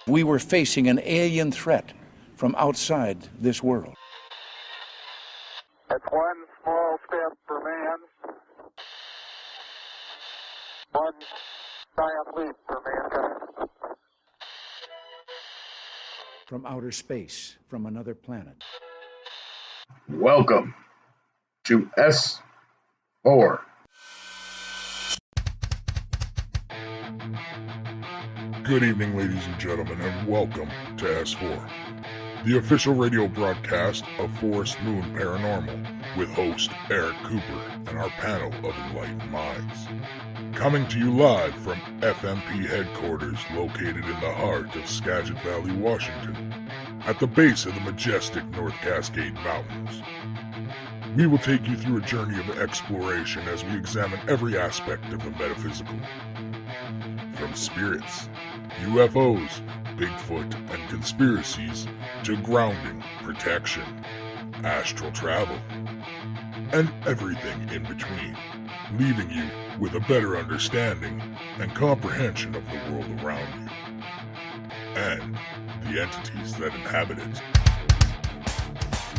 We were facing an alien threat from outside this world. It's one small step for man, one giant leap for mankind. From outer space, from another planet. Welcome to S4. Good evening, ladies and gentlemen, and welcome to S4, the official radio broadcast of Forest Moon Paranormal, with host Eric Cooper and our panel of enlightened minds. Coming to you live from FMP headquarters located in the heart of Skagit Valley, Washington, at the base of the majestic North Cascade Mountains. We will take you through a journey of exploration as we examine every aspect of the metaphysical. From spirits, UFOs, Bigfoot, and conspiracies, to grounding, protection, astral travel, and everything in between, leaving you with a better understanding and comprehension of the world around you, and the entities that inhabit it.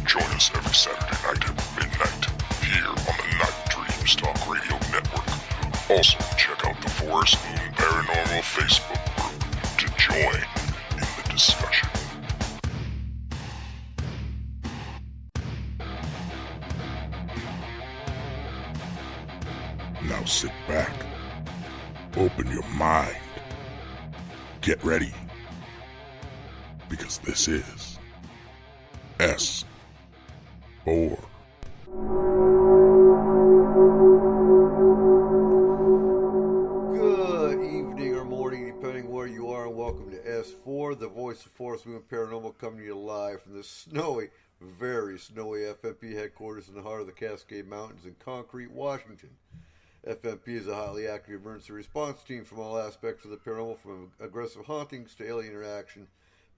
Join us every Saturday night at midnight, here on the Night Dreams Talk Radio Network. Also, check out the Forest Moon Paranormal Facebook group to join in the discussion. Now sit back, open your mind, get ready, because this is S4. Good evening or morning, depending where you are, and welcome to S4, the voice of Forest Moon Paranormal, coming to you live from the snowy, very snowy FMP headquarters in the heart of the Cascade Mountains in Concrete, Washington. FMP is a highly active emergency response team from all aspects of the paranormal, from aggressive hauntings to alien interaction,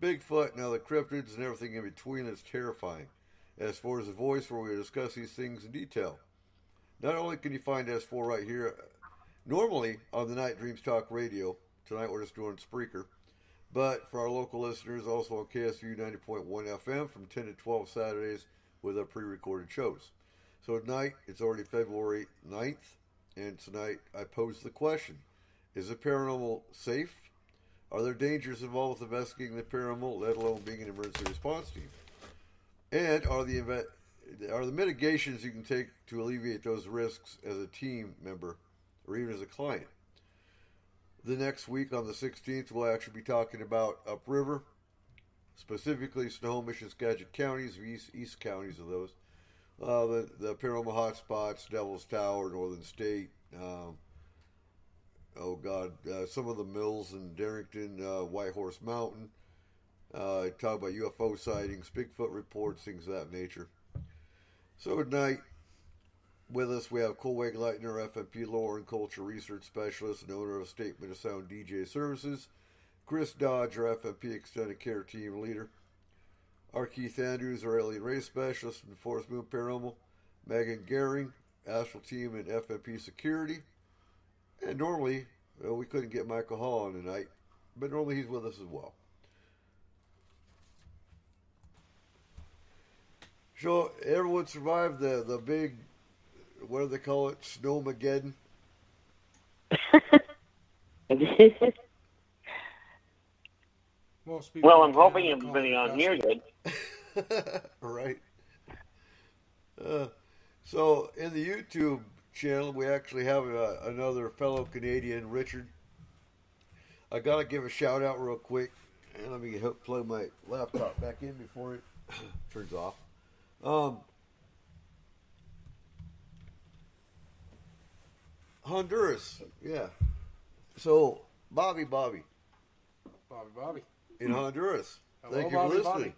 Bigfoot and other cryptids, and everything in between that's terrifying. S4 is a voice where we discuss these things in detail. Not only can you find S4 right here, normally on the Night Dreams Talk Radio, tonight we're just doing Spreaker, but for our local listeners, also on KSU 90.1 FM from 10 to 12 Saturdays with our pre-recorded shows. So tonight, it's already February 9th, and tonight I pose the question, is the paranormal safe? Are there dangers involved with investigating the paranormal, let alone being an emergency response team? And are the mitigations you can take to alleviate those risks as a team member or even as a client? The next week on the 16th, we'll actually be talking about upriver, specifically Snohomish and Skagit counties, east counties of those. The paranormal hotspots, Devil's Tower, Northern State, some of the mills in Darrington, White Horse Mountain. Talk about UFO sightings, Bigfoot reports, things of that nature. So tonight, with us, we have Cole Wagleitner, FMP Lore and Culture Research Specialist and owner of Statement of Sound DJ Services. Chris Dodge, our FMP Extended Care Team Leader. Our Keith Andrews, our Alien Race Specialist in Forest Moon Paranormal. Megan Gehring, Astral Team and FMP Security. And normally, we couldn't get Michael Hall on tonight, but normally he's with us as well. So, everyone survived the big, what do they call it, Snowmageddon? Well, I'm hoping everybody on here did. Right. So, in the YouTube channel, we actually have another fellow Canadian, Richard. I got to give a shout out real quick. And let me plug my laptop back in before it turns off. Honduras, yeah. So, Bobby. In Honduras. Hello, Thank you for listening. Bobby.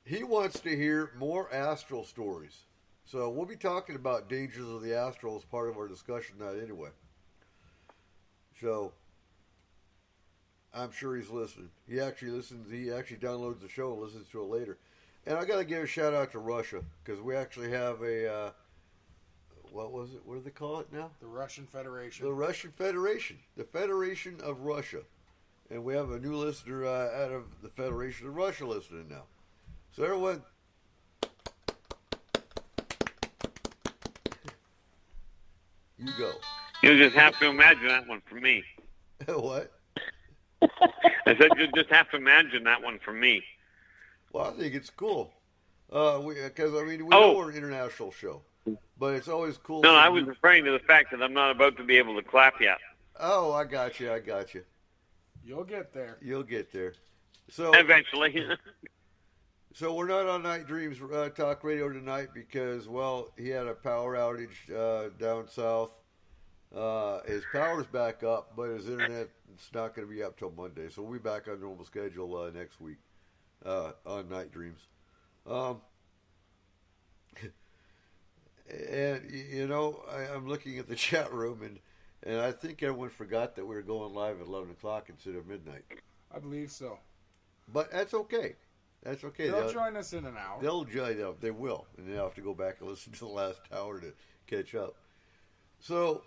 He wants to hear more astral stories. So we'll be talking about dangers of the astral as part of our discussion tonight anyway. So I'm sure he's listening. He actually listens. He actually downloads the show and listens to it later. And I got to give a shout out to Russia because we actually have a what was it? What do they call it now? The Russian Federation. The Russian Federation. The Federation of Russia. And we have a new listener out of the Federation of Russia listening now. So everyone, you go. You'll just have to imagine that one from me. What? I said you'll just have to imagine that one from me. Well, I think it's cool. Because, we know we're an international show. But it's always cool. No, I was referring to the fact that I'm not about to be able to clap yet. Oh, I got you. You'll get there. You'll get there. So Eventually. So we're not on Night Dreams Talk Radio tonight because, well, he had a power outage down south. His power's back up, but his internet it's not going to be up till Monday. So we'll be back on normal schedule next week on Night Dreams. And, I'm looking at the chat room, and I think everyone forgot that we were going live at 11 o'clock instead of midnight. I believe so. But that's okay. That's okay. They'll join us in an hour. They'll join up. They will. And they'll have to go back and listen to the last hour to catch up. So,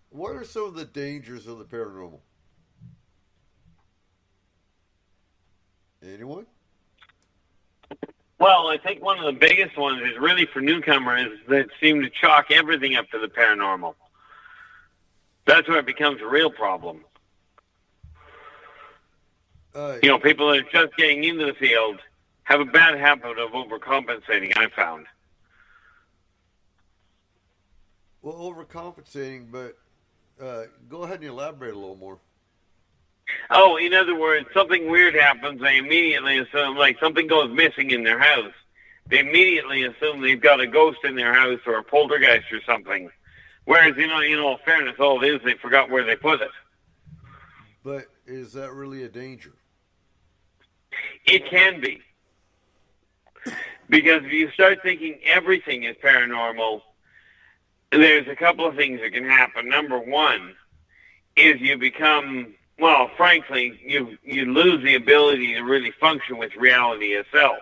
what are some of the dangers of the paranormal? Anyone? Well, I think one of the biggest ones is really for newcomers that seem to chalk everything up to the paranormal. That's where it becomes a real problem. People that are just getting into the field have a bad habit of overcompensating, I found. Well, overcompensating, but go ahead and elaborate a little more. Oh, in other words, something weird happens, they immediately assume, like something goes missing in their house. They immediately assume they've got a ghost in their house or a poltergeist or something. Whereas, in fairness, all it is, they forgot where they put it. But is that really a danger? It can be. Because if you start thinking everything is paranormal, there's a couple of things that can happen. Number one is you become, well, frankly, you lose the ability to really function with reality itself.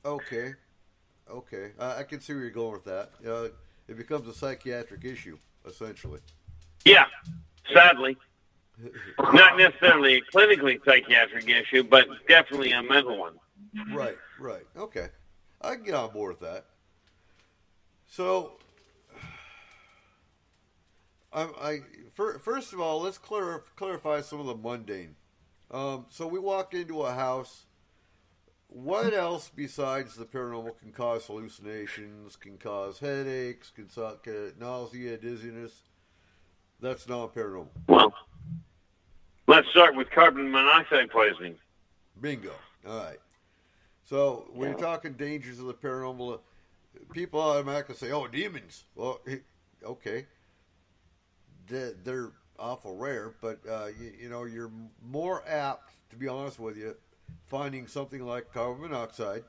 Okay. I can see where you're going with that. It becomes a psychiatric issue, essentially. Yeah, sadly. Not necessarily a clinically psychiatric issue, but definitely a mental one. Right. Okay. I can get on board with that. So, first of all, let's clarify some of the mundane. So we walked into a house. What else besides the paranormal can cause hallucinations, can cause headaches, can cause nausea, dizziness? That's not paranormal. Well, let's start with carbon monoxide poisoning. Bingo. All right. So when you're talking dangers of the paranormal, people automatically say, "Oh, demons." Well, okay, they're awful rare, but you're more apt, to be honest with you, finding something like carbon monoxide,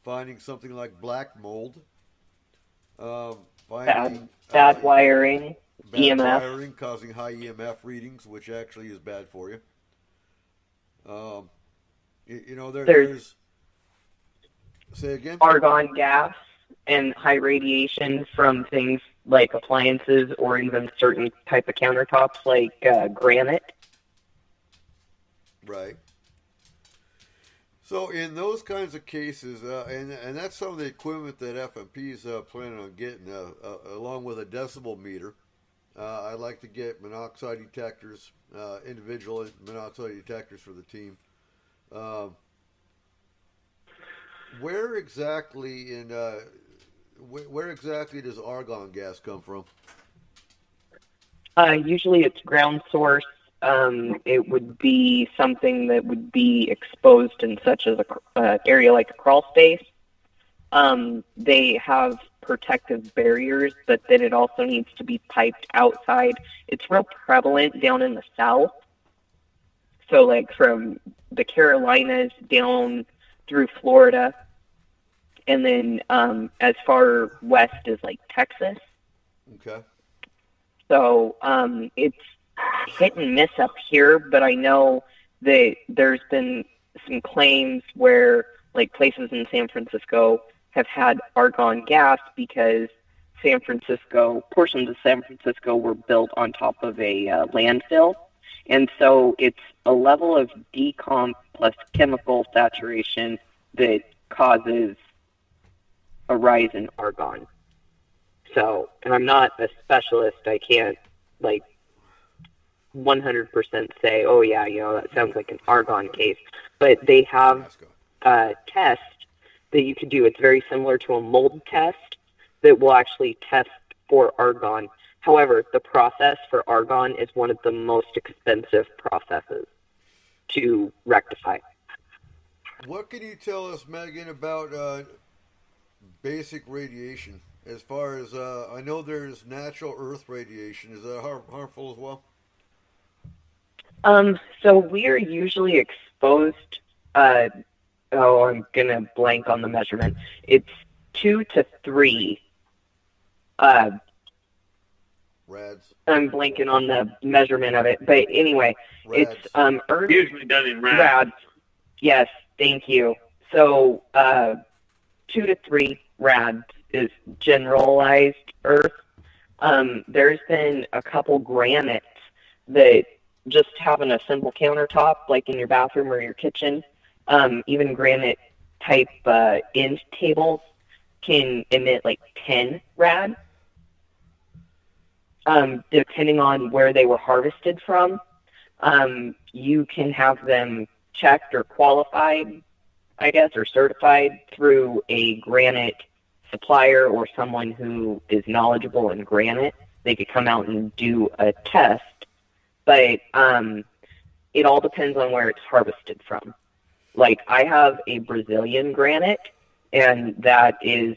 finding something like black mold, finding bad wiring, bad EMF wiring causing high EMF readings, which actually is bad for you. There's say again. argon gas and high radiation from things like appliances or even certain type of countertops like granite. Right. So in those kinds of cases, and that's some of the equipment that FMP is planning on getting, along with a decibel meter. I'd like to get monoxide detectors, individual monoxide detectors for the team. Where exactly does argon gas come from? Usually it's ground source. It would be something that would be exposed in such as a area like a crawl space. They have protective barriers, but then it also needs to be piped outside. It's real prevalent down in the south. So like from the Carolinas down through Florida, and then as far west as like Texas. Okay. So it's hit and miss up here, but I know that there's been some claims where like places in San Francisco have had argon gas because San Francisco, portions of San Francisco were built on top of a landfill. And so it's a level of decomp plus chemical saturation that causes a rise in argon. So, and I'm not a specialist. I can't, 100% say, oh, yeah, that sounds like an argon case. But they have a test that you could do. It's very similar to a mold test that will actually test for argon. However, the process for argon is one of the most expensive processes to rectify. What can you tell us, Megan, about basic radiation? As far as I know, there's natural Earth radiation. Is that harmful as well? So we are usually exposed. I'm gonna blank on the measurement. It's 2 to 3. Rads. I'm blanking on the measurement of it, but anyway, Rads. it's Earth. Usually done in rads. Rads. Yes, thank you. So 2 to 3 rads is generalized Earth. There's been a couple granites that just having a simple countertop, like in your bathroom or your kitchen, even granite type end tables can emit 10 rad. Depending on where they were harvested from, you can have them checked or qualified, I guess, or certified through a granite supplier or someone who is knowledgeable in granite. They could come out and do a test, but it all depends on where it's harvested from. I have a Brazilian granite, and that is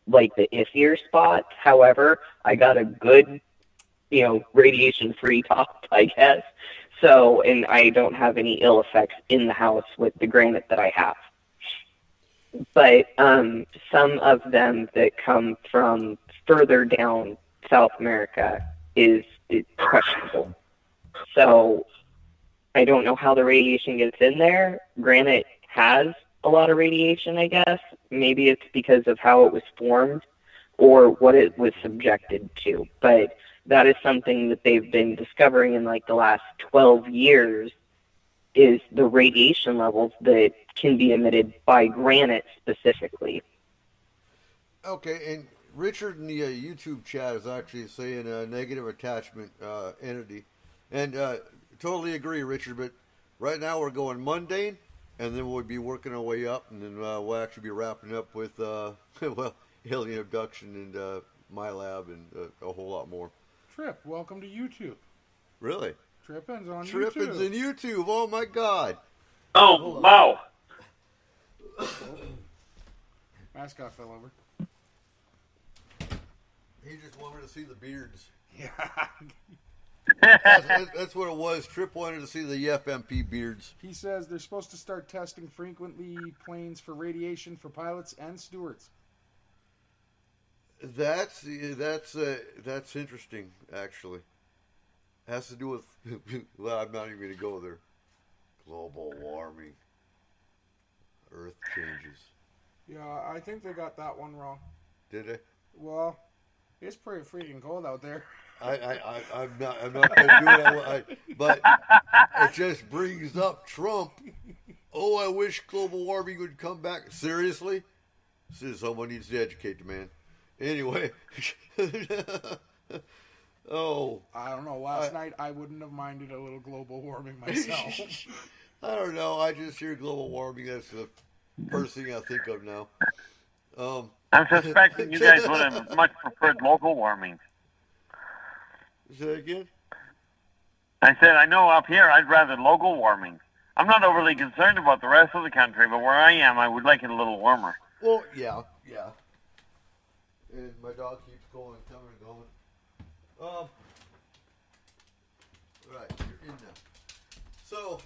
the iffier spot. However, I got a good radiation-free top, I guess. So, and I don't have any ill effects in the house with the granite that I have. But some of them that come from further down South America is questionable. So, I don't know how the radiation gets in there. Granite has a lot of radiation, I guess. Maybe it's because of how it was formed or what it was subjected to. But that is something that they've been discovering in the last 12 years is the radiation levels that can be emitted by granite specifically. Okay, and Richard in the YouTube chat is actually saying a negative attachment entity. And totally agree, Richard, but right now we're going mundane, and then we'll be working our way up, and then we'll actually be wrapping up with, alien abduction and my lab and a whole lot more. Trip, welcome to YouTube. Really? Trippin's on Trippin's YouTube. in YouTube. Oh my God. Oh, wow. Mascot fell over. He just wanted to see the beards. Yeah. That's what it was. Trip wanted to see the FMP beards. He says they're supposed to start testing frequently planes for radiation for pilots and stewards. That's interesting, actually. Has to do with, well, I'm not even going to go there. Global warming. Earth changes. Yeah, I think they got that one wrong. Did they? Well, it's pretty freaking cold out there. I'm not going to do it, but it just brings up Trump. Oh, I wish global warming would come back. Seriously? Someone needs to educate the man. Anyway. Oh. I don't know. Last night, I wouldn't have minded a little global warming myself. I don't know. I just hear global warming. That's the first thing I think of now. I'm suspecting you guys would have much preferred local warming. Say that again? I said, I know up here I'd rather local warming. I'm not overly concerned about the rest of the country, but where I am, I would like it a little warmer. Well, yeah. And my dog keeps going, coming and going. Right, you're in now. So,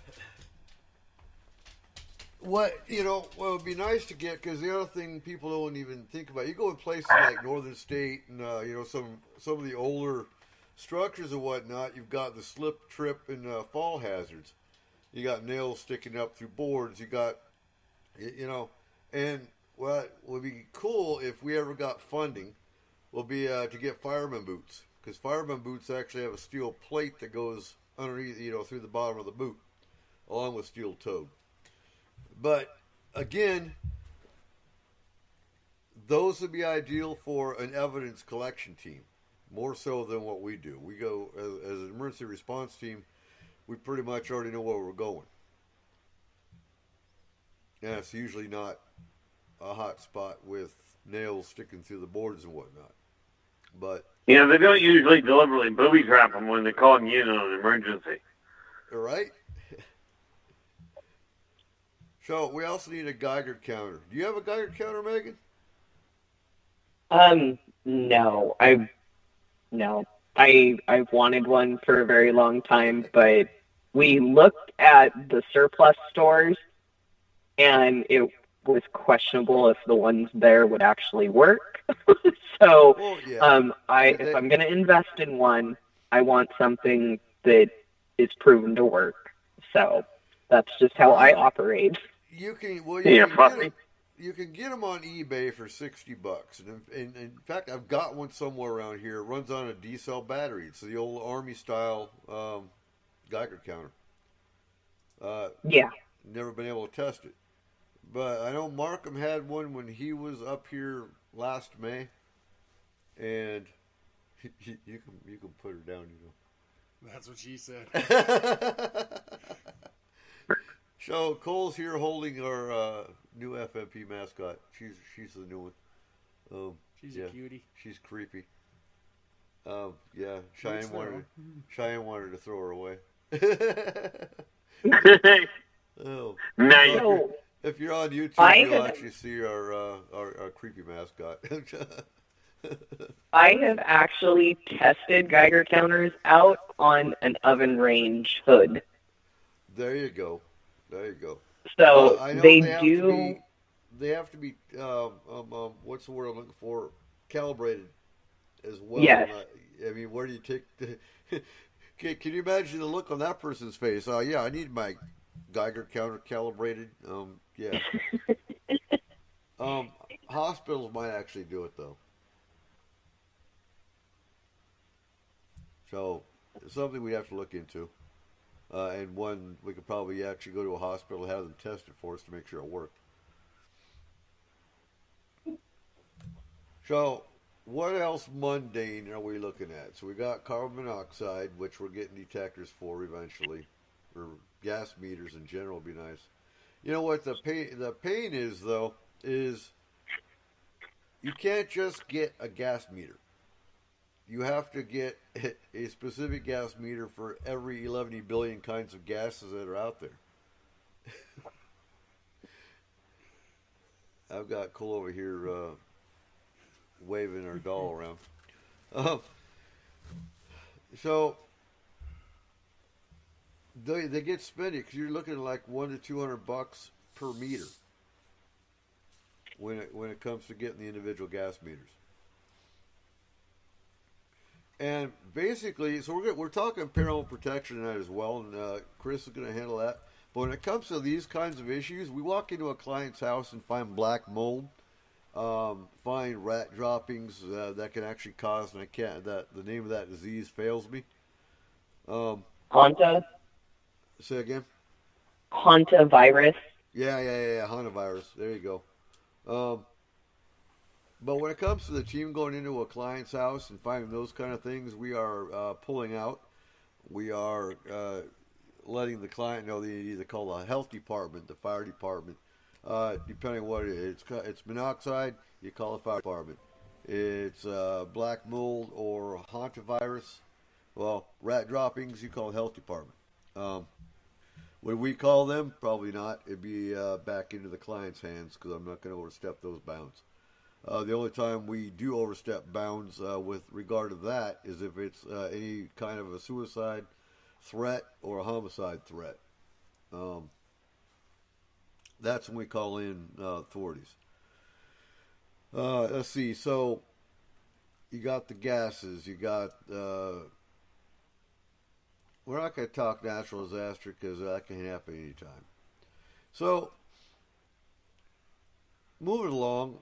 what would be nice to get, because the other thing people don't even think about, you go in places like Northern State and, some of the older structures and whatnot, you've got the slip, trip, and fall hazards. You got nails sticking up through boards. You got, and what would be cool if we ever got funding will be to get fireman boots, because fireman boots actually have a steel plate that goes underneath, through the bottom of the boot, along with steel toe. But again, those would be ideal for an evidence collection team, more so than what we do. We go as an emergency response team. We pretty much already know where we're going. And it's usually not a hot spot with nails sticking through the boards and whatnot. But they don't usually deliberately booby trap them when they're calling you in on an emergency. Right? So we also need a Geiger counter. Do you have a Geiger counter, Megan? No. I've wanted one for a very long time, but we looked at the surplus stores, and it was questionable if the ones there would actually work. So, well, yeah. If I'm going to invest in one, I want something that is proven to work. So that's just how I operate. You can get them on eBay for $60, and in fact, I've got one somewhere around here. It runs on a D-cell battery. It's the old Army style Geiger counter. Yeah. Never been able to test it, but I know Markham had one when he was up here last May, and you can put her down, That's what she said. So Cole's here holding our new FMP mascot. She's the new one. She's a cutie. She's creepy. Cheyenne wanted to throw her away. Oh, nice. If you're on YouTube, you'll actually see our creepy mascot. I have actually tested Geiger counters out on an oven range hood. There you go. So they have to be what's the word I'm looking for? Calibrated as well. Yes. I mean, where do you take the... Can you imagine the look on that person's face? I need my Geiger counter calibrated. Yeah. Hospitals might actually do it, though. So, it's something we have to look into. And one, we could probably actually go to a hospital and have them test it for us to make sure it worked. So, what else mundane are we looking at? So we got carbon monoxide, which we're getting detectors for eventually, or gas meters in general would be nice. You know what the pain is, though, is you can't just get a gas meter. You have to get a specific gas meter for every 11 billion kinds of gases that are out there. I've got Cole over here waving her doll around. So they get spendy because you're looking at like $100 to $200 per meter when it comes to getting the individual gas meters. And basically, so we're talking paranormal protection tonight as well, and Chris is going to handle that. But when it comes to these kinds of issues, we walk into a client's house and find black mold, find rat droppings that can actually cause, and the name of that disease fails me. Hanta? Say again? Hantavirus. Yeah, hantavirus. There you go. But when it comes to the team going into a client's house and finding those kind of things, we are pulling out. We are letting the client know they need to call the health department, the fire department, depending on what it is. It's monoxide, you call the fire department. It's black mold or hantavirus, well, rat droppings, you call the health department. Would we call them? Probably not. It'd be back into the client's hands because I'm not going to overstep those bounds. The only time we do overstep bounds with regard to that is if it's any kind of a suicide threat or a homicide threat. That's when we call in authorities. Let's see. So you got the gases. You got... we're not going to talk natural disaster because that can happen anytime. So... moving along.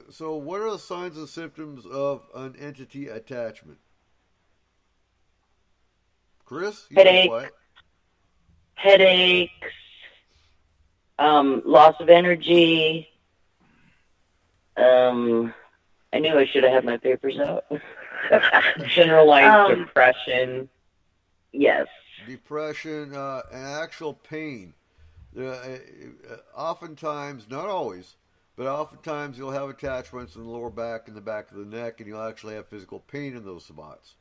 So, what are the signs and symptoms of an entity attachment? Chris, you Headache. quiet. Headaches, loss of energy. I knew I should have had my papers out. Generalized depression. Yes. Depression, and actual pain. Oftentimes, not always, but oftentimes you'll have attachments in the lower back and the back of the neck, and you'll actually have physical pain in those spots.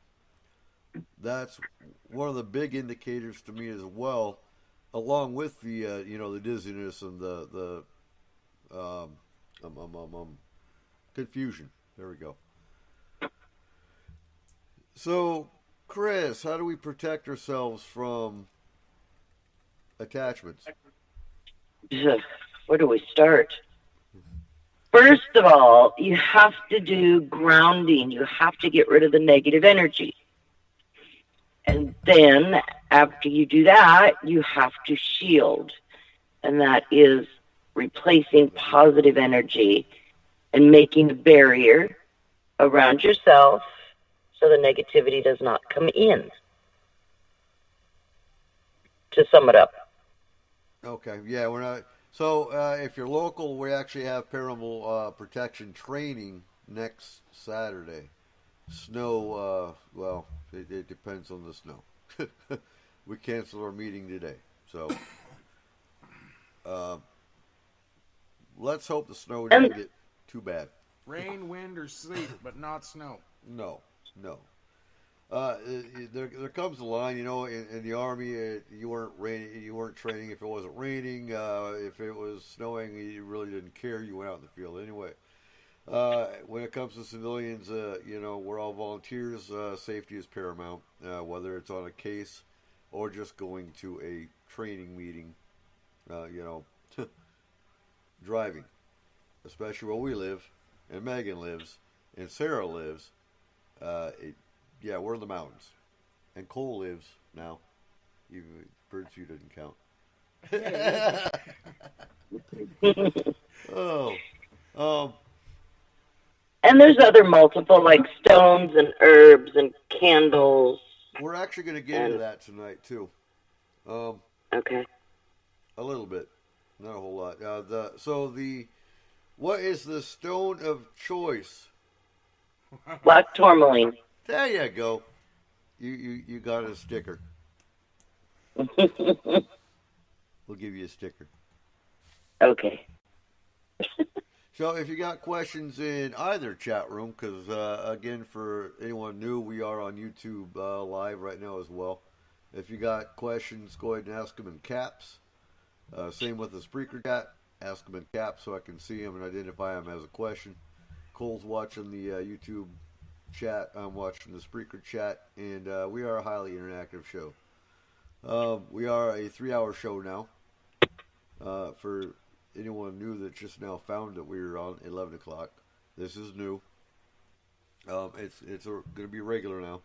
That's one of the big indicators to me as well, along with the the dizziness and the confusion. There we go. So, Chris, how do we protect ourselves from attachments? Where do we start? First of all, you have to do grounding. You have to get rid of the negative energy. And then, after you do that, you have to shield. And that is replacing positive energy and making a barrier around yourself so the negativity does not come in. To sum it up. Okay, yeah, we're not. So, if you're local, we actually have paranormal protection training next Saturday. Snow, well, it depends on the snow. We canceled our meeting today, so let's hope the snow doesn't get too bad. Rain, wind, or sleet, but not snow. No. There comes a line, in the Army, you weren't training if it wasn't raining. If it was snowing, you really didn't care. You went out in the field anyway. When it comes to civilians, we're all volunteers. Safety is paramount, whether it's on a case or just going to a training meeting, driving, especially where we live, and Megan lives, and Sarah lives. We're in the mountains, and Cole lives now. Even Birdview didn't count. And there's other multiple, like stones and herbs and candles. We're actually going to get into that tonight, too. Okay. A little bit. Not a whole lot. What is the stone of choice? Black tourmaline. There you go. You got a sticker. We'll give you a sticker. Okay. So if you got questions in either chat room, because again, for anyone new, we are on YouTube live right now as well. If you got questions, go ahead and ask them in caps. Same with the Spreaker chat. Ask them in caps so I can see them and identify them as a question. Cole's watching the YouTube chat. I'm watching the Spreaker chat, and we are a highly interactive show. We are a 3-hour show now. For anyone new that just now found that we were on 11 o'clock, this is new. It's going to be regular now.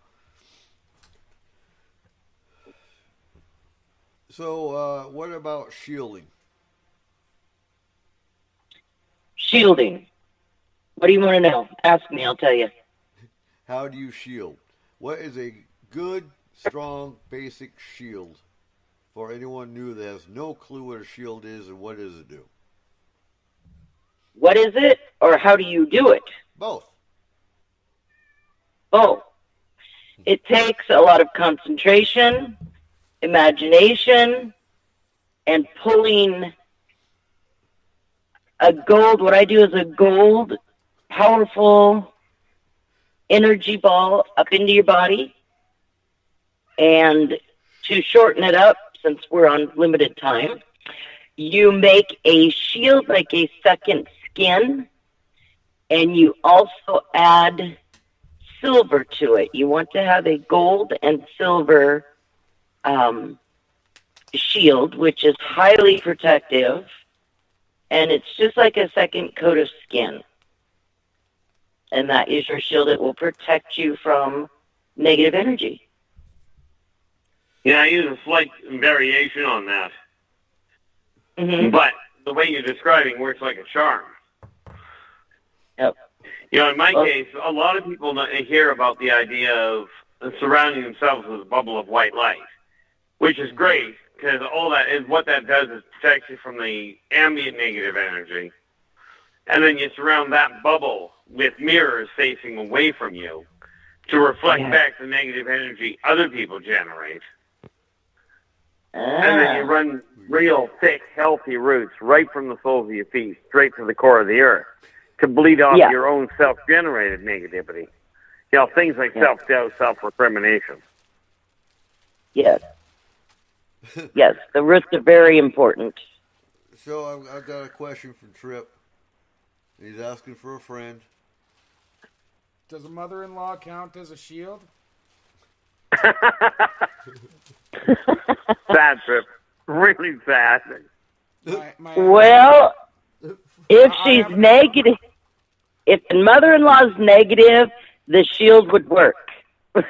So, what about shielding? Shielding. What do you want to know? Ask me, I'll tell you. How do you shield? What is a good, strong, basic shield for anyone new that has no clue what a shield is and what does it do? What is it, or how do you do it? Both. Both. It takes a lot of concentration, imagination, and pulling a gold. What I do is a gold, powerful energy ball up into your body. And to shorten it up, since we're on limited time, you make a shield like a second skin, and you also add silver to it. You want to have a gold and silver shield, which is highly protective, and it's just like a second coat of skin. And that is your shield. It will protect you from negative energy. Yeah, I use a slight variation on that. Mm-hmm. But the way you're describing works like a charm. Yep. You know, in my case, a lot of people hear about the idea of surrounding themselves with a bubble of white light, which is great because all that is what that does is protects you from the ambient negative energy, and then you surround that bubble with mirrors facing away from you to reflect back the negative energy other people generate. And then you run real thick, healthy roots right from the soles of your feet straight to the core of the earth to bleed off your own self-generated negativity. You know, things like self-doubt, self-recrimination. Yes. Yes, the roots are very important. So I've got a question from Trip. He's asking for a friend. Does a mother-in-law count as a shield? Sad Trip. Really sad. Well, if she's negative, if the mother-in-law's negative, the shield would work. It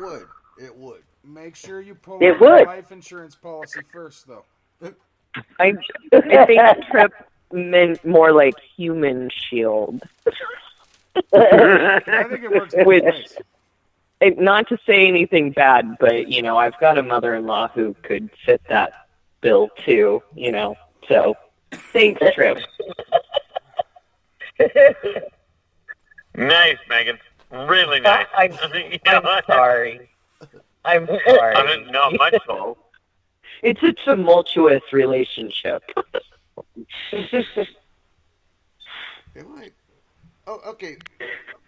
would. It would. Make sure you pull It out your would. life insurance policy first, though. I think Trip meant more like human shield. I think it works both Which, ways. not to say anything bad, but, you know, I've got a mother-in-law who could fit that bill too, you know. So, thanks, Trip. Nice, Megan. Really nice. I'm sorry. I'm sorry. I mean, not much so. It's a tumultuous relationship. Okay.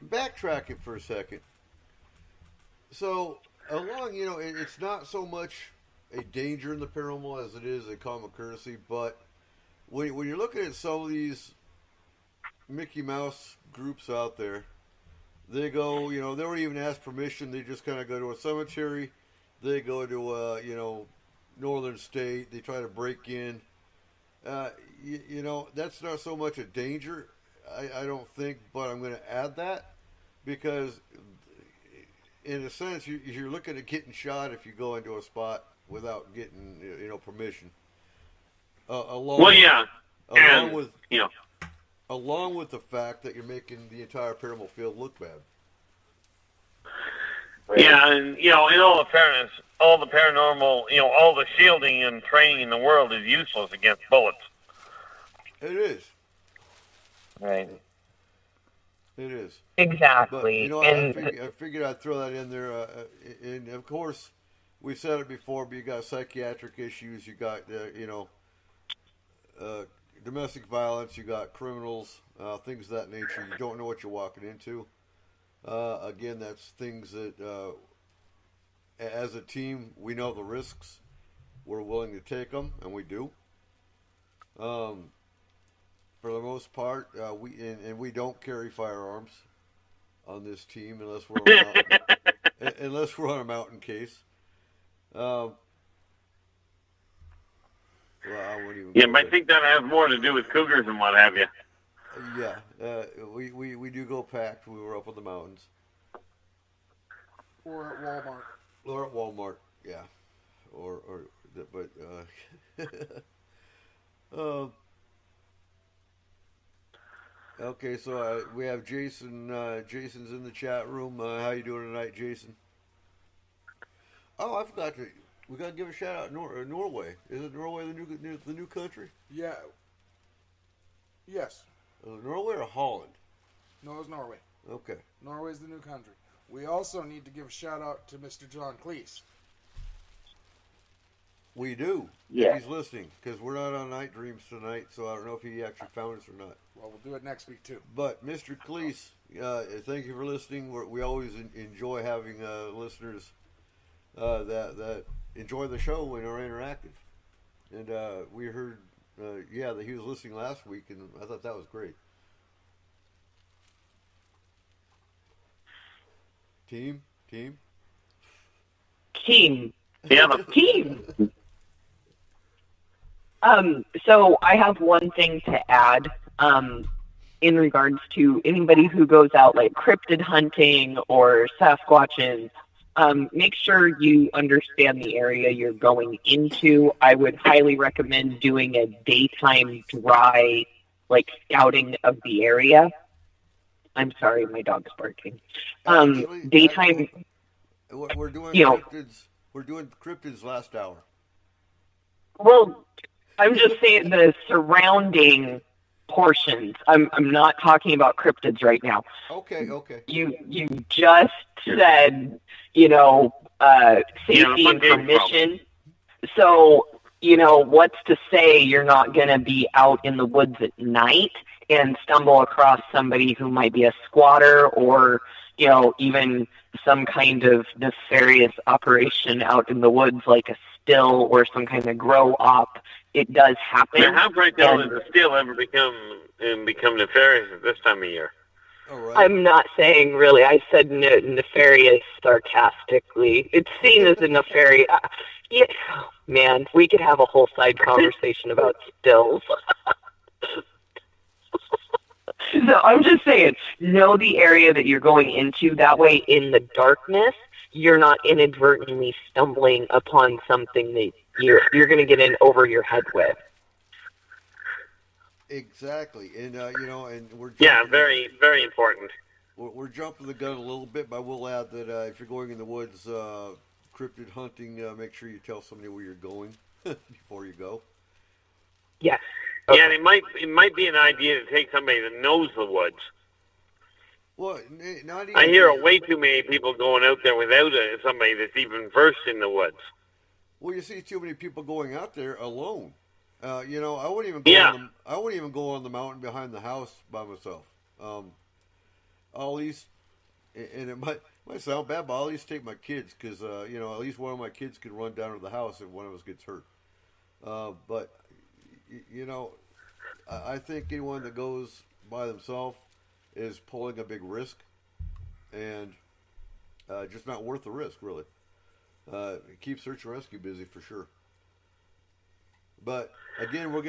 Backtracking for a second. So, along, you know, it's not so much a danger in the paranormal as it is a common courtesy, but when you're looking at some of these Mickey Mouse groups out there, they go, you know, they don't even ask permission. They just kind of go to a cemetery. They go to a, you know, northern state. They try to break in. You know, that's not so much a danger, I don't think, but I'm going to add that because, in a sense, you're looking at getting shot if you go into a spot without getting, you know, permission. Along with the fact that you're making the entire paranormal field look bad. Yeah, and, you know, in all the fairness, all the paranormal, you know, all the shielding and training in the world is useless against bullets. It is. Right. It is. Exactly. But, you know, I figured I'd throw that in there. And, of course, we've said it before, but you got psychiatric issues. You got, you know, domestic violence. You got criminals, things of that nature. You don't know what you're walking into. Again, that's things that, as a team, we know the risks. We're willing to take them, and we do. For the most part, we don't carry firearms on this team unless we're on a mountain case. Well, I wouldn't even. Yeah, but I think that has more to do with cougars and what have you. Yeah, we do go packed. We were up on the mountains. Or at Walmart. Or at Walmart, yeah. Okay, so we have Jason. Jason's in the chat room. How you doing tonight, Jason? Oh, I forgot to. We got to give a shout out Norway. Isn't Norway the new country? Yeah. Yes. Norway or Holland? No, it's Norway. Okay. Norway's the new country. We also need to give a shout out to Mr. John Cleese. We do. Yeah. If he's listening, because we're not on Night Dreams tonight, so I don't know if he actually found us or not. Well, we'll do it next week, too. But, Mr. Cleese, thank you for listening. We always enjoy having listeners that enjoy the show and are interactive. And we heard, that he was listening last week, and I thought that was great. Team. Yeah. Team. So I have one thing to add in regards to anybody who goes out like cryptid hunting or Sasquatching. Make sure you understand the area you're going into. I would highly recommend doing a daytime dry like scouting of the area. I'm sorry, my dog's barking. Daytime. We're doing You know, cryptids. We're doing cryptids last hour. well, I'm just saying the surrounding portions. I'm not talking about cryptids right now. Okay. You just said, safety and permission. So, what's to say you're not going to be out in the woods at night and stumble across somebody who might be a squatter or, even some kind of nefarious operation out in the woods like a still or some kind of grow up. It does happen. Now, how bright does the still ever become nefarious at this time of year? All right. I'm not saying really. I said nefarious sarcastically. It's seen as a nefarious. Yeah, man, we could have a whole side conversation about stills. So I'm just saying, know the area that you're going into. That way, in the darkness, you're not inadvertently stumbling upon something that you're going to get in over your head with. Exactly, and and we're very, very important. We're jumping the gun a little bit, but I will add that if you're going in the woods, cryptid hunting, make sure you tell somebody where you're going before you go. Yes. Okay. Yeah, and it might be an idea to take somebody that knows the woods. Well, not even. I hear way too many people going out there without somebody that's even versed in the woods. Well, you see too many people going out there alone. I wouldn't even go. I wouldn't even go on the mountain behind the house by myself. I'll at least, and it might sound bad, but I'll at least take my kids because at least one of my kids could run down to the house if one of us gets hurt. But I think anyone that goes by themselves is pulling a big risk, and just not worth the risk, really. Keep search and rescue busy for sure. But again, we're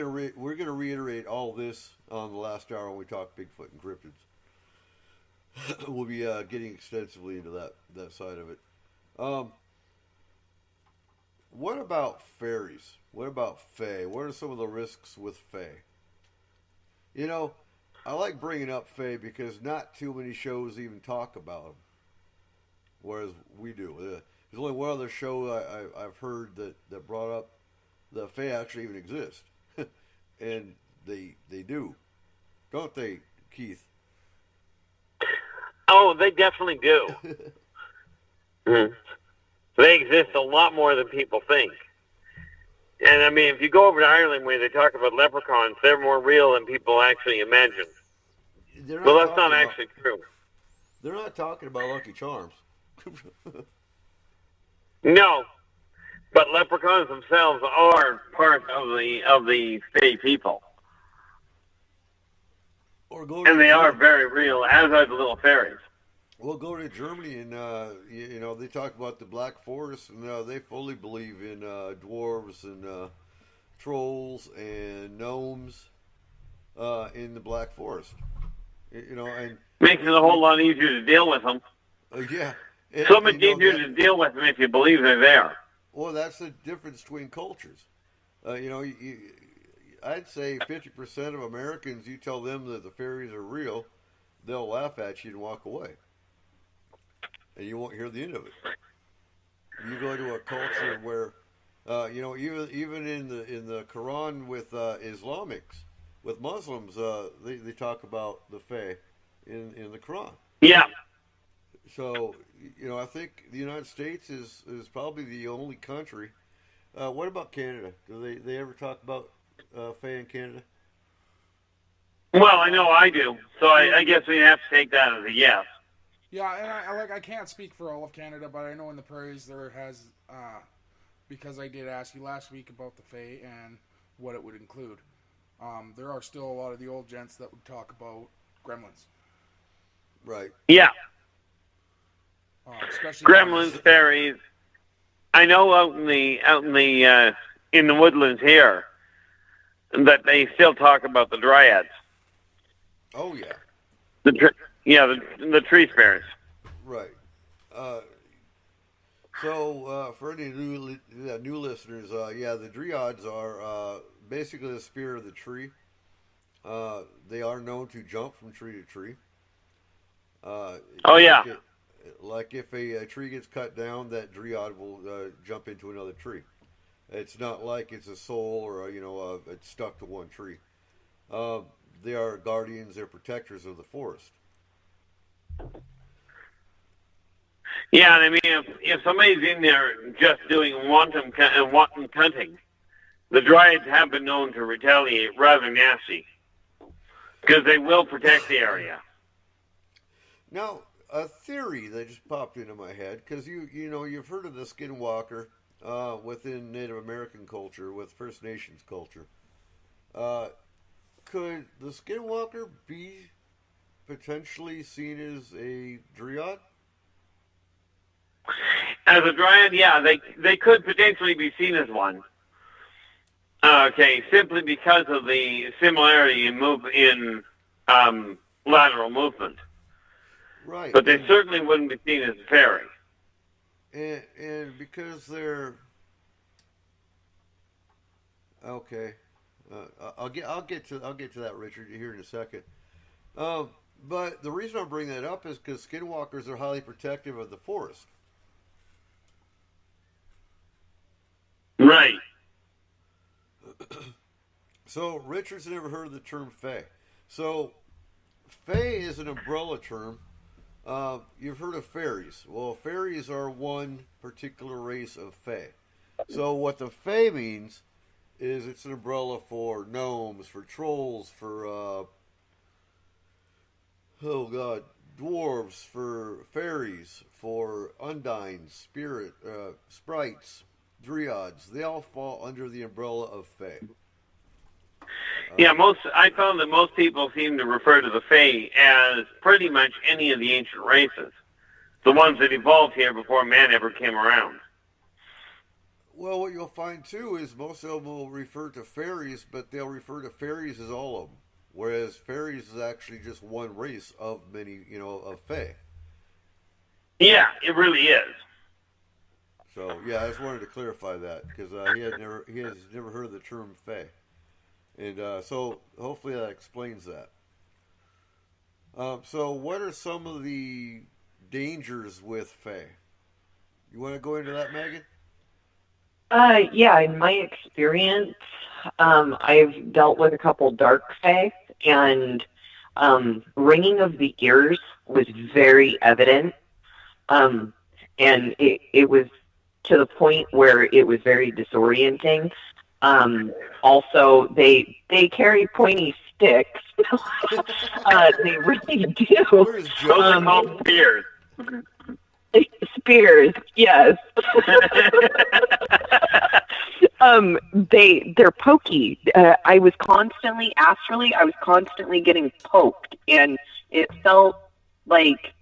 gonna reiterate all this on the last hour when we talk Bigfoot and cryptids. We'll be getting extensively into that side of it. What about fairies? What about fae? What are some of the risks with fae? I like bringing up fae because not too many shows even talk about them, whereas we do. There's only one other show I've heard that brought up the fae actually even exist, and they do, don't they, Keith? Oh, they definitely do. They exist a lot more than people think. And I mean, if you go over to Ireland where they talk about leprechauns, they're more real than people actually imagine. Well, that's not actually true. They're not talking about Lucky Charms. No, but leprechauns themselves are part of the fae people, and they are very real, as are the little fairies. We'll go to Germany, and they talk about the Black Forest, and they fully believe in dwarves and trolls and gnomes in the Black Forest. And makes it a whole lot easier to deal with them. Yeah, so much easier to deal with them if you believe they're there. Well, that's the difference between cultures. I'd say 50% of Americans, you tell them that the fairies are real, they'll laugh at you and walk away. And you won't hear the end of it. You go to a culture where, even in the Quran with Islamics, with Muslims, they talk about the fae in the Quran. Yeah. So, I think the United States is probably the only country. What about Canada? Do they ever talk about fae in Canada? Well, I know I do. So I guess we have to take that as a yes. Yeah, and I can't speak for all of Canada, but I know in the prairies there has, because I did ask you last week about the fae and what it would include. There are still a lot of the old gents that would talk about gremlins. Right. Yeah. Especially gremlins, fairies. I know out in the woodlands here that they still talk about the dryads. Oh yeah. The tree spirits. Right. So for any new listeners, the dryads are basically the spirit of the tree. They are known to jump from tree to tree. Oh, yeah. Like if a tree gets cut down, that dryad will jump into another tree. It's not like it's a soul or it's stuck to one tree. They are guardians, they're protectors of the forest. Yeah, and I mean, if somebody's in there just doing wanton hunting, the dryads have been known to retaliate rather nasty because they will protect the area. Now, a theory that just popped into my head, because you've heard of the skinwalker within Native American culture, with First Nations culture. Could the skinwalker be potentially seen as a dryad? As a dryad, yeah, they could potentially be seen as one. Okay, simply because of the similarity in lateral movement. Right. But they certainly wouldn't be seen as a fairy. And because they're okay, I'll get to that, Richard, here in a second. But the reason I'm bringing that up is because skinwalkers are highly protective of the forest. Right. So Richard's never heard of the term fae. So fae is an umbrella term. You've heard of fairies. Well, fairies are one particular race of fae. So what the fae means is it's an umbrella for gnomes, for trolls, for dwarves, for fairies, for undines, sprites, dryads. They all fall under the umbrella of fae. Yeah, I found that most people seem to refer to the Fae as pretty much any of the ancient races, the ones that evolved here before man ever came around. Well, what you'll find too is most of them will refer to fairies, but they'll refer to fairies as all of them, whereas fairies is actually just one race of many, of Fae. Yeah, it really is. So yeah, I just wanted to clarify that because he has never heard of the term Fae. And so hopefully that explains that. So what are some of the dangers with Fae? You want to go into that, Megan? Yeah, in my experience, I've dealt with a couple dark Fae, and ringing of the ears was very evident. And it was to the point where it was very disorienting. Also, they carry pointy sticks. They really do. Those are called spears. Spears, yes. They're pokey. I was constantly getting poked, and it felt like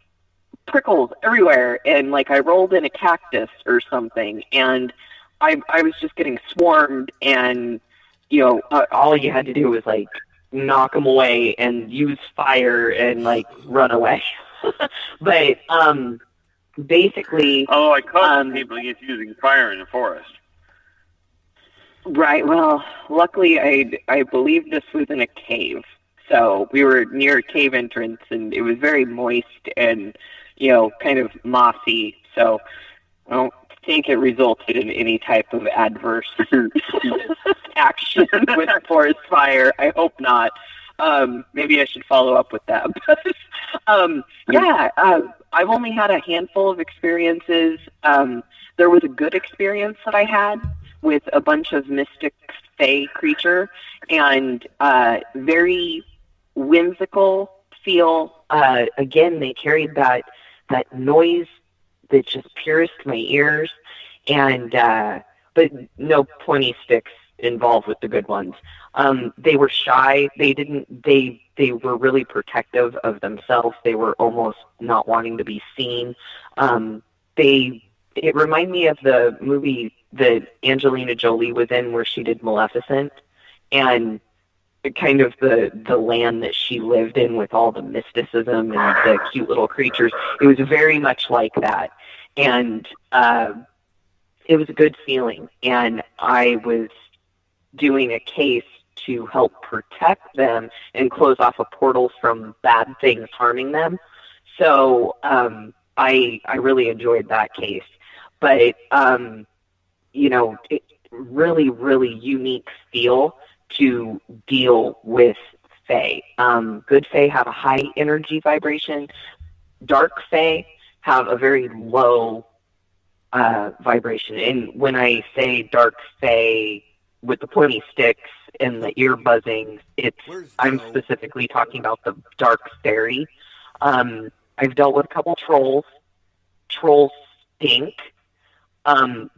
prickles everywhere, and like I rolled in a cactus or something, and I was just getting swarmed, and all you had to do was like knock them away and use fire and like run away. But basically, I cautioned people against using fire in the forest. Right. Well, luckily, I believe this was in a cave, so we were near a cave entrance, and it was very moist and kind of mossy. So I don't think it resulted in any type of adverse action with forest fire. I hope not. Maybe I should follow up with that. I've only had a handful of experiences. There was a good experience that I had with a bunch of mystic fae creature, and very whimsical feel. Again, they carried that noise that just pierced my ears, and but no pointy sticks involved with the good ones. They were shy. They were really protective of themselves. They were almost not wanting to be seen. It reminded me of the movie that Angelina Jolie was in where she did Maleficent, and kind of the land that she lived in with all the mysticism and the cute little creatures. It was very much like that. And it was a good feeling. And I was doing a case to help protect them and close off a portal from bad things harming them. So I really enjoyed that case. But, really, really unique feel to deal with Fae. Good Fae have a high energy vibration. Dark Fae have a very low vibration. And when I say dark Fae with the pointy sticks and the ear buzzing, I'm specifically talking about the dark fairy. I've dealt with a couple trolls. Trolls stink.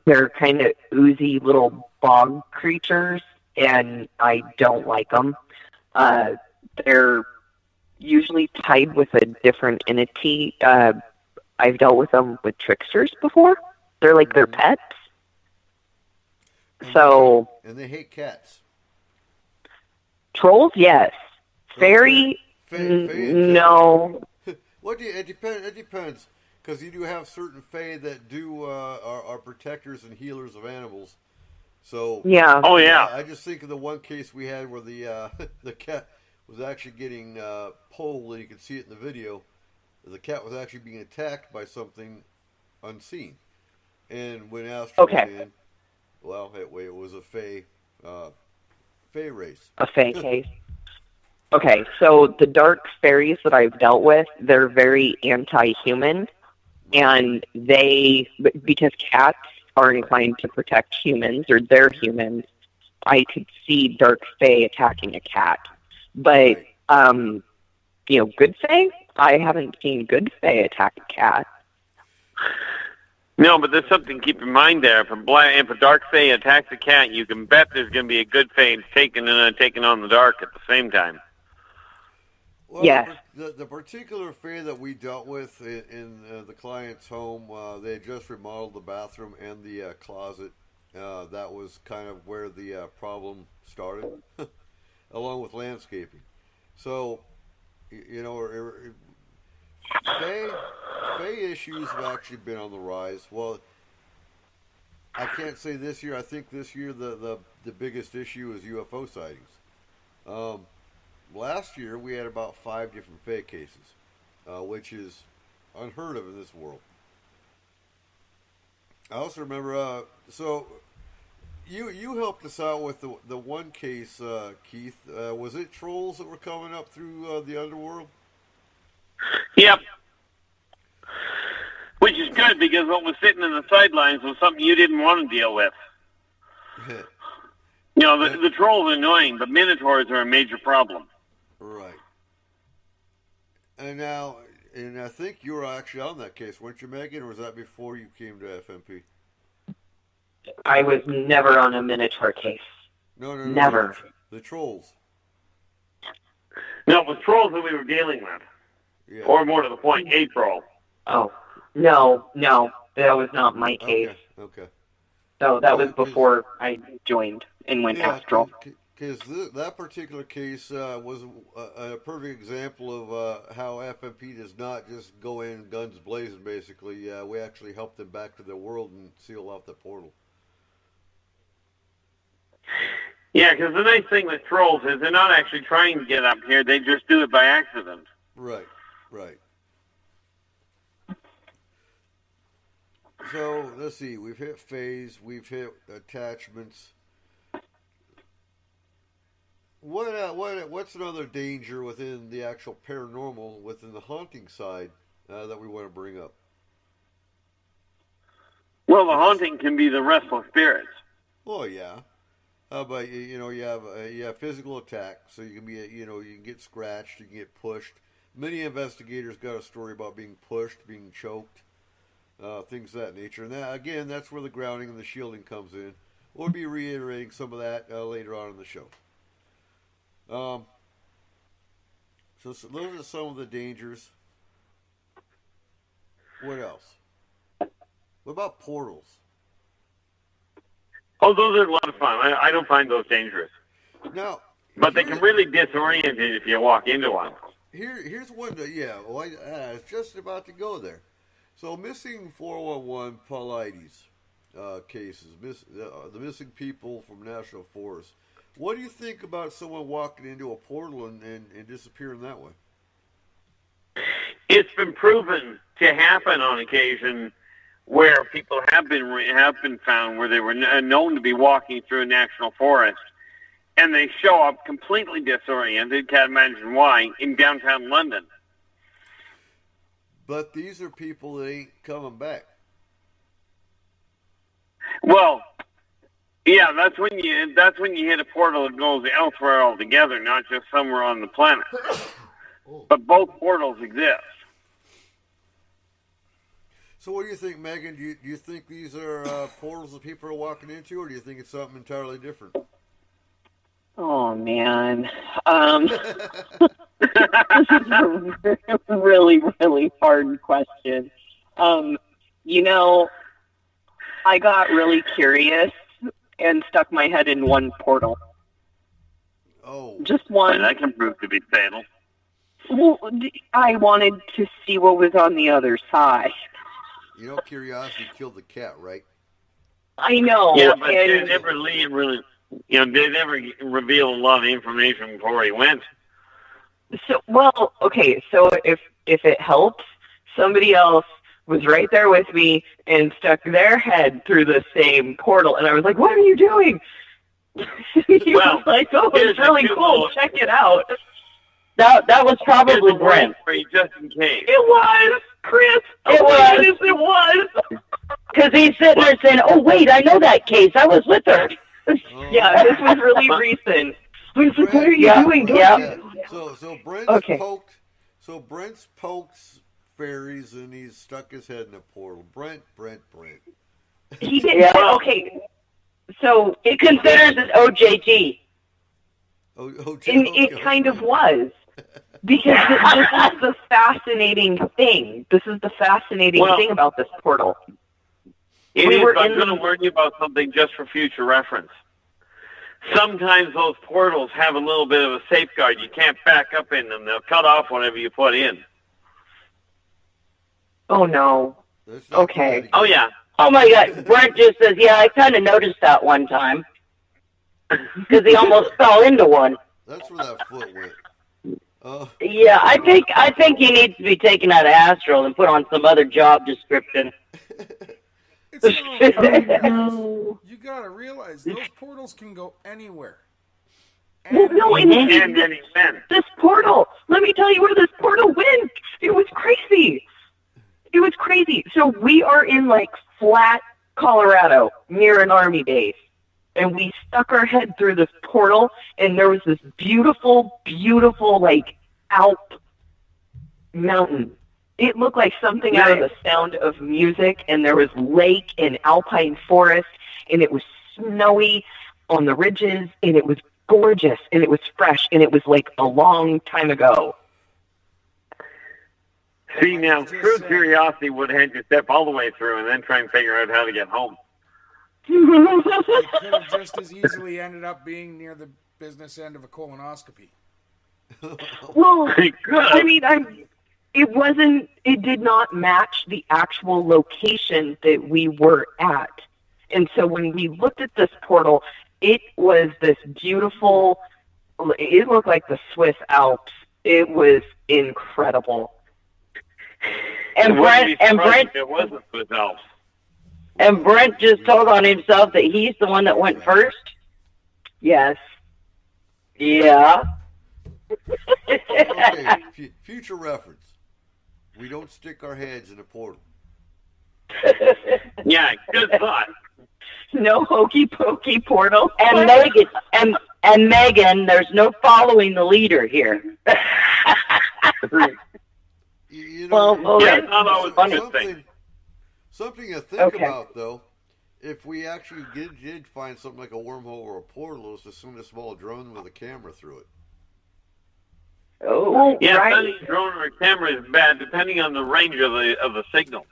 They're kind of oozy little bog creatures, and I don't like them. They're usually tied with a different entity. I've dealt with them with tricksters before. They're like their pets. And they hate cats. Trolls, yes. Fairy, no. Well, it depends. Because you do have certain Fae that are protectors and healers of animals. So yeah. Oh yeah. I just think of the one case we had where the cat was actually getting pulled, and you could see it in the video. The cat was actually being attacked by something unseen, and when Astro went in, well, it was a Fae race. A Fae case. Okay, so the dark fairies that I've dealt with, they're very anti-human, and because cats are inclined to protect humans, or they're humans, I could see dark Fae attacking a cat. But, good Fae? I haven't seen good Fae attack a cat. No, but there's something to keep in mind there. If a dark Fae attacks a cat, you can bet there's going to be a good Fae taking on the dark at the same time. Well, yes. The particular Fae that we dealt with in the client's home, they had just remodeled the bathroom and the closet. That was kind of where the problem started, along with landscaping. So, Fae issues have actually been on the rise. Well, I can't say this year. I think this year the biggest issue is UFO sightings. Last year we had about 5 different Fae cases, which is unheard of in this world. I also remember, so you helped us out with the one case, Keith. Was it trolls that were coming up through the underworld? Yep. Which is good, because what was sitting in the sidelines was something you didn't want to deal with. The trolls are annoying, but minotaurs are a major problem. Right. And I think you were actually on that case, weren't you, Megan, or was that before you came to FMP? I was never on a Minotaur case. No. Never. The trolls. No, it was trolls that we were dealing with. Yeah. Or more to the point, a troll. Oh, no, that was not my case. Okay. So that was before I joined and went astral. Because that particular case was a perfect example of how FMP does not just go in guns blazing, basically. We actually help them back to their world and seal off the portal. Yeah, because the nice thing with trolls is they're not actually trying to get up here. They just do it by accident. Right. So, let's see. We've hit phase. We've hit attachments. What's another danger within the actual paranormal, within the haunting side, that we want to bring up? Well, the haunting can be the restless spirits. Oh yeah, but you have physical attack, so you can be you can get scratched, you can get pushed. Many investigators got a story about being pushed, being choked, things of that nature. And that's where the grounding and the shielding comes in. We'll be reiterating some of that later on in the show. So those are some of the dangers. What else? What about portals? Oh, those are a lot of fun. I don't find those dangerous. Now, but they can really disorient you if you walk into one. Here's one that, I was just about to go there. So, missing 411 Paulides cases, the missing people from National Forest. What do you think about someone walking into a portal and disappearing that way? It's been proven to happen on occasion where people have been found where they were known to be walking through a national forest, and they show up completely disoriented, can't imagine why, in downtown London. But these are people that ain't coming back. Well, yeah, that's when you hit a portal that goes elsewhere altogether, not just somewhere on the planet. But both portals exist. So what do you think, Megan? Do you think these are portals that people are walking into, or do you think it's something entirely different? Oh, man. This is a really, really hard question. You know, I got really curious and stuck my head in one portal. Oh. Just one. That can prove to be fatal. Well, I wanted to see what was on the other side. You know, curiosity killed the cat, right? I know. Yeah, but they never really, they never reveal a lot of information before he went. So, well, okay, so if it helps, somebody else was right there with me and stuck their head through the same portal, and I was like, "What are you doing?" He was like, "Oh, it's really cool. Check it out." That was probably Brent. Just in case. It was, Chris. It was. It was. Because he's sitting there saying, "Oh, wait, I know that case. I was with her." Yeah, this was really recent. I was like, "What are you doing?" Yeah. So Brent's Okay. poked. So Brent's poked fairies, and he's stuck his head in a portal. Brent. He did. Yeah. Okay. So He considers it OJT. it kind of was. Because this is the fascinating thing. This is the fascinating thing about this portal. I'm going to warn you about something just for future reference. Sometimes those portals have a little bit of a safeguard. You can't back up in them. They'll cut off whatever you put in. Oh, no. Okay. Oh, yeah. Oh, my God. Brent just says, yeah, I kind of noticed that one time. Because he almost fell into one. That's where that foot went. Yeah, I think he needs to be taken out of Astral and put on some other job description. You gotta realize those portals can go anywhere. Well, no, this portal. Let me tell you where this portal went. It was crazy. It was crazy. So we are in like flat Colorado near an army base. And we stuck our head through this portal, and there was this beautiful, beautiful, like, Alp mountain. It looked like something out of The Sound of Music, and there was lake and alpine forest, and it was snowy on the ridges, and it was gorgeous, and it was fresh, and it was like a long time ago. See, now, true curiosity would have had you step all the way through and then try and figure out how to get home. It could have just as easily ended up being near the business end of a colonoscopy. Well, I mean, it did not match the actual location that we were at. And so when we looked at this portal, it was this beautiful, it looked like the Swiss Alps. It was incredible. And Brent, it wasn't Swiss Alps. And Brent just told on himself that he's the one that went first? Yes. Yeah. Okay, future reference. We don't stick our heads in a portal. Yeah, good thought. No hokey pokey portal. And Megan, there's no following the leader here. You know, not always a good thing. Something to think about, though, if we actually did find something like a wormhole or a portal, is to send a small drone with a camera through it. Oh, yeah, right. sending a drone or a camera is bad, depending on the range of the signal.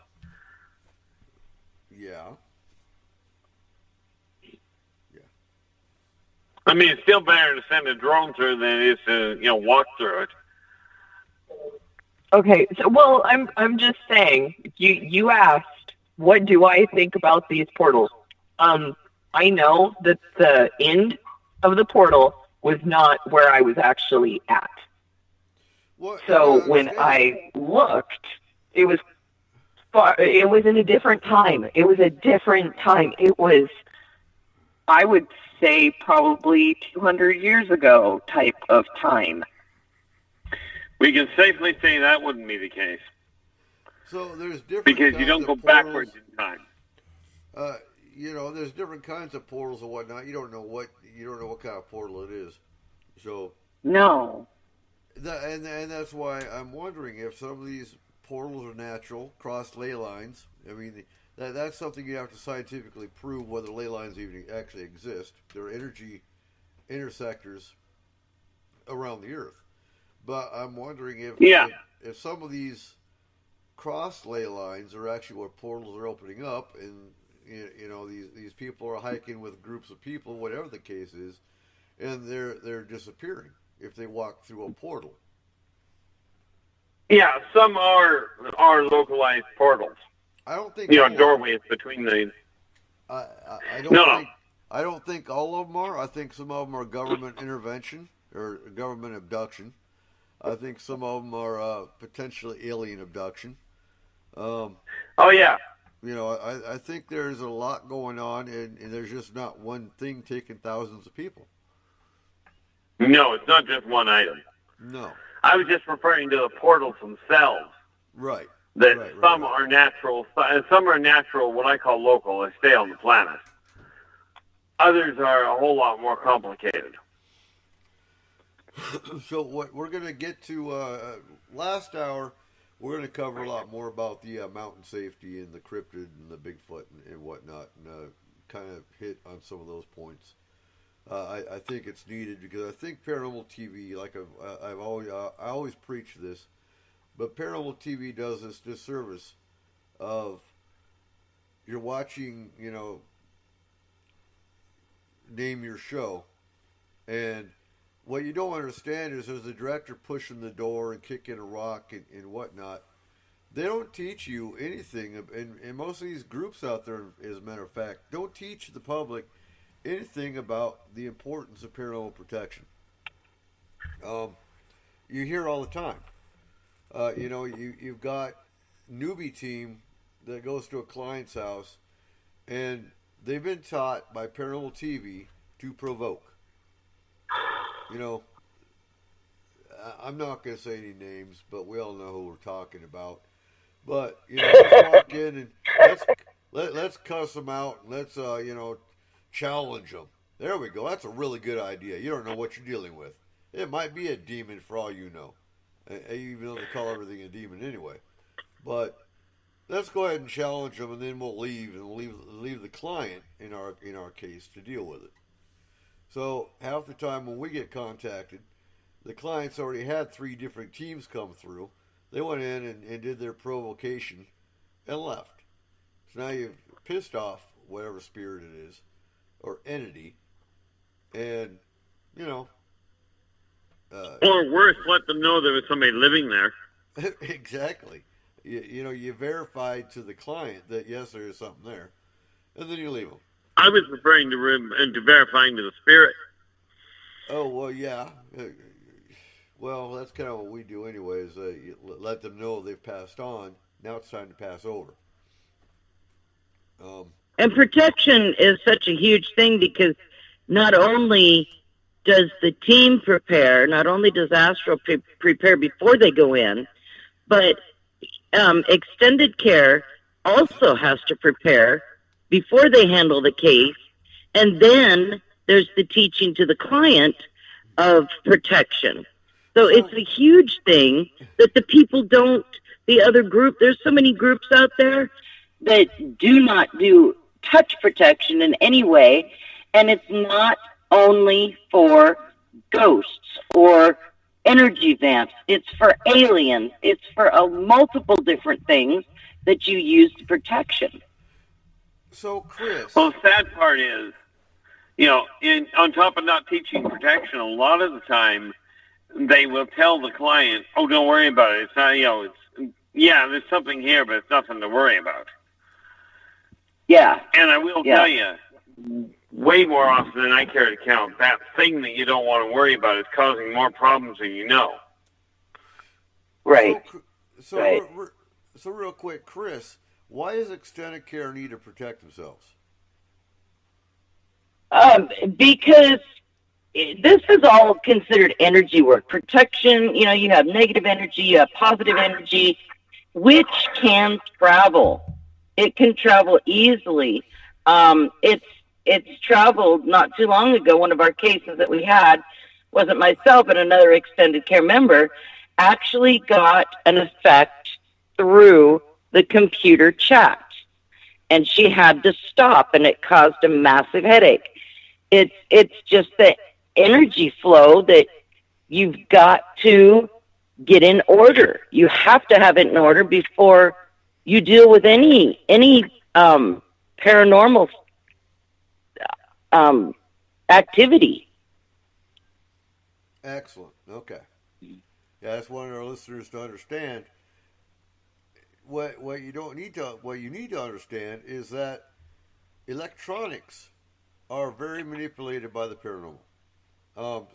Yeah. I mean, it's still better to send a drone through than it is to walk through it. Okay, so well, I'm just saying. You asked, what do I think about these portals? I know that the end of the portal was not where I was actually at. Well, So when I looked, it was in a different time. It was a different time. It was, I would say, probably 200 years ago type of time. We can safely say that wouldn't be the case. So there's different because you don't go backwards in time. There's different kinds of portals and whatnot. You don't know what kind of portal it is. So no. And that's why I'm wondering if some of these portals are natural, crossed ley lines. I mean, that's something you have to scientifically prove whether ley lines even actually exist. They're energy intersectors around the Earth. But I'm wondering if some of these cross ley lines are actually where portals are opening up, and these people are hiking with groups of people, whatever the case is, and they're disappearing if they walk through a portal. Yeah, some are localized portals. I don't think doorways between the. I don't think all of them are. I think some of them are government intervention or government abduction. I think some of them are potentially alien abduction. Yeah. I think there's a lot going on, and there's just not one thing taking thousands of people. No, it's not just one item. No. I was just referring to the portals themselves. Right. Some are natural, some are natural, what I call local, they stay on the planet. Others are a whole lot more complicated. So what we're going to get to last hour, we're going to cover a lot more about the mountain safety and the cryptid and the Bigfoot and whatnot, and kind of hit on some of those points. I think it's needed because I think paranormal TV, like I always preach this, but paranormal TV does this disservice of you're watching, name your show, and what you don't understand is there's a director pushing the door and kicking a rock and whatnot. They don't teach you anything, and most of these groups out there, as a matter of fact, don't teach the public anything about the importance of paranormal protection. You hear all the time. You've got newbie team that goes to a client's house, and they've been taught by paranormal TV to provoke. I'm not going to say any names, but we all know who we're talking about. But let's walk in and let's cuss them out and let's challenge them. There we go. That's a really good idea. You don't know what you're dealing with. It might be a demon for all you know, even though they call everything a demon anyway. But let's go ahead and challenge them, and then we'll leave the client in our case to deal with it. So half the time when we get contacted, the clients already had 3 different teams come through. They went in and did their provocation and left. So now you've pissed off whatever spirit it is or entity, and or worse, let them know there was somebody living there. Exactly. You verified to the client that yes, there is something there, and then you leave them. I was referring to verifying to the spirit. Oh, well, yeah. Well, that's kind of what we do anyways. You let them know they've passed on. Now it's time to pass over. And protection is such a huge thing because not only does the team prepare, not only does Astral prepare before they go in, but extended care also has to prepare before they handle the case, and then there's the teaching to the client of protection. So it's a huge thing that the people don't, the other group, there's so many groups out there that do not do touch protection in any way, and it's not only for ghosts or energy vamps, it's for aliens, it's for multiple different things that you use to protection. So, Chris. Well, the sad part is, on top of not teaching protection, a lot of the time they will tell the client, "Oh, don't worry about it. It's not, there's something here, but it's nothing to worry about." Yeah. And I will tell you, way more often than I care to count, that thing that you don't want to worry about is causing more problems than you know. Right. So, Right. so real quick, Chris, why does extended care need to protect themselves? Because this is all considered energy work. Protection, you have negative energy, you have positive energy, which can travel. It can travel easily. It's traveled not too long ago. One of our cases that we had, wasn't myself, but another extended care member, actually got an effect through the computer chat. And she had to stop, and it caused a massive headache. It's just the energy flow that you've got to get in order. You have to have it in order before you deal with any paranormal activity. Excellent. Okay. Yeah, that's one of our listeners to understand. What you need to understand is that electronics are very manipulated by the paranormal.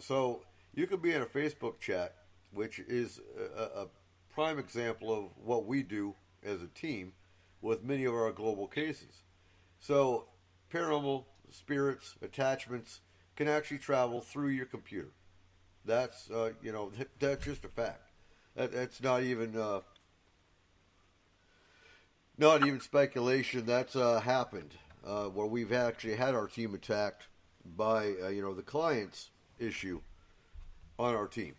So you could be in a Facebook chat, which is a prime example of what we do as a team with many of our global cases. So paranormal spirits, attachments can actually travel through your computer. That's that's just a fact. That's not even speculation. That's happened where we've actually had our team attacked by the client's issue on our team.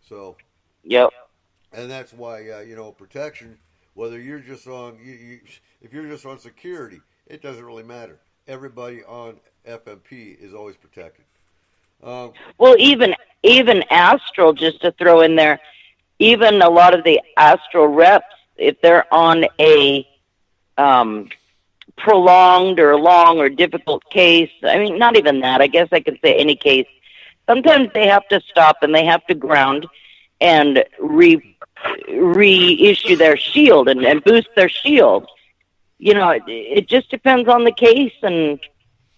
So Yep. and that's why protection. Whether you're just on if you're just on security, it doesn't really matter. Everybody on FMP is always protected. Well, even astral, just to throw in there, even a lot of the astral reps, if they're on a prolonged or long or difficult case, I mean, not even that, I guess I could say any case, sometimes they have to stop and they have to ground and reissue their shield and boost their shield. It just depends on the case and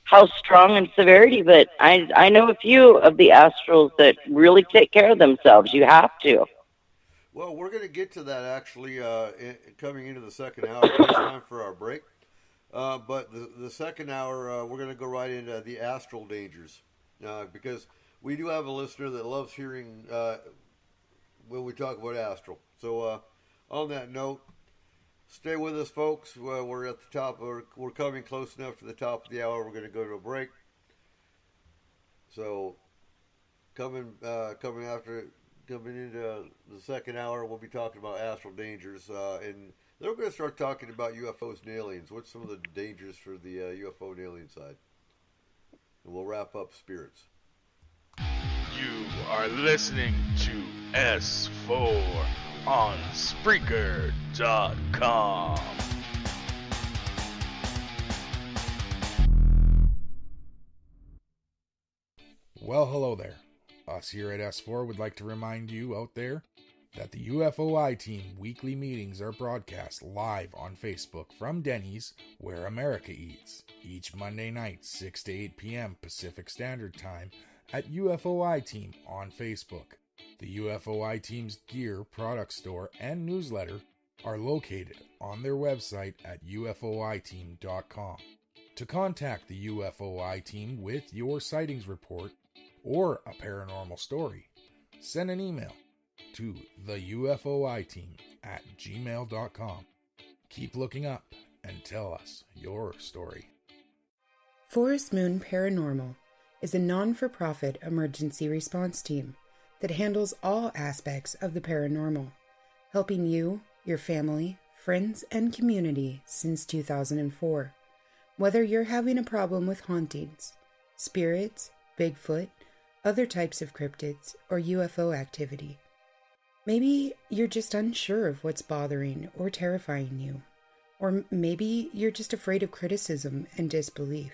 how strong and severity, but I know a few of the astrals that really take care of themselves. You have to. Well, we're going to get to that actually coming into the second hour. It's time for our break. But the second hour, we're going to go right into the astral dangers because we do have a listener that loves hearing when we talk about astral. So on that note, stay with us, folks. We're at the top. We're coming close enough to the top of the hour. We're going to go to a break. So coming into the second hour, we'll be talking about astral dangers, and then we're going to start talking about UFOs and aliens. What's some of the dangers for the UFO and alien side? And we'll wrap up spirits. You are listening to S4 on Spreaker.com. Well, hello there. Us here at S4 would like to remind you out there that the UFOI team weekly meetings are broadcast live on Facebook from Denny's, where America eats, each Monday night, 6 to 8 p.m. Pacific Standard Time at UFOI Team on Facebook. The UFOI Team's gear, product store, and newsletter are located on their website at ufoiteam.com. To contact the UFOI Team with your sightings report or a paranormal story, send an email to theufoiteam@gmail.com. Keep looking up and tell us your story. Forest Moon Paranormal is a non-for-profit emergency response team that handles all aspects of the paranormal, helping you, your family, friends, and community since 2004. Whether you're having a problem with hauntings, spirits, Bigfoot, other types of cryptids, or UFO activity. Maybe you're just unsure of what's bothering or terrifying you. Or maybe you're just afraid of criticism and disbelief.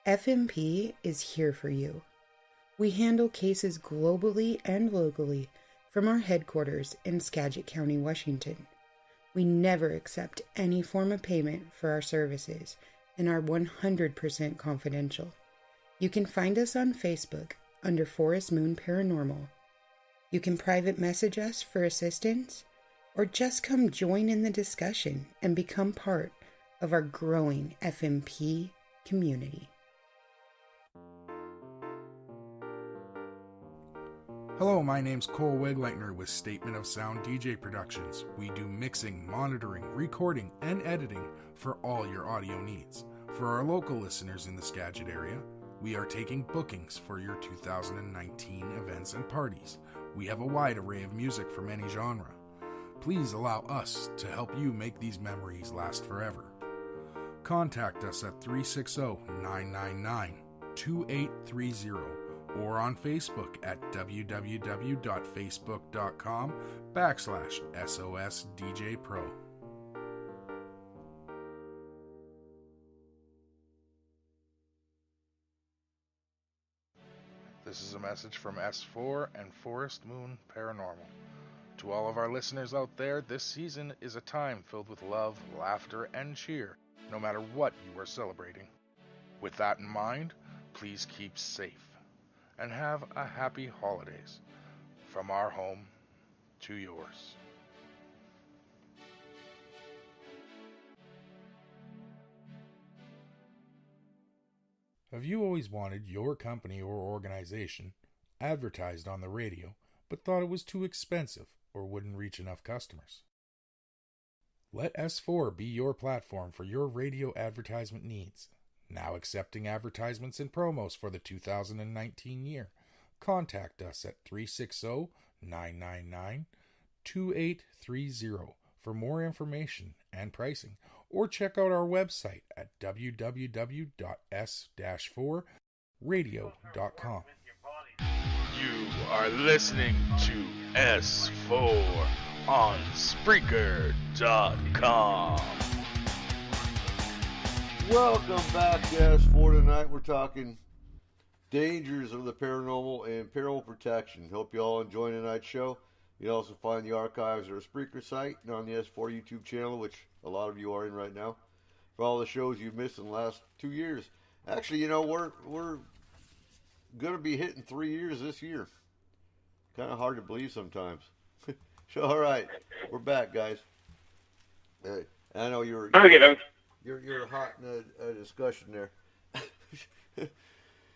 FMP is here for you. We handle cases globally and locally from our headquarters in Skagit County, Washington. We never accept any form of payment for our services, and are 100% confidential. You can find us on Facebook under Forest Moon Paranormal. You can private message us for assistance, or just come join in the discussion and become part of our growing FMP community. Hello, my name's Cole Wegleitner with Statement of Sound DJ Productions. We do mixing, monitoring, recording, and editing for all your audio needs. For our local listeners in the Skagit area, we are taking bookings for your 2019 events and parties. We have a wide array of music from any genre. Please allow us to help you make these memories last forever. Contact us at 360-999-2830 or on Facebook at www.facebook.com/SOSDJPro. This is a message from S4 and Forest Moon Paranormal. To all of our listeners out there, this season is a time filled with love, laughter, and cheer, no matter what you are celebrating. With that in mind, please keep safe and have a happy holidays from our home to yours. Have you always wanted your company or organization advertised on the radio, but thought it was too expensive or wouldn't reach enough customers? Let S4 be your platform for your radio advertisement needs. Now accepting advertisements and promos for the 2019 year. Contact us at 360-999-2830 for more information and pricing, or check out our website at www.s-4radio.com. You are listening to S4 on Spreaker.com. Welcome back to S4 tonight. We're talking dangers of the paranormal and paranormal protection. Hope you all enjoy tonight's show. You can also find the archives at our Spreaker site and on the S4 YouTube channel, which a lot of you are in right now, for all the shows you've missed in the last 2 years. Actually, you know, we're going to be hitting 3 years this year. Kind of hard to believe sometimes. So, all right, we're back, guys. I know you're hot in a discussion there.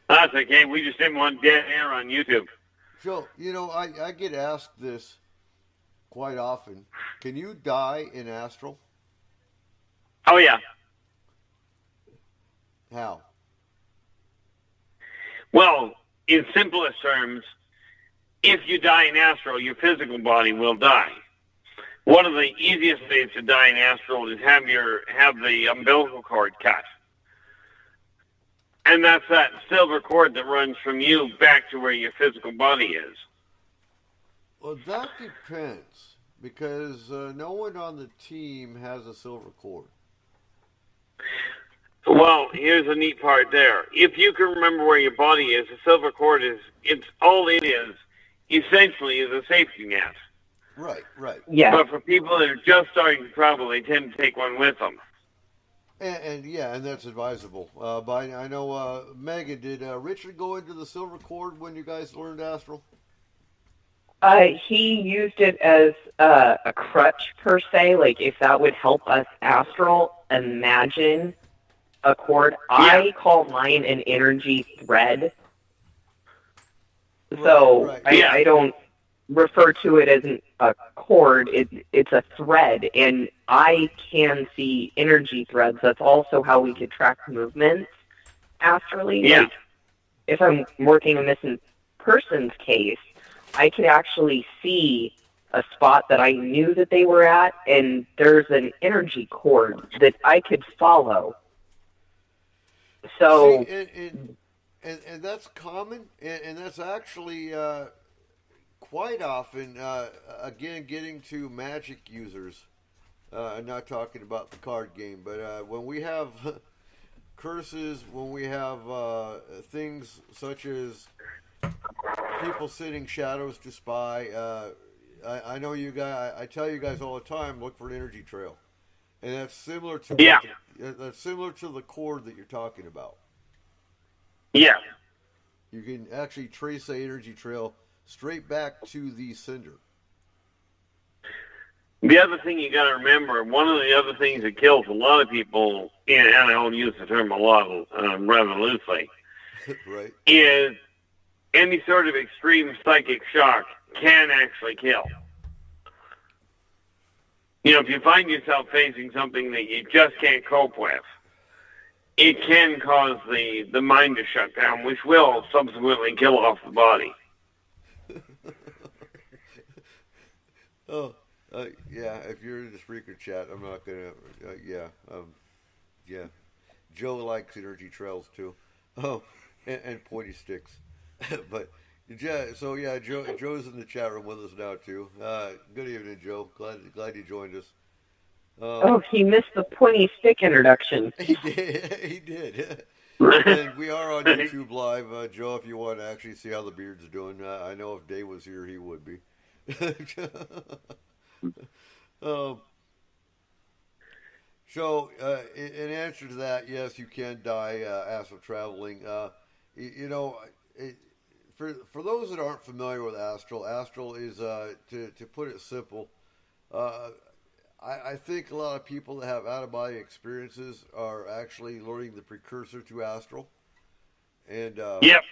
That's okay. We just didn't want dead air on YouTube. So, you know, I get asked this quite often. Can you die in astral? Oh, yeah. How? Well, in simplest terms, if you die in astral, your physical body will die. One of the easiest ways to die in astral is have the umbilical cord cut. And that's that silver cord that runs from you back to where your physical body is. Well, that depends, because no one on the team has a silver cord. Well, here's the neat part there. If you can remember where your body is, the silver cord essentially is a safety net. Right. Yeah. But for people that are just starting to travel, they tend to take one with them. And that's advisable. But I know, Megan, did Richard go into the silver cord when you guys learned astral? He used it as a crutch, per se. Like, if that would help us astral, imagine a cord. Yeah. I call mine an energy thread. So right. I don't refer to it as a cord. It's a thread, and I can see energy threads. That's also how we could track movements astrally. Yeah. Like, if I'm working a missing person's case, I could actually see a spot that I knew that they were at, and there's an energy cord that I could follow. So, and that's common, and that's actually quite often, again, getting to magic users. I'm not talking about the card game, but when we have curses, when we have things such as people sitting shadows to spy, I know you guys, I tell you guys all the time, look for an energy trail. And that's similar to that's similar to the cord that you're talking about. Yeah. You can actually trace the energy trail straight back to the sender. The other thing you got to remember, one of the other things that kills a lot of people, and I don't use the term a lot, rather loosely, right, is any sort of extreme psychic shock can actually kill. You know, if you find yourself facing something that you just can't cope with, it can cause the mind to shut down, which will subsequently kill off the body. Oh, yeah, if you're in the Spreaker chat, I'm not going to, yeah. Joe likes energy trails too. Oh, and pointy sticks. But, so yeah, Joe's in the chat room with us now too. Good evening, Joe. Glad you joined us. He missed the pointy stick introduction. He did. And we are on YouTube Live. Joe, if you want to actually see how the beard's doing, I know if Dave was here, he would be. So, in answer to that, yes, you can die astral traveling. For those that aren't familiar with astral is, to put it simple, I think a lot of people that have out-of-body experiences are actually learning the precursor to astral. And yep.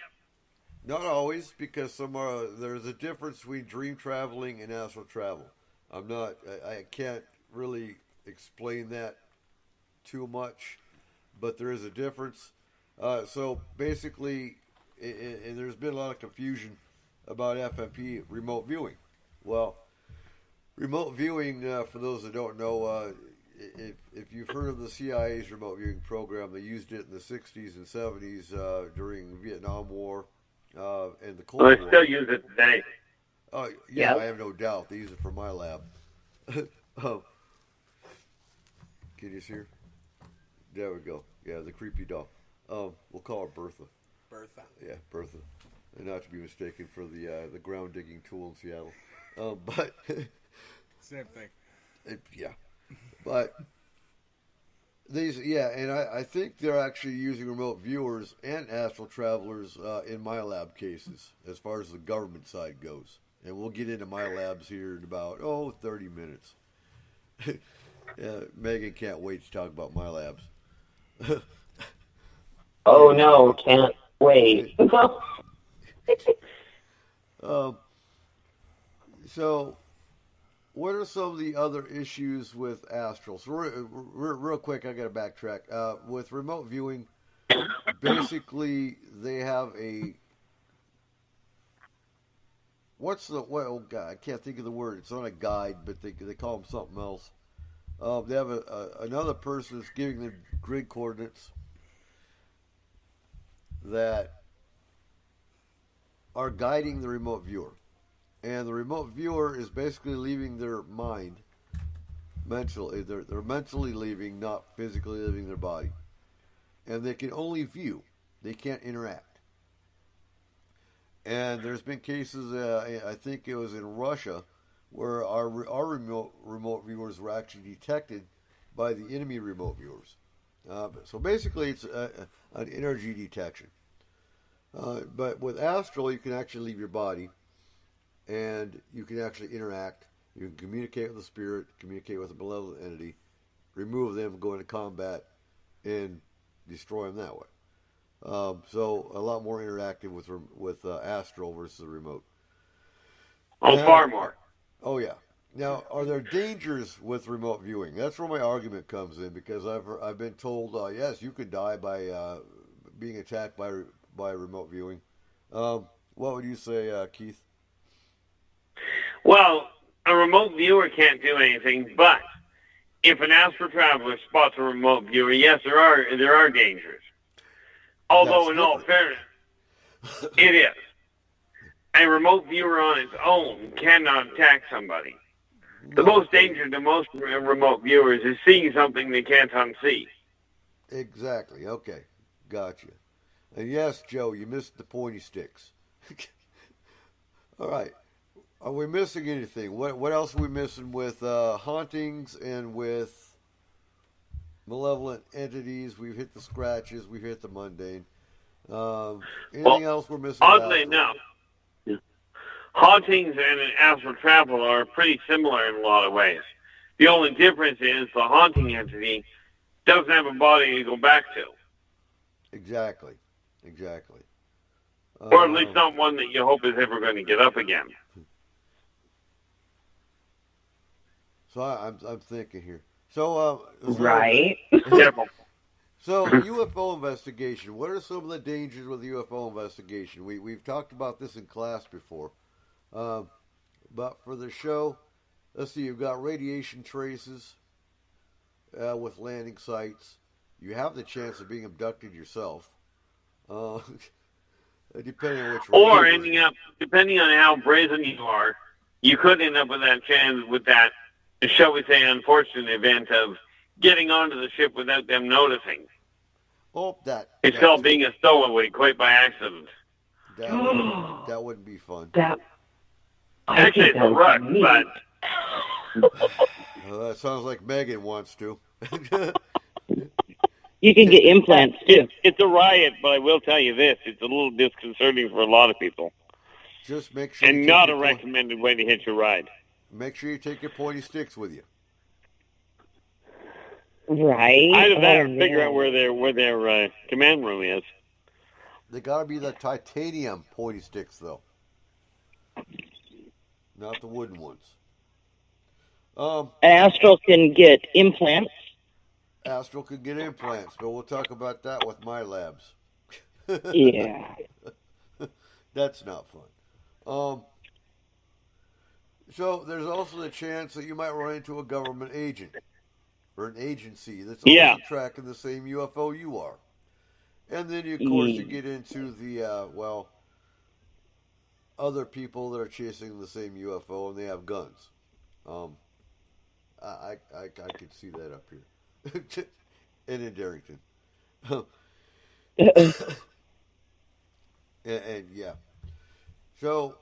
Not always, because there's a difference between dream traveling and astral travel. I can't really explain that too much, but there is a difference. So basically, and there's been a lot of confusion about FMP remote viewing. Well, remote viewing, for those that don't know, if you've heard of the CIA's remote viewing program, they used it in the 60s and 70s during the Vietnam War and the Cold War. They still use it today. Oh, yeah, I have no doubt. They use it for my lab. Can you see her? There we go. Yeah, the creepy doll. We'll call her Bertha. Bertha. Yeah, Bertha. And not to be mistaken for the ground digging tool in Seattle. But same thing. Yeah, but and I think they're actually using remote viewers and astral travelers in my lab cases, as far as the government side goes. And we'll get into my labs here in about 30 minutes. Megan can't wait to talk about my labs. Oh no, can't wait. So, what are some of the other issues with astral? So, real quick, I got to backtrack. With remote viewing, basically, they have a... oh God, I can't think of the word. It's not a guide, but they call them something else. They have another person that's giving them grid coordinates that are guiding the remote viewer. And the remote viewer is basically leaving their mind mentally. They're mentally leaving, not physically leaving their body. And they can only view. They can't interact. And there's been cases, I think it was in Russia, where our remote viewers were actually detected by the enemy remote viewers. So basically, it's an energy detection. But with astral, you can actually leave your body, and you can actually interact. You can communicate with the spirit, communicate with a malevolent entity, remove them, go into combat, and destroy them that way. So a lot more interactive with astral versus the remote. Far more. Oh yeah. Now, are there dangers with remote viewing? That's where my argument comes in, because I've been told yes, you could die by being attacked by remote viewing. What would you say, Keith? Well, a remote viewer can't do anything, but if an astral traveler spots a remote viewer, yes, there are dangers. Although, in all fairness, it is. A remote viewer on its own cannot attack somebody. The most danger to most remote viewers is seeing something they can't unsee. Exactly. Okay. Gotcha. And yes, Joe, you missed the pointy sticks. All right. Are we missing anything? What else are we missing with hauntings and with malevolent entities. We've hit the scratches. We've hit the mundane. Anything else we're missing? Oddly enough, hauntings and astral travel are pretty similar in a lot of ways. The only difference is the haunting entity doesn't have a body to go back to. Exactly. Or at least not one that you hope is ever going to get up again. So I'm thinking here. So right. So UFO investigation. What are some of the dangers with UFO investigation? We've talked about this in class before, but for the show, let's see. You've got radiation traces with landing sites. You have the chance of being abducted yourself, depending on which. Or ending up, depending on how brazen you are, you could end up with that chance, with that, shall we say, unfortunate event of getting onto the ship without them noticing. Oh, it's called being a stowaway, quite by accident. That wouldn't be fun. Actually, it's a wreck, but that sounds like Megan wants to. You can get implants too. It's a riot, but I will tell you this: it's a little disconcerting for a lot of people. Just make sure. And not a recommended way to hitch a ride. Make sure you take your pointy sticks with you. Right. Either that or figure out where their command room is. They gotta be the titanium pointy sticks, though, not the wooden ones. Astral can get implants. Astral could get implants, but we'll talk about that with my labs. Yeah. That's not fun. So there's also the chance that you might run into a government agent or an agency that's also tracking the same UFO you are. And then, of course, you get into the, other people that are chasing the same UFO and they have guns. I could see that up here. And in Darrington. and yeah. So,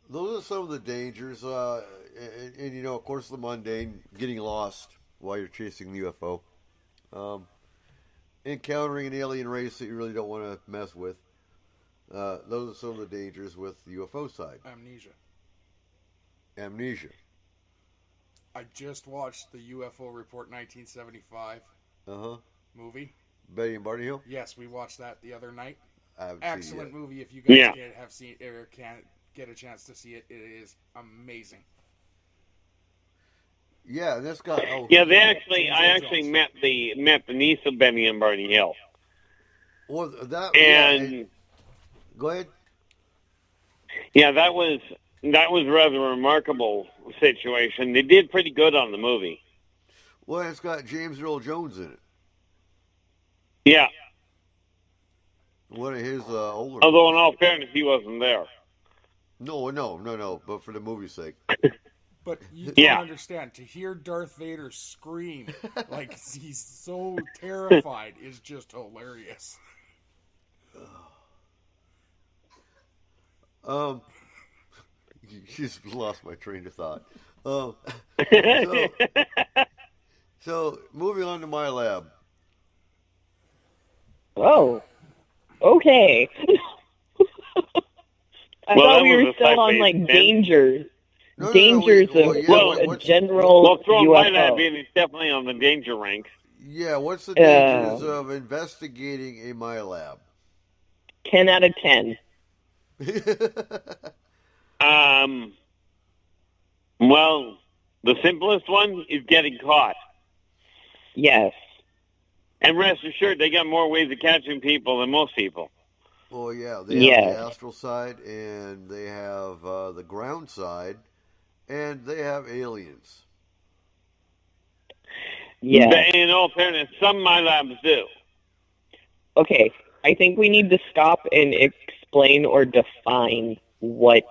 those are some of the dangers. And, you know, of course, the mundane, getting lost while you're chasing the UFO. Encountering an alien race that you really don't want to mess with. Those are some of the dangers with the UFO side. Amnesia. I just watched the UFO Report 1975 movie. Betty and Barney Hill? Yes, we watched that the other night. Excellent movie. If you guys have seen it or can't get a chance to see it, it is amazing. Yeah, this guy. I actually met the niece of Benny and Barney Hill. Well, go ahead. Yeah, that was rather a remarkable situation. They did pretty good on the movie. Well, it's got James Earl Jones in it. Yeah. One of his older. Although, in all fairness, he wasn't there. No. But for the movie's sake. But you don't understand. To hear Darth Vader scream like he's so terrified is just hilarious. She's lost my train of thought. So moving on to my lab. Oh, okay. I thought we were still on like dangers. Dangers of a general throwing UFO. my lab in, it's definitely on the danger rank. Yeah, what's the dangers of investigating a MyLab? 10 out of 10. Well, the simplest one is getting caught. Yes. And rest assured, they got more ways of catching people than most people. Well, yeah, they have the astral side, and they have the ground side, and they have aliens. Yeah. In all fairness, some of my labs do. Okay, I think we need to stop and explain or define what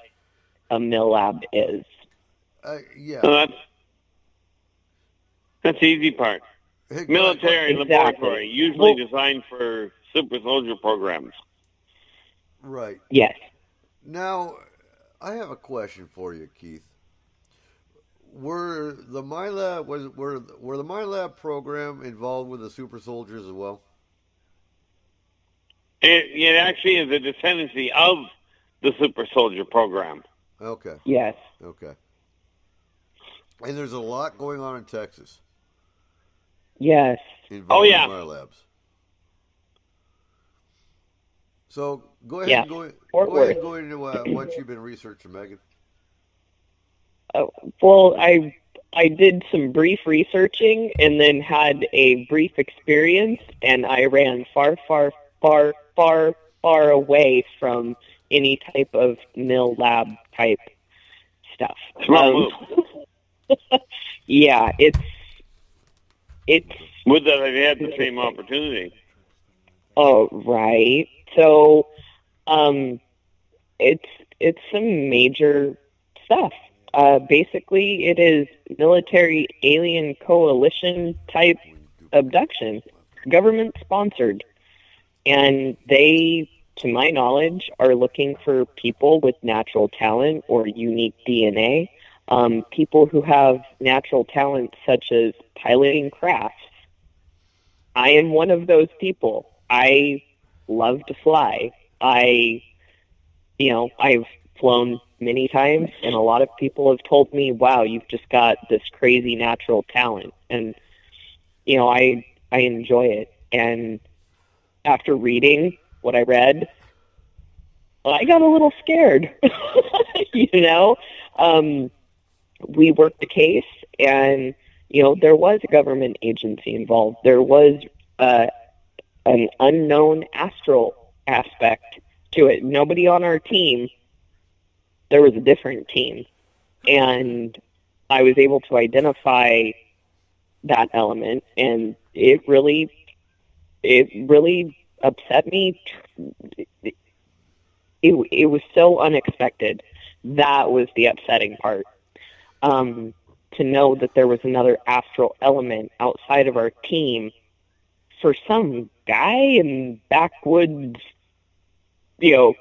a MILAB is. Yeah. So that's the easy part. Military laboratory, usually designed for super soldier programs. Right. Yes. Now, I have a question for you, Keith. were the MyLab program involved with the super soldiers as well? It actually is a descendancy of the super soldier program. Okay. Yes. Okay. And there's a lot going on in Texas. Yes. Oh, yeah. MyLabs. So go ahead and go into what you've been researching, Megan. Well, I did some brief researching and then had a brief experience, and I ran far away from any type of mill lab type stuff. Yeah, it's. Would that have had the same opportunity? Oh, right. So, it's some major stuff. Basically, it is military alien coalition type abduction, government sponsored, and they, to my knowledge, are looking for people with natural talent or unique DNA. People who have natural talent such as piloting crafts. I am one of those people. I love to fly. I've flown many times, and a lot of people have told me, wow, you've just got this crazy natural talent. And, I enjoy it. And after reading what I read, I got a little scared, we worked the case, and there was a government agency involved. There was an unknown astral aspect to it. Nobody on our team. There was a different team, and I was able to identify that element, and it really upset me. It was so unexpected. That was the upsetting part. To know that there was another astral element outside of our team for some guy in backwoods,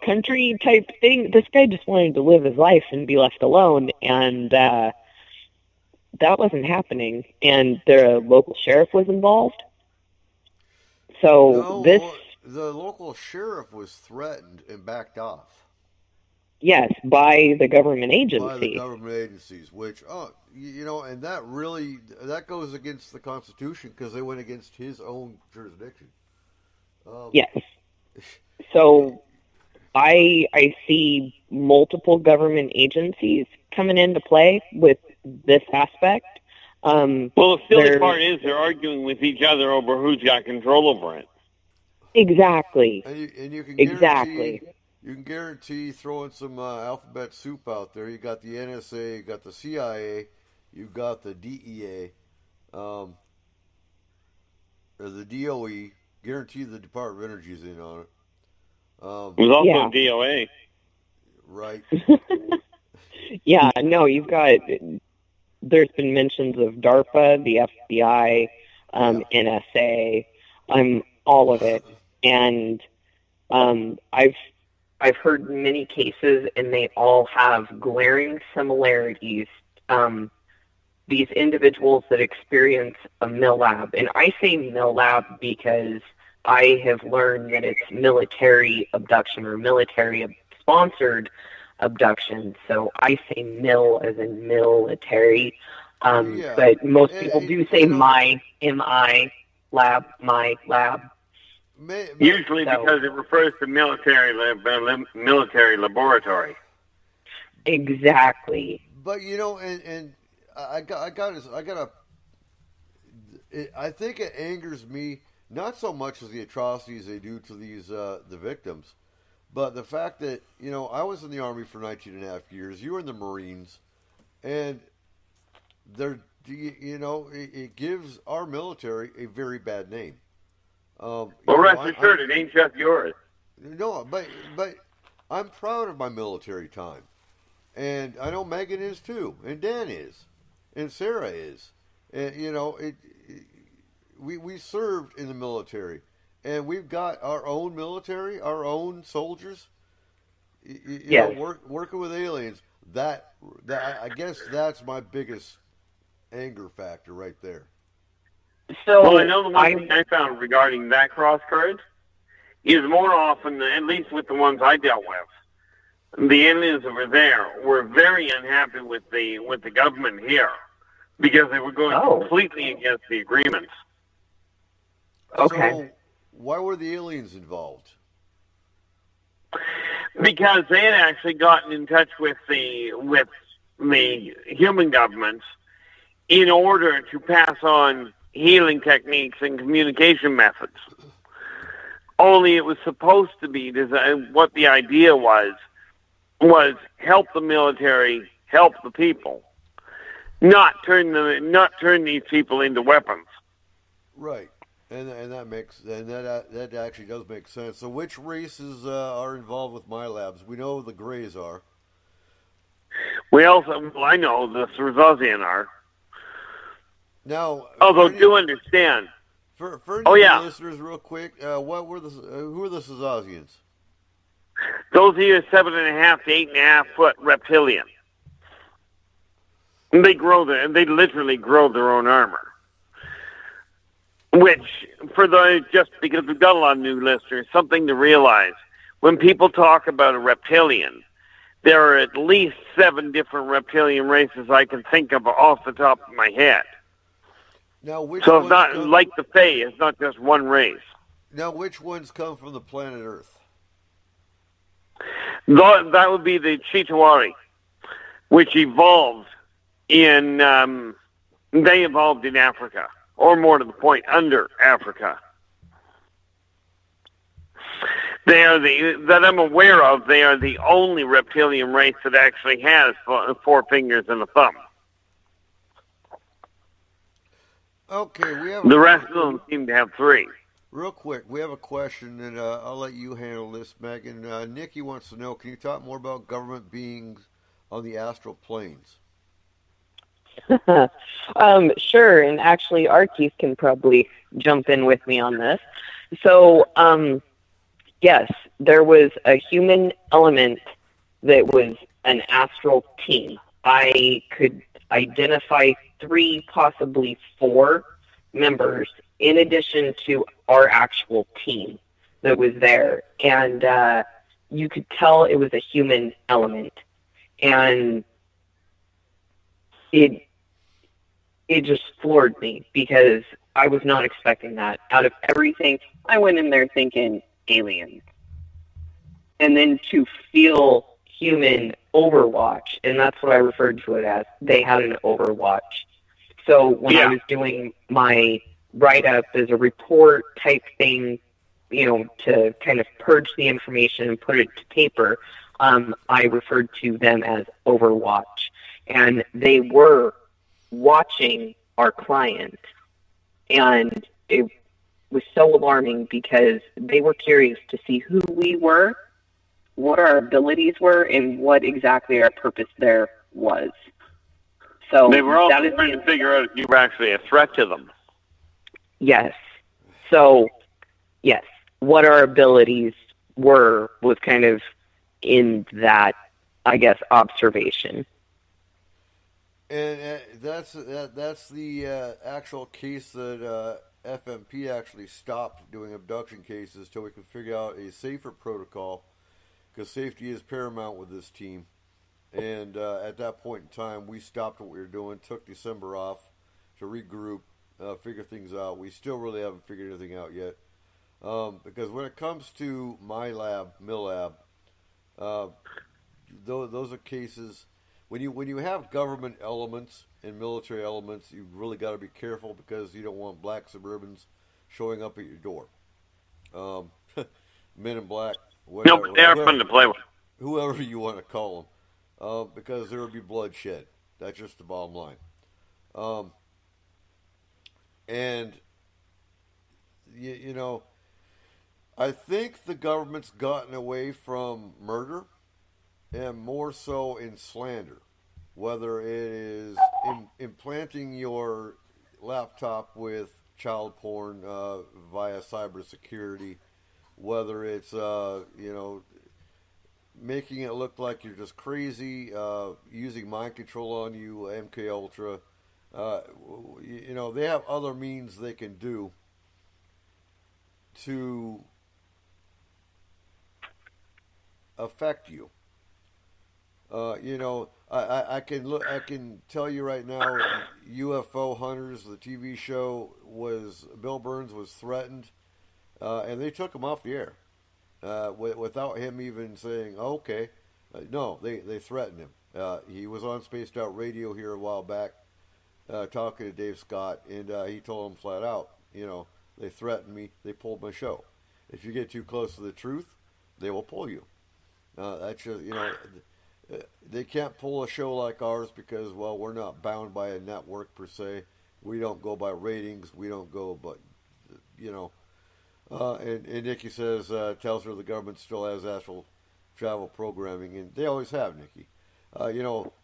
country type thing. This guy just wanted to live his life and be left alone, and that wasn't happening. And the local sheriff was involved. So the local sheriff was threatened and backed off. Yes, by the government agency. By the government agencies, which, and that goes against the Constitution because they went against his own jurisdiction. Yes. So I see multiple government agencies coming into play with this aspect. Well, the silly part is they're arguing with each other over who's got control over it. Exactly. And you can guarantee, you can guarantee throwing some alphabet soup out there. You got the NSA, you got the CIA, you got the DEA, or the DOE. Guarantee the Department of Energy's in on it. There's also DOA. Right. Yeah, no, you've got. There's been mentions of DARPA, the FBI, NSA, all of it, and I've heard many cases, and they all have glaring similarities. These individuals that experience a mill lab, and I say mill lab because I have learned that it's military abduction or military sponsored abduction. So I say mill as in military, but most people do say my lab. Usually because it refers to military laboratory. Exactly. But and I think it angers me not so much as the atrocities they do to these the victims, but the fact that I was in the Army for 19 and a half years. You were in the Marines, and it gives our military a very bad name. Well, rest assured, it ain't just yours. No, but I'm proud of my military time, and I know Megan is too, and Dan is, and Sarah is, and we served in the military, and we've got our own military, our own soldiers. Working with aliens. That I guess that's my biggest anger factor right there. So well, I know the one thing I found regarding that cross current is more often, at least with the ones I dealt with, the aliens that were there were very unhappy with the government here because they were going completely against the agreements. Okay. So why were the aliens involved? Because they had actually gotten in touch with the human governments in order to pass on healing techniques and communication methods. Only it was supposed to be what the idea was help the military, help the people, not turn these people into weapons. Right. And that actually does make sense. So, which races are involved with my labs? We know the Greys are. I know the Swazian are. Now, although do understand. For any listeners, real quick, who are the Swazians? Those are your 7.5 to 8.5 foot reptilian. And they literally grow their own armor. Which, just because we've got a lot of new listeners, something to realize. When people talk about a reptilian, there are at least 7 different reptilian races I can think of off the top of my head. Now, so it's not like the Fae, it's not just one race. Now, which ones come from the planet Earth? That would be the Chitawari, which evolved in Africa. Or more to the point, under Africa. They are that I'm aware of, they are the only reptilian race that actually has 4 fingers and a thumb. Okay, the rest of them seem to have 3. Real quick, we have a question, and I'll let you handle this, Megan. Nikki wants to know, can you talk more about government beings on the astral planes? Sure, and actually Arkeith can probably jump in with me on this. So, yes, there was a human element that was an astral team. I could identify 3, possibly 4 members in addition to our actual team that was there. And you could tell it was a human element. And it just floored me because I was not expecting that. Out of everything, I went in there thinking aliens. And then to feel human Overwatch, and that's what I referred to it as. They had an Overwatch. So when I was doing my write-up as a report type thing, to kind of purge the information and put it to paper, I referred to them as Overwatch. And they were watching our client, and it was so alarming because they were curious to see who we were, what our abilities were, and what exactly our purpose there was. So they were also trying to figure out if you were actually a threat to them. Yes. So, yes, what our abilities were was kind of in that, I guess, observation. And that's the actual case that FMP actually stopped doing abduction cases till we could figure out a safer protocol, because safety is paramount with this team. And at that point in time, we stopped what we were doing, took December off to regroup, figure things out. We still really haven't figured anything out yet. Because when it comes to my lab, Millab, those are cases... When you have government elements and military elements, you've really got to be careful because you don't want black Suburbans showing up at your door. Men in black, whatever. No, but they are fun to play with. Whoever you want to call them, because there will be bloodshed. That's just the bottom line. And I think the government's gotten away from murder, and more so in slander, whether it is implanting your laptop with child porn via cybersecurity, whether it's making it look like you're just crazy, using mind control on you, MK Ultra, They have other means they can do to affect you. I can look. I can tell you right now, UFO Hunters, the TV show, Bill Burns was threatened, and they took him off the air without him even saying, oh, "Okay." No, they threatened him. He was on Spaced Out Radio here a while back, talking to Dave Scott, and he told him flat out, they threatened me. They pulled my show. If you get too close to the truth, they will pull you. That's just, they can't pull a show like ours because, well, we're not bound by a network per se. We don't go by ratings. We don't go by, and Nikki says, tells her the government still has astral travel programming, and they always have, Nikki.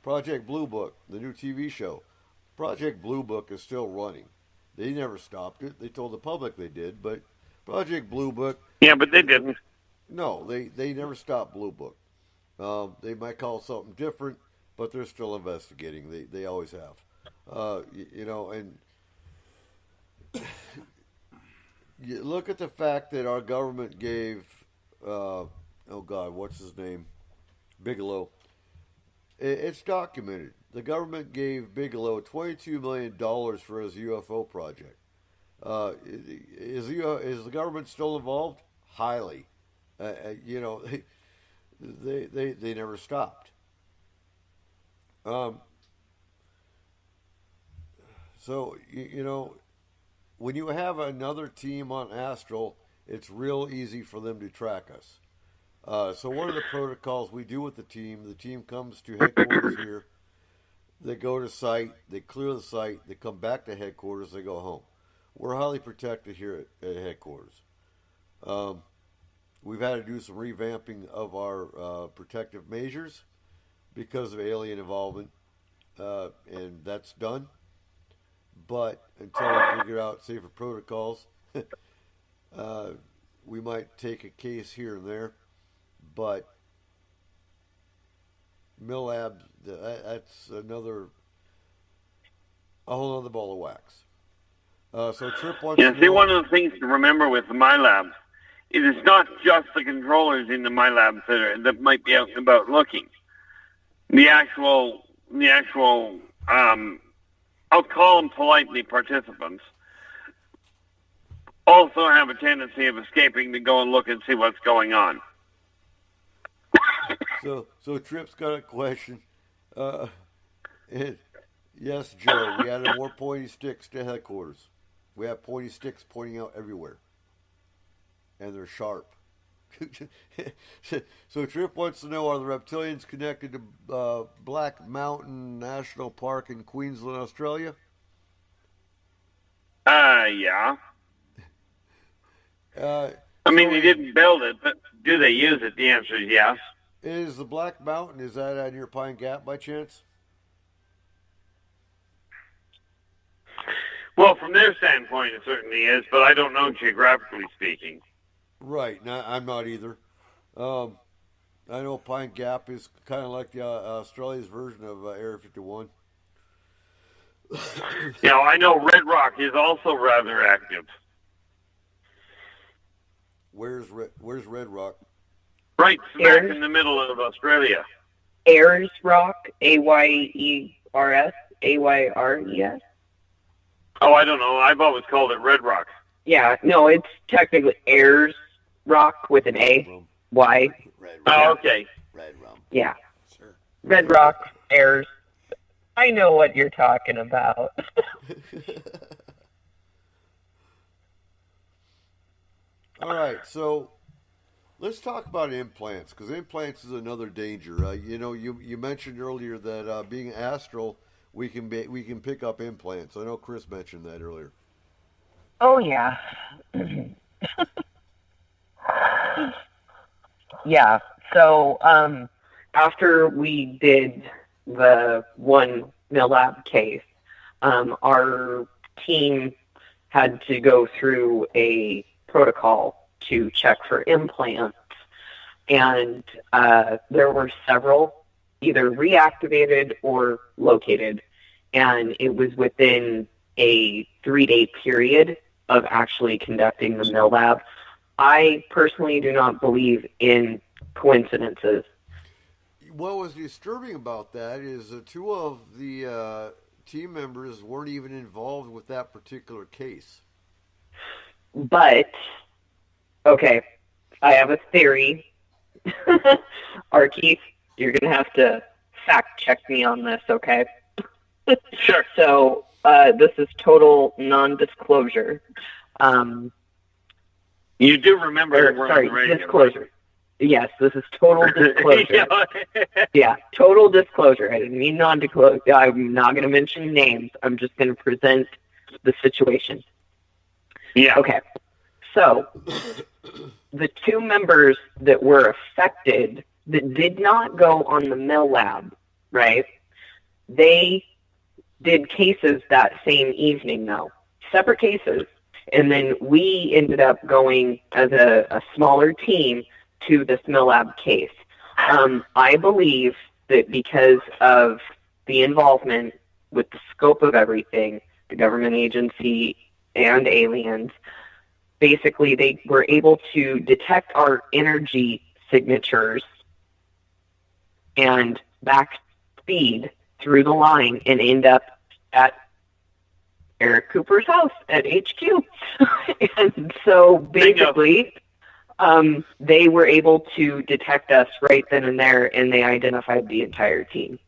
Project Blue Book, the new TV show. Project Blue Book is still running. They never stopped it. They told the public they did, but Project Blue Book... Yeah, but they didn't. No, they never stopped Blue Book. They might call it something different, but they're still investigating. They always have. And you look at the fact that our government gave, what's his name? Bigelow. It's documented. The government gave Bigelow $22 million for his UFO project. Is the government still involved? Highly. They never stopped. When you have another team on Astral, it's real easy for them to track us. So one of the protocols we do with the team comes to headquarters here. They go to site, they clear the site, they come back to headquarters, they go home. We're highly protected here at headquarters. We've had to do some revamping of our protective measures because of alien involvement, and that's done. But until we figure out safer protocols, we might take a case here and there. But Millab, that's a whole other ball of wax. So Trip wants to know, one of the things to remember with the MyLabs is it's not just the controllers in the MyLabs that might be out and about looking. The actual I'll call them politely participants, also have a tendency of escaping to go and look and see what's going on. So Trip's got a question. Yes, Joe, we added more pointy sticks to headquarters. We have pointy sticks pointing out everywhere. And they're sharp. So Trip wants to know, are the reptilians connected to Black Mountain National Park in Queensland, Australia? Yeah. They didn't build it, but do they use it? The answer is yes. Is the Black Mountain, is that near Pine Gap by chance? Well, from their standpoint, it certainly is, but I don't know geographically speaking. Right. No, I'm not either. I know Pine Gap is kind of like the Australia's version of Area 51. I know Red Rock is also rather active. Where's Red Rock? Right smack in the middle of Australia. Ayers Rock, Ayers, Ayres. Oh, I don't know. I've always called it Red Rock. Yeah, no, it's technically Ayers Rock with an A. Y. Red Rum. Oh, okay. Red Rum. Yeah. Sure. Red Rock, Ayers. I know what you're talking about. All right, so let's talk about implants, because implants is another danger. You mentioned earlier that being astral, we can pick up implants. I know Chris mentioned that earlier. Oh yeah. Yeah. So after we did the one Millab case, our team had to go through a protocol to check for implants, and there were several either reactivated or located and it was within a 3-day period of actually conducting the mill lab. I personally do not believe in coincidences. What was disturbing about that is two of the team members weren't even involved with that particular case. But, okay, I have a theory. Arkeith, you're going to have to fact check me on this, okay? Sure. So, this is total non-disclosure. You do remember we're on the radio, disclosure. Right? Yes, this is total disclosure. Yeah, total disclosure. I didn't mean non-disclosure. I'm not going to mention names. I'm just going to present the situation. Yeah. Okay. So, the two members that were affected that did not go on the mill lab, right? They did cases that same evening, though. Separate cases. And then we ended up going as a smaller team to this mill lab case. I believe that because of the involvement with the scope of everything, the government agency and aliens, basically they were able to detect our energy signatures and back speed through the line and end up at Eric Cooper's house at HQ. And so basically, they were able to detect us right then and there, and they identified the entire team.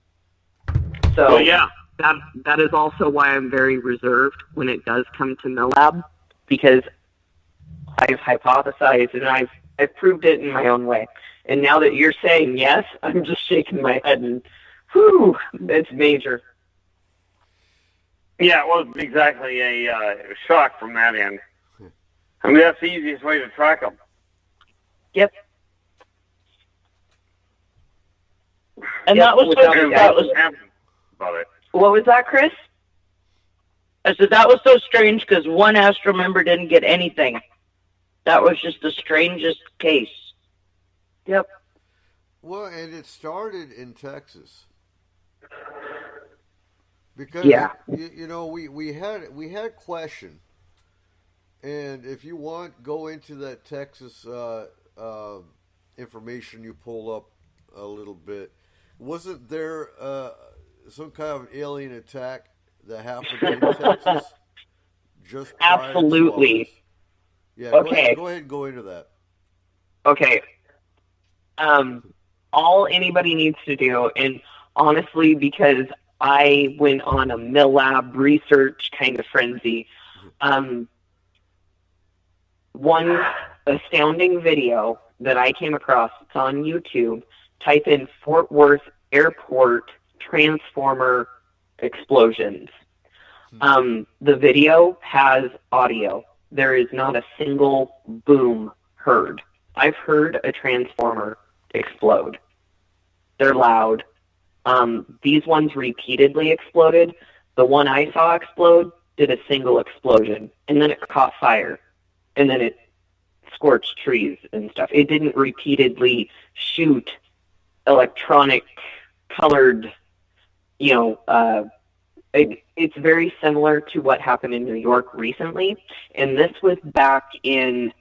So yeah, that is also why I'm very reserved when it does come to mill lab, because I've hypothesized and I've proved it in my own way. And now that you're saying yes, I'm just shaking my head and, whew, it's major. Yeah, it was exactly a shock from that end. I mean, that's the easiest way to track them. Yep. And yep, that was about it. What was that, Chris? I said that was so strange because one Astro member didn't get anything. That was just the strangest case. Yep. Well, and it started in Texas. Because you know we had question, and if you want, go into that Texas information you pull up a little bit. Wasn't there some kind of an alien attack that happened in Texas? Just absolutely. Yeah. Okay. Go ahead and go into that. Okay. All anybody needs to do, and honestly, because I went on a mill lab research kind of frenzy. One astounding video that I came across, it's on YouTube. Type in Fort Worth Airport transformer explosions. The video has audio. There is not a single boom heard. I've heard a transformer explode. They're loud. These ones repeatedly exploded. The one I saw explode did a single explosion, and then it caught fire, and then it scorched trees and stuff. It didn't repeatedly shoot electronic colored, it's very similar to what happened in New York recently, and this was back in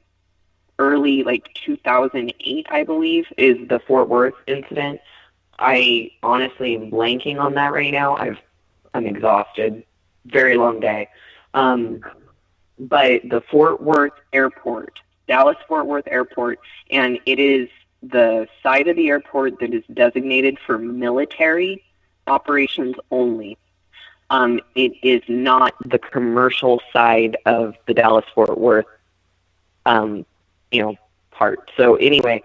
early 2008, I believe, is the Fort Worth incident. I honestly am blanking on that right now. I'm exhausted. Very long day. But the Fort Worth Airport, Dallas-Fort Worth Airport, and it is the side of the airport that is designated for military operations only. It is not the commercial side of the Dallas-Fort Worth, part. So anyway,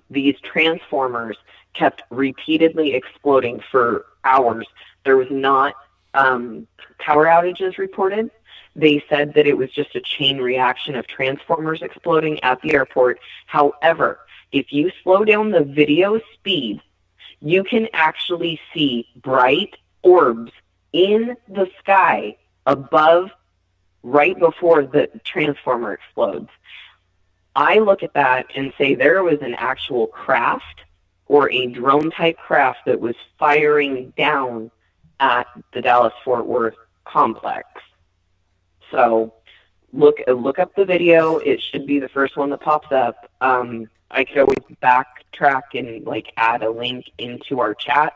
these transformers kept repeatedly exploding for hours. There was not power outages reported. They said that it was just a chain reaction of transformers exploding at the airport. However, if you slow down the video speed, you can actually see bright orbs in the sky above right before the transformer explodes. I look at that and say there was an actual craft or a drone-type craft that was firing down at the Dallas-Fort Worth complex. So look up the video. It should be the first one that pops up. I could always backtrack and add a link into our chat.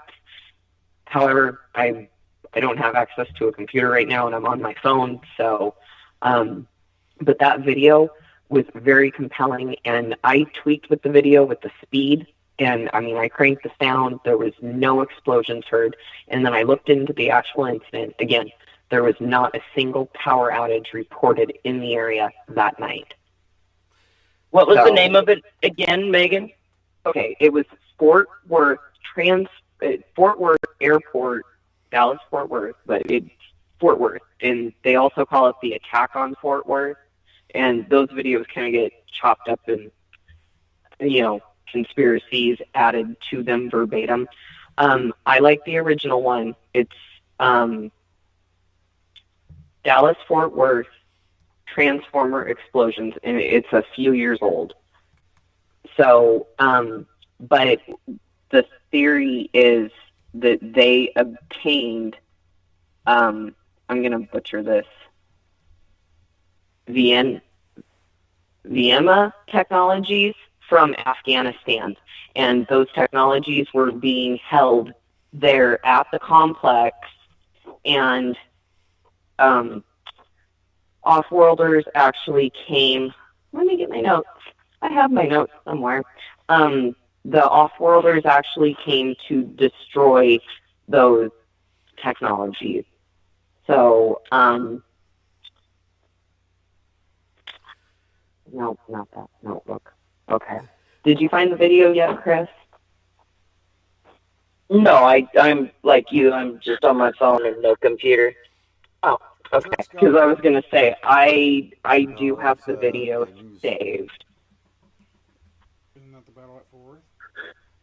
However, I don't have access to a computer right now, and I'm on my phone. So, but that video was very compelling, and I tweaked with the video with the speed. And I cranked the sound. There was no explosions heard. And then I looked into the actual incident. Again, there was not a single power outage reported in the area that night. What was the name of it again, Megan? Okay, it was Fort Worth Airport, Dallas-Fort Worth, but it's Fort Worth. And they also call it the attack on Fort Worth. And those videos kind of get chopped up and, conspiracies added to them verbatim. I like the original one. It's Dallas-Fort Worth transformer explosions, and it's a few years old. So, but the theory is that they obtained, I'm going to butcher this, Vienna technologies from Afghanistan, and those technologies were being held there at the complex, and off-worlders actually came. Let me get my notes. I have my notes somewhere. The off-worlders actually came to destroy those technologies. So, no, not that notebook. Okay. Did you find the video yet, Chris? No, I'm like you. I'm just on my phone and no computer. Oh, okay. Because I was going to say, I do have the video saved. Isn't that the battle at Fort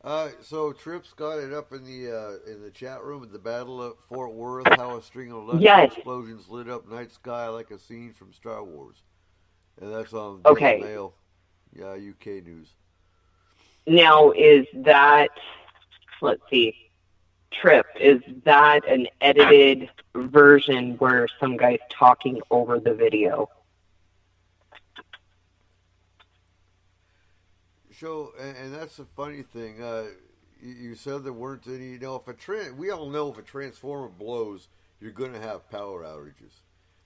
Worth? So Tripp's got it up in the chat room at the Battle at Fort Worth. How a string of electric explosions lit up night sky like a scene from Star Wars, and that's on Daily Mail. Yeah, UK news. Now, is that, let's see, Trip, is that an edited version where some guy's talking over the video? So, and that's the funny thing. You said there weren't any. We all know if a transformer blows, you're going to have power outages.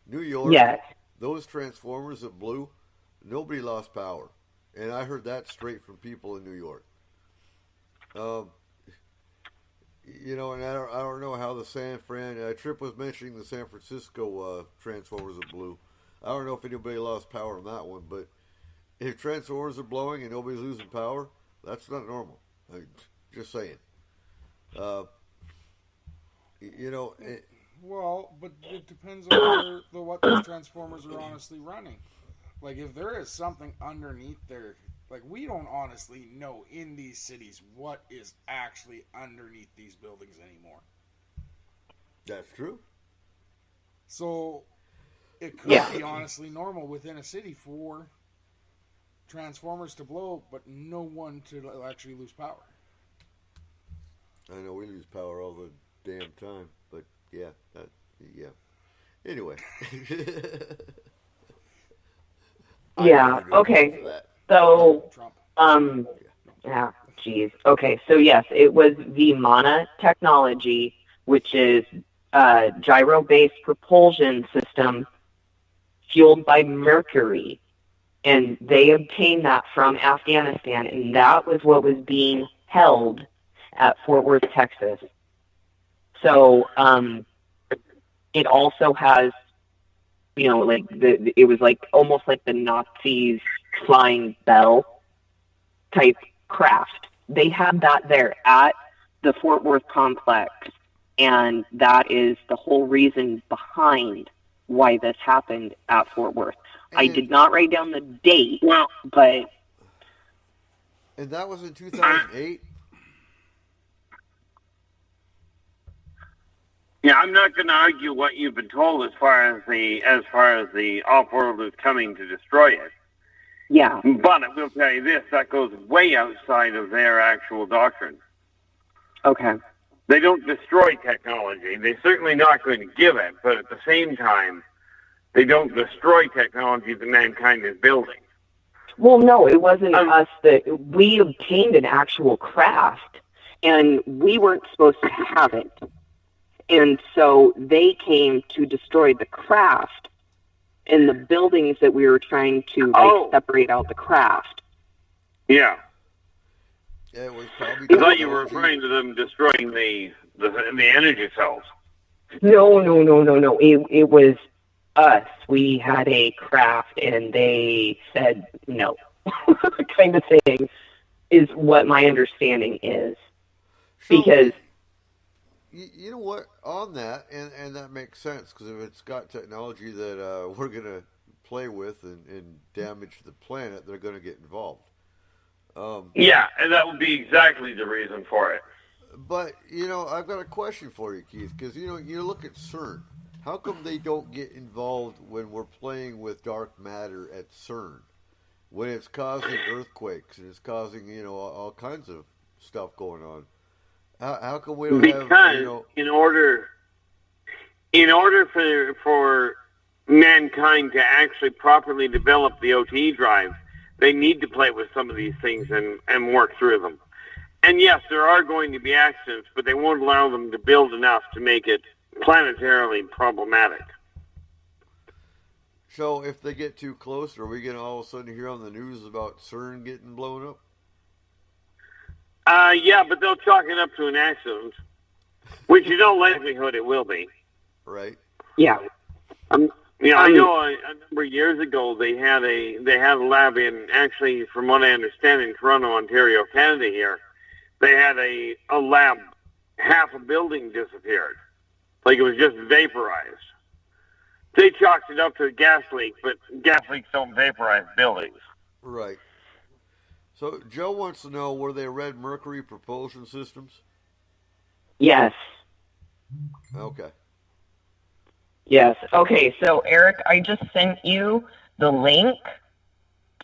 New York, those transformers that blew, nobody lost power. And I heard that straight from people in New York. And I don't know how the San Fran Trip was mentioning the San Francisco transformers that blew. I don't know if anybody lost power on that one, but if transformers are blowing and nobody's losing power, that's not normal. Just saying. Well, but it depends on what those transformers are honestly running. Like, if there is something underneath there, we don't honestly know in these cities what is actually underneath these buildings anymore. That's true. So, it could be honestly normal within a city for transformers to blow, but no one to actually lose power. I know we lose power all the damn time, but yeah. Anyway. Yeah, okay. So, okay, so yes, it was Vimana technology, which is a gyro-based propulsion system fueled by mercury. And they obtained that from Afghanistan, and that was what was being held at Fort Worth, Texas. So, it also has, it was almost like the Nazis' flying bell type craft. They had that there at the Fort Worth complex, and that is the whole reason behind why this happened at Fort Worth. I did not write down the date, but... And that was in 2008? Yeah, I'm not going to argue what you've been told as far as the off-world is coming to destroy it. Yeah. But I will tell you this, that goes way outside of their actual doctrine. Okay. They don't destroy technology. They're certainly not going to give it, but at the same time, they don't destroy technology that mankind is building. Well, no, it wasn't us that we obtained an actual craft, and we weren't supposed to have it. And so they came to destroy the craft and the buildings that we were trying to separate out the craft. Yeah. Yeah, it was probably. I thought you were referring to them destroying the energy cells. No. It was us. We had a craft, and they said no, kind of thing, is what my understanding is. So, because you know what? On that, and that makes sense, because if it's got technology that we're going to play with and damage the planet, they're going to get involved. Yeah, and that would be exactly the reason for it. But, I've got a question for you, Keith, because, you look at CERN. How come they don't get involved when we're playing with dark matter at CERN? When it's causing earthquakes and it's causing, all kinds of stuff going on. How come we don't have, in order for mankind to actually properly develop the OTE drive, they need to play with some of these things and work through them. And yes, there are going to be accidents, but they won't allow them to build enough to make it planetarily problematic. So if they get too close, are we going to all of a sudden hear on the news about CERN getting blown up? Yeah, but they'll chalk it up to an accident, which in all likelihood it will be. Right. Yeah. I know a number of years ago they had a lab in, actually, from what I understand, in Toronto, Ontario, Canada here. They had a lab, half a building disappeared. Like it was just vaporized. They chalked it up to a gas leak, but gas leaks don't vaporize buildings. Right. So Joe wants to know, were they red mercury propulsion systems? Yes. Okay. Yes. Okay, so Eric, I just sent you the link.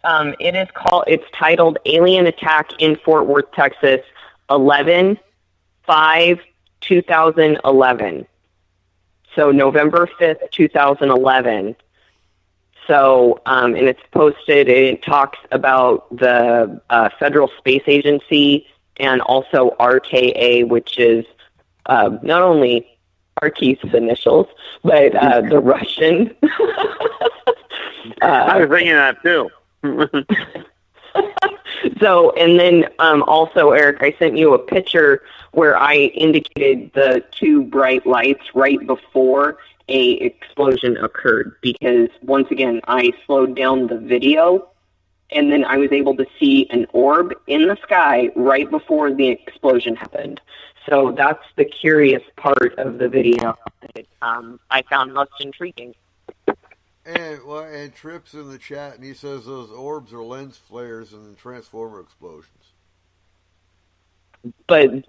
It's titled Alien Attack in Fort Worth, Texas, 11/5/2011. So November 5th, 2011. So, and it's posted, it talks about the Federal Space Agency and also RKA, which is not only our Keith's initials, but the Russian. I was thinking that too. So, and then also, Eric, I sent you a picture where I indicated the two bright lights right before a explosion occurred, because once again, I slowed down the video, and then I was able to see an orb in the sky right before the explosion happened. So that's the curious part of the video that I found most intriguing. And Tripp's in the chat, and he says those orbs are lens flares and transformer explosions. But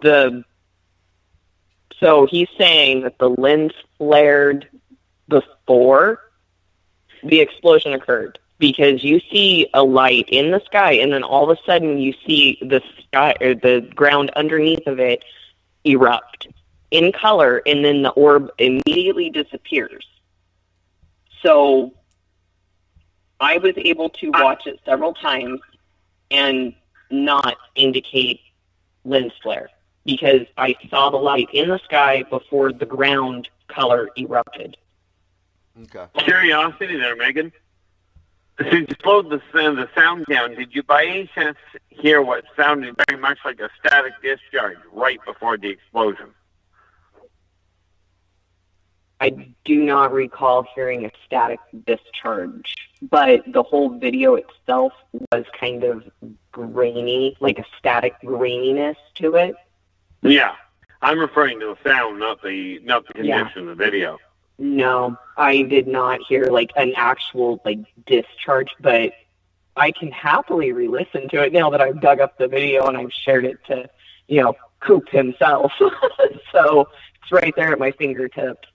so he's saying that the lens flared before the explosion occurred, because you see a light in the sky, and then all of a sudden you see the sky or the ground underneath of it erupt in color, and then the orb immediately disappears. So I was able to watch it several times and not indicate lens flare, because I saw the light in the sky before the ground color erupted. Okay. Curiosity there, Megan. Since you slowed the sound down, did you by any chance hear what sounded very much like a static discharge right before the explosion? I do not recall hearing a static discharge, but the whole video itself was kind of grainy, like a static graininess to it. Yeah, I'm referring to the sound, not the condition of the video. No, I did not hear like an actual like discharge, but I can happily re-listen to it now that I've dug up the video and I've shared it to, Coop himself. So it's right there at my fingertips.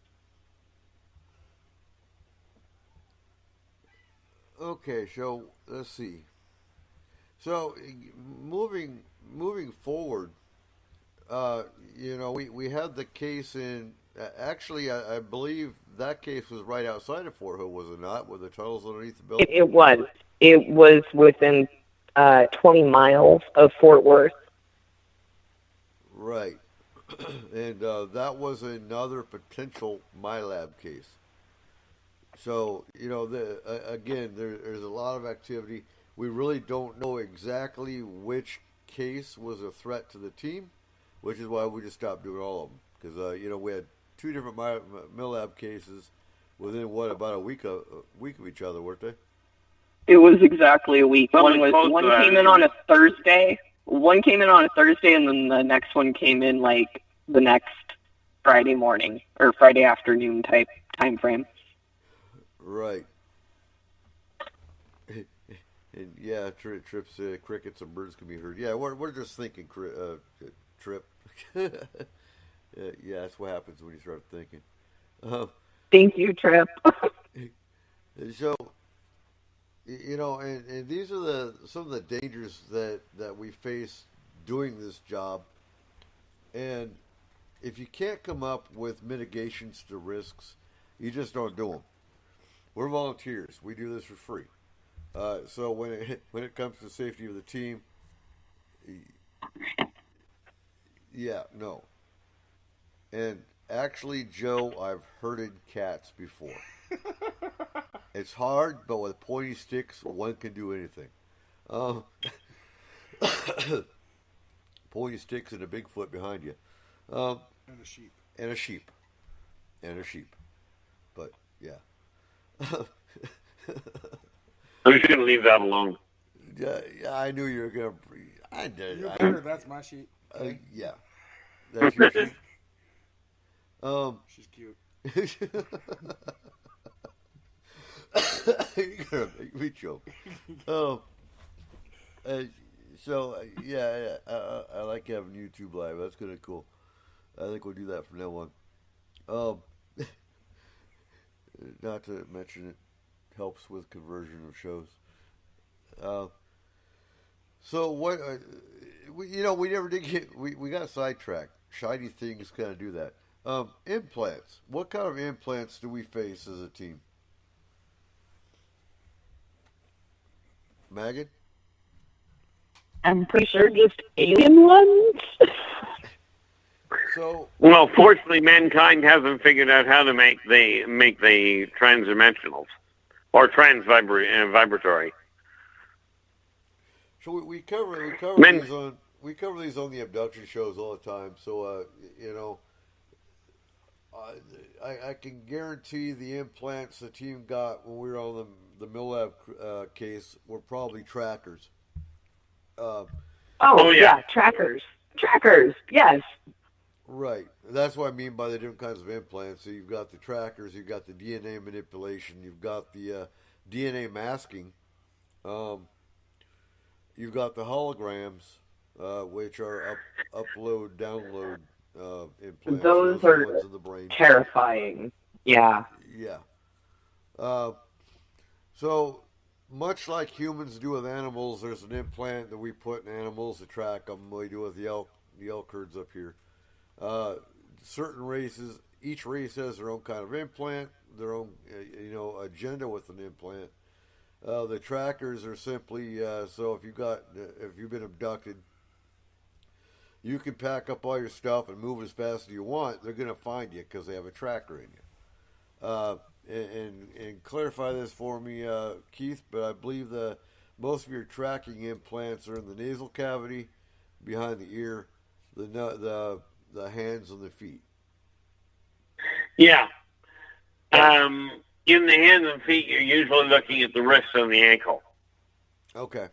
Okay, so let's see. So moving forward, we had the case in. Actually, I believe that case was right outside of Fort Hood, was it not? Where the tunnels underneath the building. It was. It was within 20 miles of Fort Worth. Right. And that was another potential MyLab case. So, again, there's a lot of activity. We really don't know exactly which case was a threat to the team, which is why we just stopped doing all of them. Because, we had 2 different MyLab cases within, about a week of each other, weren't they? It was exactly a week. Something One came in on a Thursday. One came in on a Thursday, and then the next one came in like the next Friday morning or Friday afternoon type time frame. Right. And yeah, trips, crickets, and birds can be heard. Yeah, we're just thinking, Trip. Yeah, that's what happens when you start thinking. Thank you, Trip. So, and these are some of the dangers that we face doing this job. And if you can't come up with mitigations to risks, you just don't do them. We're volunteers. We do this for free. So when it comes to the safety of the team, yeah, no. And actually, Joe, I've herded cats before. It's hard, but with pointy sticks, one can do anything. Pointy sticks and a Bigfoot behind you. And a sheep. And a sheep. And a sheep. But, yeah. I'm just going to leave that alone. Yeah, I knew you were going to... I did. You're better, that's my sheep. Yeah. That's your sheep. She's cute. You're gonna make me choke. Yeah, I like having YouTube live. That's kind of cool. I think we'll do that from now on. Not to mention it helps with conversion of shows. So what? We never did get. We got sidetracked. Shiny things kind of do that. Implants. What kind of implants do we face as a team? Megan? I'm pretty sure just alien ones. Well, fortunately, mankind hasn't figured out how to make the transdimensionals or vibratory. So we cover these on the abduction shows all the time. So I can guarantee the implants the team got when we were on the MILLAB case were probably trackers. Yeah, trackers, yes. Right. That's what I mean by the different kinds of implants. So you've got the trackers, you've got the DNA manipulation, you've got the DNA masking, you've got the holograms, which are upload, download implants. Those are the ones in the brain. terrifying. Yeah. Yeah. So much like humans do with animals, there's an implant that we put in animals to track them. We do with the elk herds up here. Certain races, each race has their own kind of implant, their own agenda with an implant. The trackers are simply so if you've been abducted, you can pack up all your stuff and move as fast as you want. They're going to find you because they have a tracker in you. And clarify this for me, Keith. But I believe most of your tracking implants are in the nasal cavity, behind the ear, the hands and the feet. Yeah. In the hands and feet, you're usually looking at the wrist and the ankle. Okay.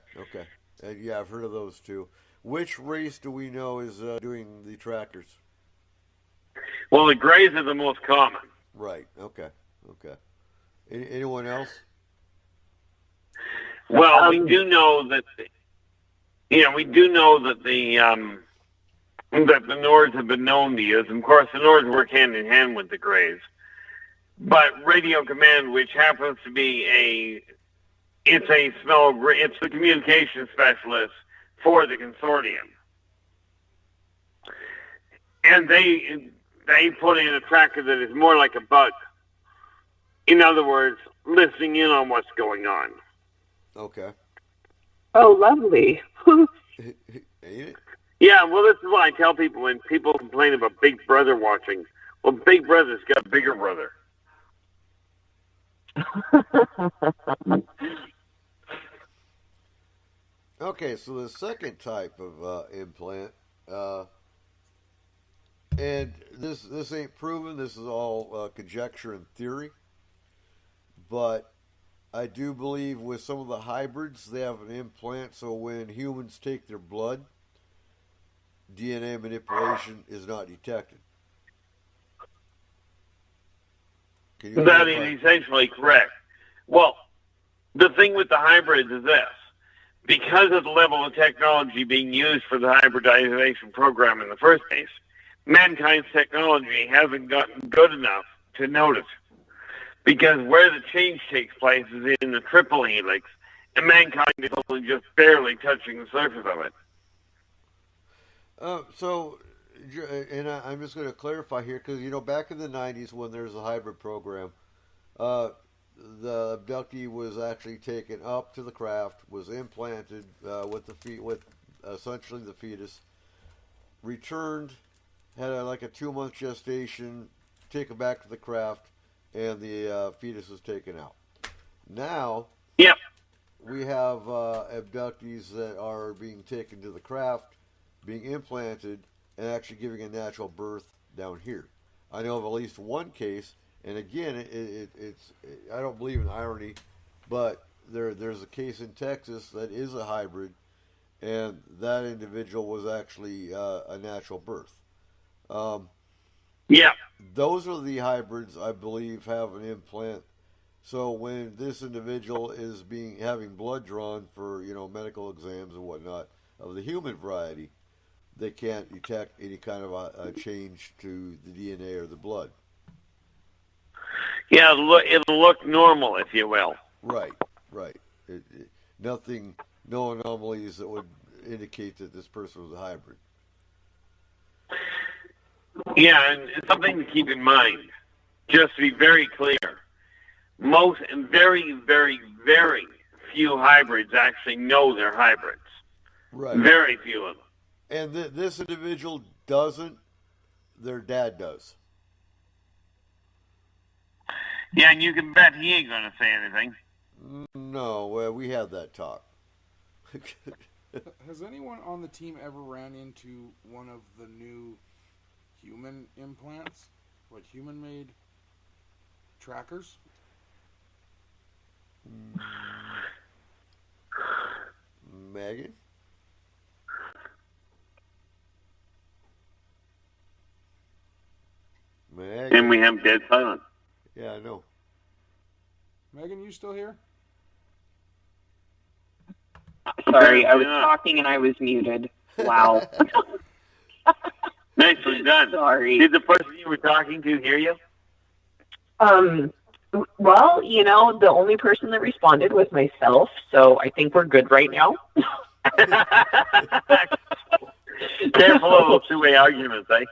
Yeah, I've heard of those too. Which race do we know is doing the trackers? Well, the grays are the most common. Right. Okay. Anyone else? Well, we do know that. We do know that the Nords have been known to use. Of course, the Nords work hand in hand with the Greys. But Radio Command, which happens to be it's the communication specialist for the consortium. and they put in a tracker that is more like a bug. In other words, listening in on what's going on. Okay. Oh, lovely. Ain't it? Yeah, well, this is why I tell people when people complain about Big Brother watching. Well, Big Brother's got a bigger brother. Okay, so the second type of implant, and this ain't proven. This is all conjecture and theory, but I do believe with some of the hybrids, they have an implant. So when humans take their blood, DNA manipulation is not detected. That is essentially correct. Well, the thing with the hybrids is this. Because of the level of technology being used for the hybridization program in the first place, mankind's technology hasn't gotten good enough to notice. Because where the change takes place is in the triple helix, and mankind is only just barely touching the surface of it. I'm just going to clarify here, because, back in the 90s when there's a hybrid program, the abductee was actually taken up to the craft, was implanted with essentially the fetus, returned, had like a 2-month gestation, taken back to the craft, and the fetus was taken out. Now, yep, we have abductees that are being taken to the craft, being implanted, and actually giving a natural birth down here. I know of at least one case, and again, it's I don't believe in irony, but there's a case in Texas that is a hybrid, and that individual was actually a natural birth. Yeah. Those are the hybrids I believe have an implant. So when this individual is having blood drawn for medical exams and whatnot of the human variety, they can't detect any kind of a change to the DNA or the blood. Yeah, it'll look normal, if you will. Right. No anomalies that would indicate that this person was a hybrid. Yeah, and something to keep in mind, just to be very clear, most and very, very, very few hybrids actually know they're hybrids. Right. Very few of them. And this individual doesn't, their dad does. Yeah, and you can bet he ain't going to say anything. No, we had that talk. Has anyone on the team ever ran into one of the new human implants? Like human-made trackers? Megan? And we have dead silence. Yeah, I know. Megan, you still here? Sorry, I was talking and I was muted. Wow. Nicely done. Sorry. Did the person you were talking to hear you? Well, the only person that responded was myself, so I think we're good right now. Careful of those two-way arguments, eh?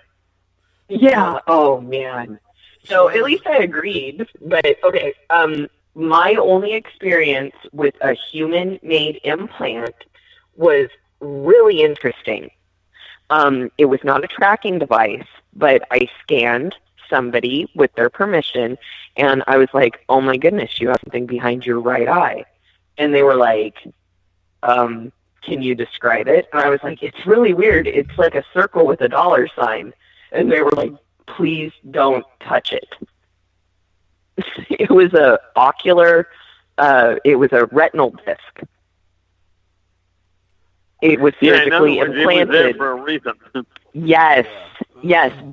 Yeah. Oh, man. So at least I agreed. But, okay, my only experience with a human-made implant was really interesting. It was not a tracking device, but I scanned somebody with their permission, and I was like, oh, my goodness, you have something behind your right eye. And they were like, can you describe it? And I was like, it's really weird. It's like a circle with a dollar sign. And they were like, please don't touch it. It was a retinal disc. It was surgically implanted. It was there for a reason. Yes,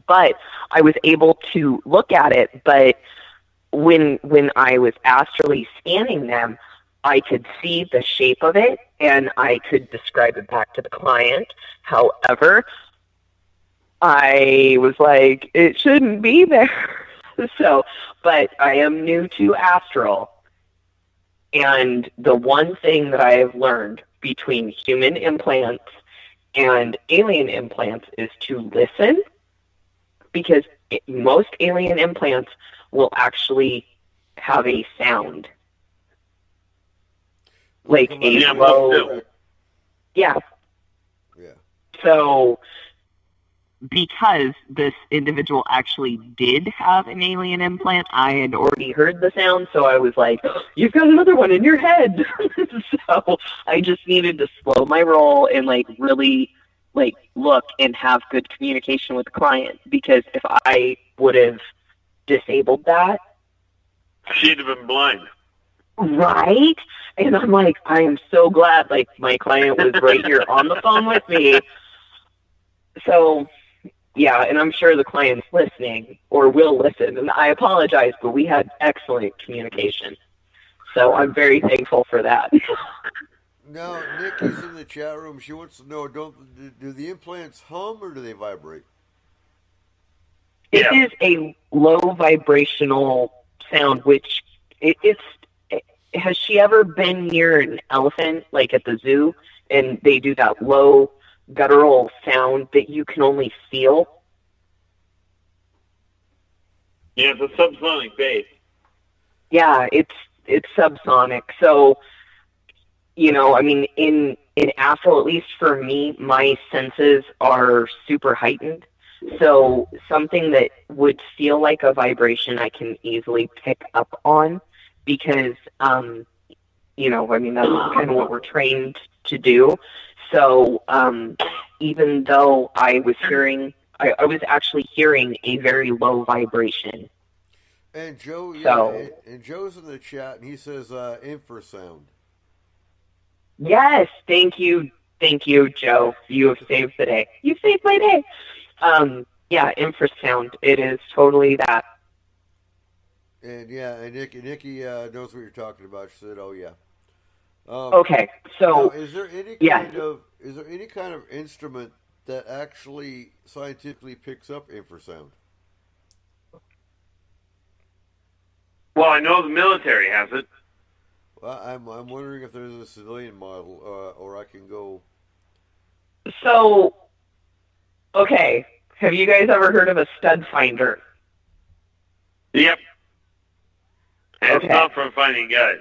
but I was able to look at it, but when I was astrally scanning them, I could see the shape of it, and I could describe it back to the client. However, I was like, it shouldn't be there. But I am new to astral, and the one thing that I have learned between human implants and alien implants is to listen because most alien implants will actually have a sound. Like a low... Yeah. Yeah. So, because this individual actually did have an alien implant, I had already heard the sound, so I was like, you've got another one in your head. So I just needed to slow my roll and really look and have good communication with the client, because if I would have disabled that, she'd have been blind. Right? And I'm like, I am so glad my client was right here on the phone with me. So, yeah, and I'm sure the client's listening or will listen. And I apologize, but we had excellent communication. So I'm very thankful for that. Now, Nikki's in the chat room. She wants to know, do the implants hum or do they vibrate? It is a low vibrational sound, which has she ever been near an elephant, like at the zoo, and they do that low guttural sound that you can only feel? Yeah, it's a subsonic bass. Yeah, it's subsonic. So, in astral, at least for me, my senses are super heightened. So something that would feel like a vibration I can easily pick up on, because, that's kind of what we're trained to do. So even though I was actually hearing a very low vibration. And Joe, and Joe's in the chat, and he says infrasound. Yes, thank you, Joe. You have saved the day. You saved my day. Yeah, infrasound. It is totally that. And Nikki knows what you're talking about. She said, "Oh yeah." Okay, so now, is there any kind of instrument that actually scientifically picks up infrasound? Well, I know the military has it. Well, I'm wondering if there's a civilian model, or I can go. So, okay, have you guys ever heard of a stud finder? Yep. And Okay. It's not for finding guys.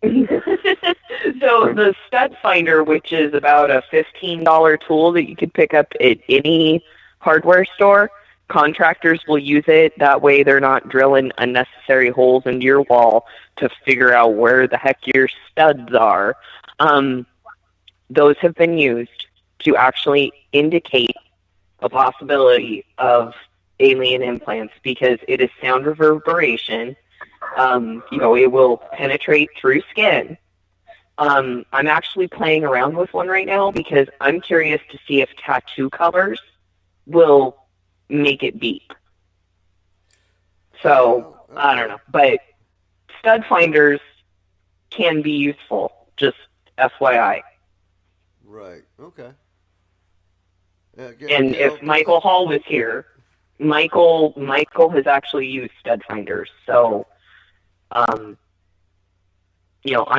So the stud finder, which is about a $15 tool that you could pick up at any hardware store, contractors will use it. That way they're not drilling unnecessary holes into your wall to figure out where the heck your studs are. Those have been used to actually indicate a possibility of alien implants, because it is sound reverberation. It will penetrate through skin. I'm actually playing around with one right now because I'm curious to see if tattoo colors will make it beep. So, I don't know. But stud finders can be useful, just FYI. Right. Okay. And if Michael Hall was here, Michael has actually used stud finders. So, I'm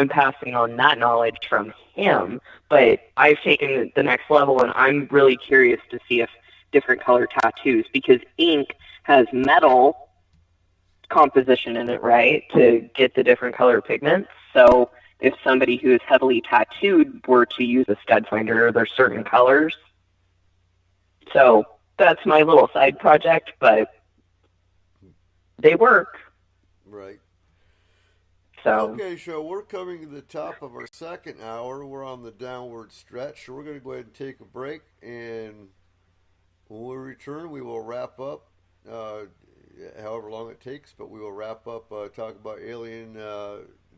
passing on that knowledge from him, but I've taken it the next level, and I'm really curious to see if different color tattoos, because ink has metal composition in it, right, to get the different color pigments. So if somebody who is heavily tattooed were to use a stud finder, there's certain colors. So that's my little side project, but they work. Right. So. Okay, so we're coming to the top of our second hour. We're on the downward stretch, so we're going to go ahead and take a break, and when we return, we will wrap up, however long it takes, but we will wrap up, talk about alien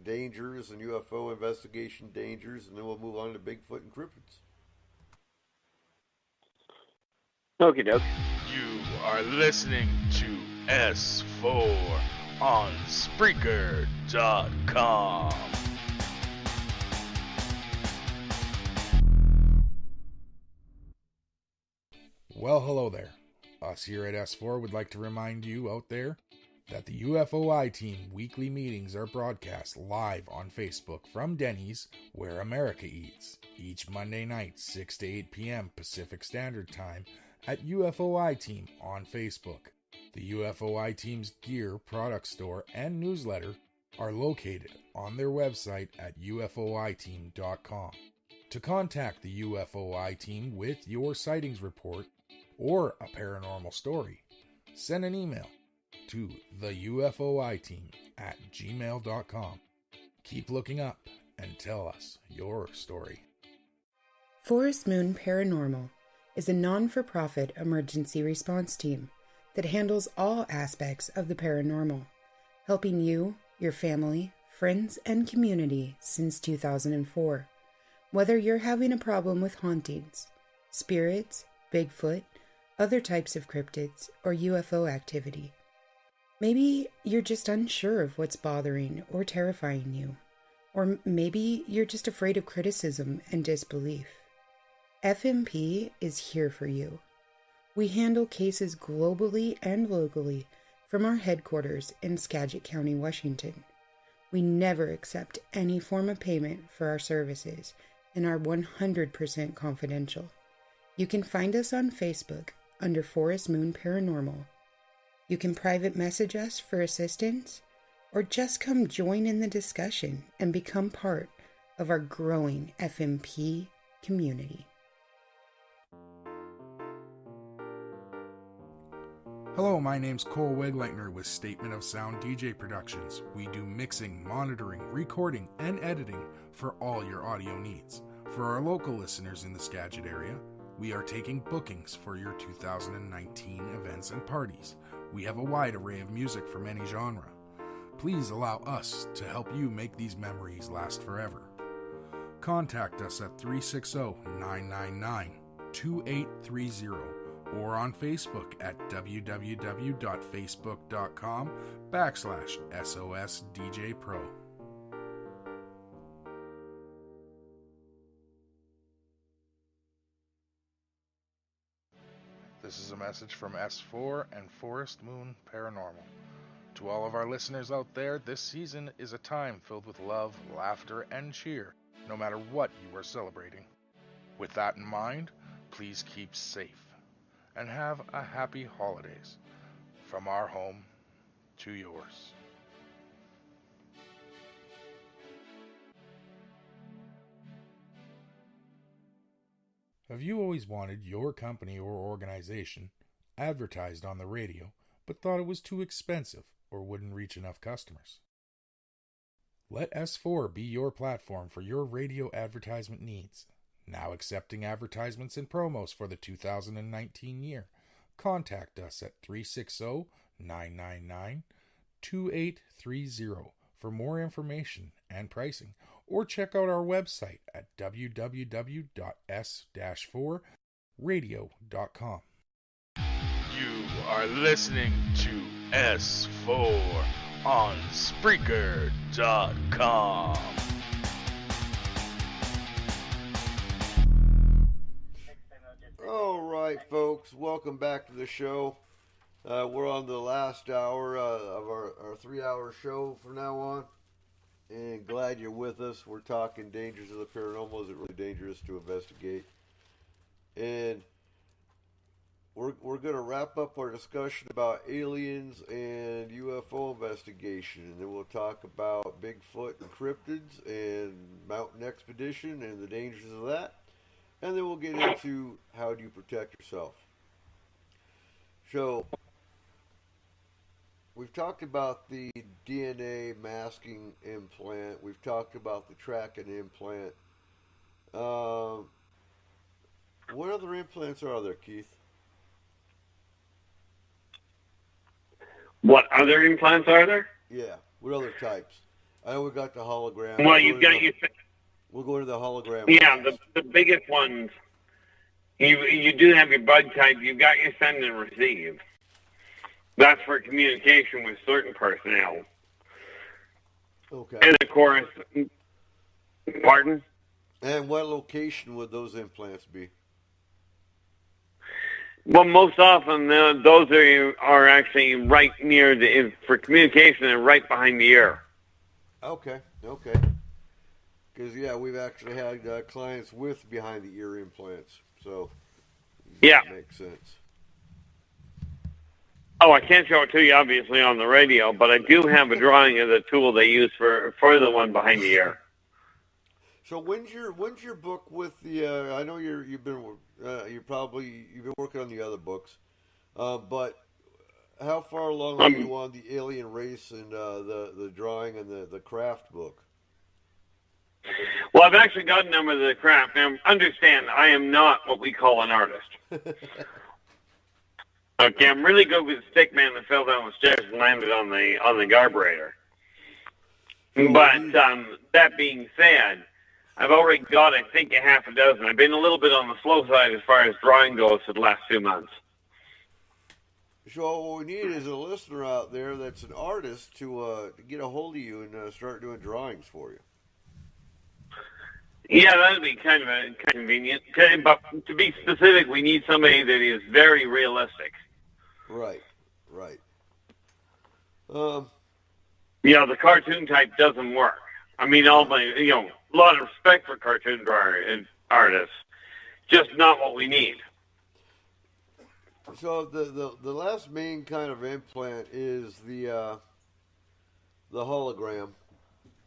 dangers and UFO investigation dangers, and then we'll move on to Bigfoot and cryptids. Okie doke. You are listening to S4 on Spreaker.com. Well, hello there. Us here at S4 would like to remind you out there that the UFOI team weekly meetings are broadcast live on Facebook from Denny's, where America eats, each Monday night, 6 to 8 p.m. Pacific Standard Time at UFOI Team on Facebook. The UFOI Team's gear, product store, and newsletter are located on their website at ufoiteam.com. To contact the UFOI Team with your sightings report or a paranormal story, send an email to theufoiteam@gmail.com. Keep looking up and tell us your story. Forest Moon Paranormal is a non-for-profit emergency response team that handles all aspects of the paranormal, helping you, your family, friends, and community since 2004. Whether you're having a problem with hauntings, spirits, Bigfoot, other types of cryptids, or UFO activity. Maybe you're just unsure of what's bothering or terrifying you. Or maybe you're just afraid of criticism and disbelief. FMP is here for you. We handle cases globally and locally from our headquarters in Skagit County, Washington. We never accept any form of payment for our services and are 100% confidential. You can find us on Facebook under Forest Moon Paranormal. You can private message us for assistance, or just come join in the discussion and become part of our growing FMP community. Hello, my name's Cole Wegleitner with Statement of Sound DJ Productions. We do mixing, monitoring, recording, and editing for all your audio needs. For our local listeners in the Skagit area, we are taking bookings for your 2019 events and parties. We have a wide array of music from any genre. Please allow us to help you make these memories last forever. Contact us at 360-999-2830 or on Facebook at www.facebook.com/SOSDJPro. This is a message from S4 and Forest Moon Paranormal. To all of our listeners out there, this season is a time filled with love, laughter, and cheer, no matter what you are celebrating. With that in mind, please keep safe and have a happy holidays from our home to yours. Have you always wanted your company or organization advertised on the radio, but thought it was too expensive or wouldn't reach enough customers? Let S4 be your platform for your radio advertisement needs. Now accepting advertisements and promos for the 2019 year. Contact us at 360-999-2830 for more information and pricing, or check out our website at www.s-4radio.com. You are listening to S4 on Spreaker.com. All right, folks, welcome back to the show. We're on the last hour of our 3-hour show from now on, and glad you're with us. We're talking dangers of the paranormal. Is it really dangerous to investigate? And we're going to wrap up our discussion about aliens and UFO investigation, and then we'll talk about Bigfoot and cryptids and mountain expedition and the dangers of that. And then we'll get into how do you protect yourself. So, we've talked about the DNA masking implant. We've talked about the tracking implant. What other implants are there, Keith? What other implants are there? Yeah, what other types? I know we got the hologram. Well, you've got your... We'll go to the hologram. Yeah, the biggest ones. You do have your bug type. You've got your send and receive. That's for communication with certain personnel. Okay. And of course, pardon? And what location would those implants be? Well, most often those are actually right near for communication and right behind the ear. Okay. Because, yeah, we've actually had clients with behind-the-ear implants. So Yeah. Makes sense. Oh, I can't show it to you, obviously, on the radio, but I do have a drawing of the tool they use for the one behind the ear. So when's your book with the? I know you've been working on the other books, but how far along are you on the alien race and the drawing and the craft book? Well, I've actually got a number of the craft. Now, understand, I am not what we call an artist. Okay, I'm really good with the stick man that fell down the stairs and landed on the carburetor. But that being said, I've already got, I think, a half a dozen. I've been a little bit on the slow side as far as drawing goes for the last 2 months. So what we need is a listener out there that's an artist to get a hold of you and start doing drawings for you. Yeah, that would be kind of convenient. But to be specific, we need somebody that is very realistic. Right. The cartoon type doesn't work. I mean, a lot of respect for cartoon artists, just not what we need. So the last main kind of implant is the hologram,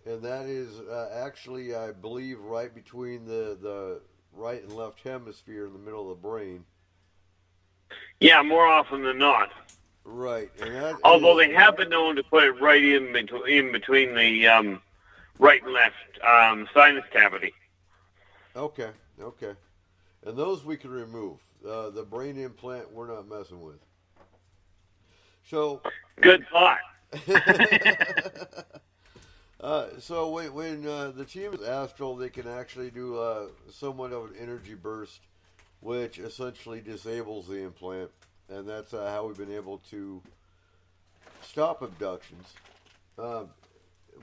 and that is actually, I believe, right between the right and left hemisphere in the middle of the brain. Yeah, more often than not. Right. And although they have been known to put it right in between the right and left sinus cavity. Okay. And those we can remove. The brain implant we're not messing with. So good thought. So when the team is astral, they can actually do somewhat of an energy burst, which essentially disables the implant, and that's how we've been able to stop abductions.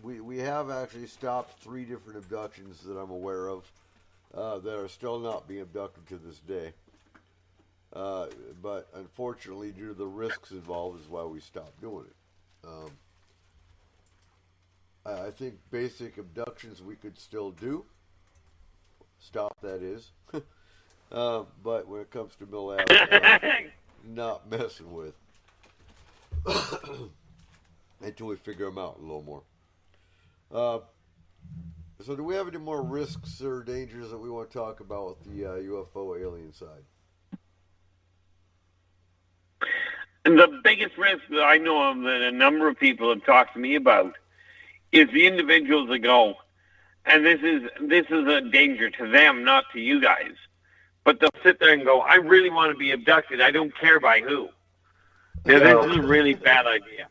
We have actually stopped 3 different abductions that I'm aware of that are still not being abducted to this day. But unfortunately, due to the risks involved, is why we stopped doing it. I think basic abductions we could still do. Stop, that is. But when it comes to Mill Ave, not messing with. Until we figure them out a little more. So do we have any more risks or dangers that we want to talk about with the UFO alien side? And the biggest risk that I know of that a number of people have talked to me about is the individuals that go, and this is a danger to them, not to you guys. But they'll sit there and go, I really want to be abducted. I don't care by who. Now, this is a really bad idea.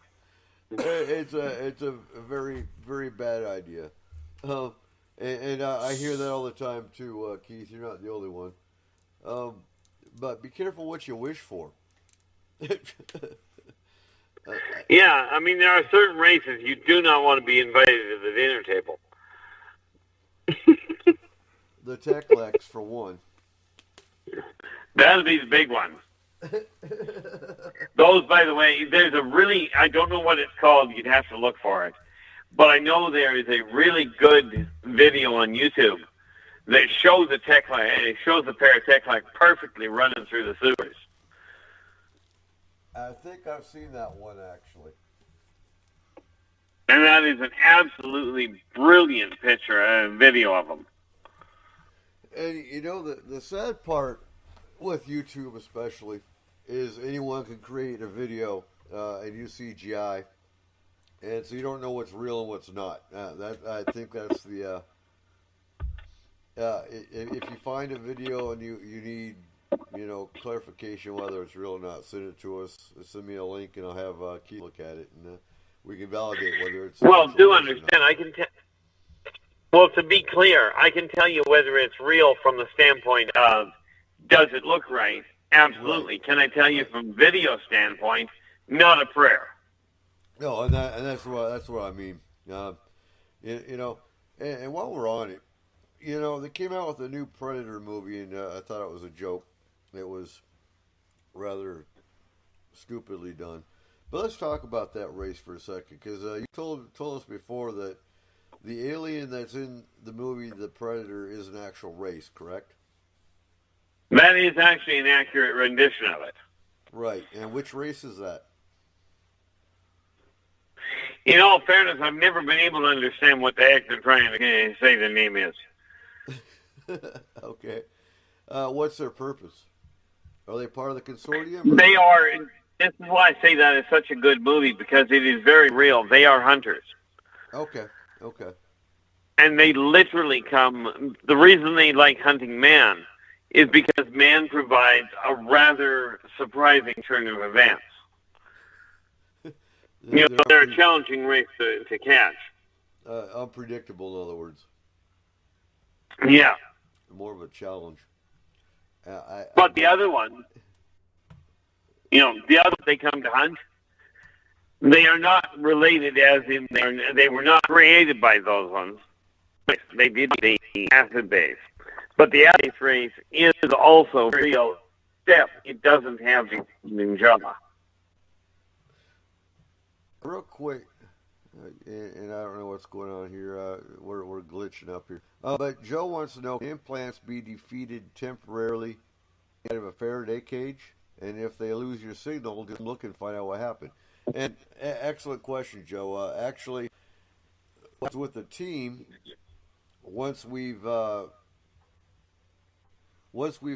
It's a very, very bad idea. And I hear that all the time too, Keith. You're not the only one. But be careful what you wish for. Yeah, I mean, there are certain races you do not want to be invited to the dinner table. The Techlex, for one. That'll be the big one. Those, by the way, there's a really, I don't know what it's called, you'd have to look for it, but I know there is a really good video on YouTube that shows the Techlex, and it shows the pair of Techlex perfectly running through the sewers. I think I've seen that one, actually. And that is an absolutely brilliant video of them. And, you know, the sad part with YouTube especially is anyone can create a video and use CGI, and so you don't know what's real and what's not. I think that's the... if you find a video and you need, clarification whether it's real or not, send it to us. Send me a link, and I'll have Keith look at it, and we can validate whether it's. Well, do understand? I can tell. Well, to be clear, I can tell you whether it's real from the standpoint of does it look right? Absolutely. Right. Can I tell you from video standpoint? Not a prayer. No, and that's what I mean. And while we're on it, they came out with a new Predator movie, and I thought it was a joke. It was rather stupidly done. But let's talk about that race for a second, because you told us before that the alien that's in the movie The Predator is an actual race, correct? That is actually an accurate rendition of it. Right. And which race is that? In all fairness, I've never been able to understand what the heck they're trying to say the name is. Okay. What's their purpose? Are they part of the consortium? They are. This is why I say that is such a good movie, because it is very real. They are hunters. Okay. And they literally come. The reason they like hunting man is because man provides a rather surprising turn of events. They're a challenging race to catch. Unpredictable, in other words. Yeah. More of a challenge. But the other one, the other they come to hunt, they are not related as in they were not created by those ones. They did the acid base. But the acid race is also real, except it doesn't have the ninjala. Real quick, and I don't know what's going on here. We're glitching up here. But Joe wants to know, can implants be defeated temporarily out of a Faraday cage? And if they lose your signal, just look and find out what happened. And excellent question, Joe. Actually, with the team, once we've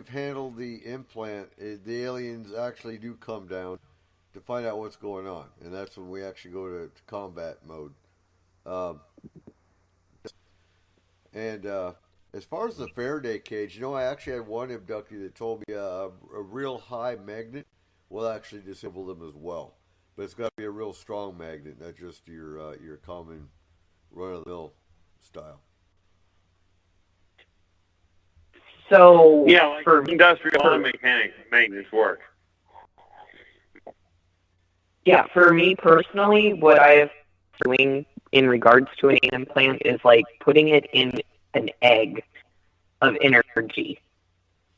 handled the implant, the aliens actually do come down to find out what's going on, and that's when we actually go to combat mode. And as far as the Faraday cage, I actually had one abductee that told me a real high magnet will actually disable them as well. But it's got to be a real strong magnet, not just your common run-of-the-mill style. So yeah, like for industrial mechanics magnets work. Yeah, for me personally, what I've been doing in regards to an implant is like putting it in an egg of energy,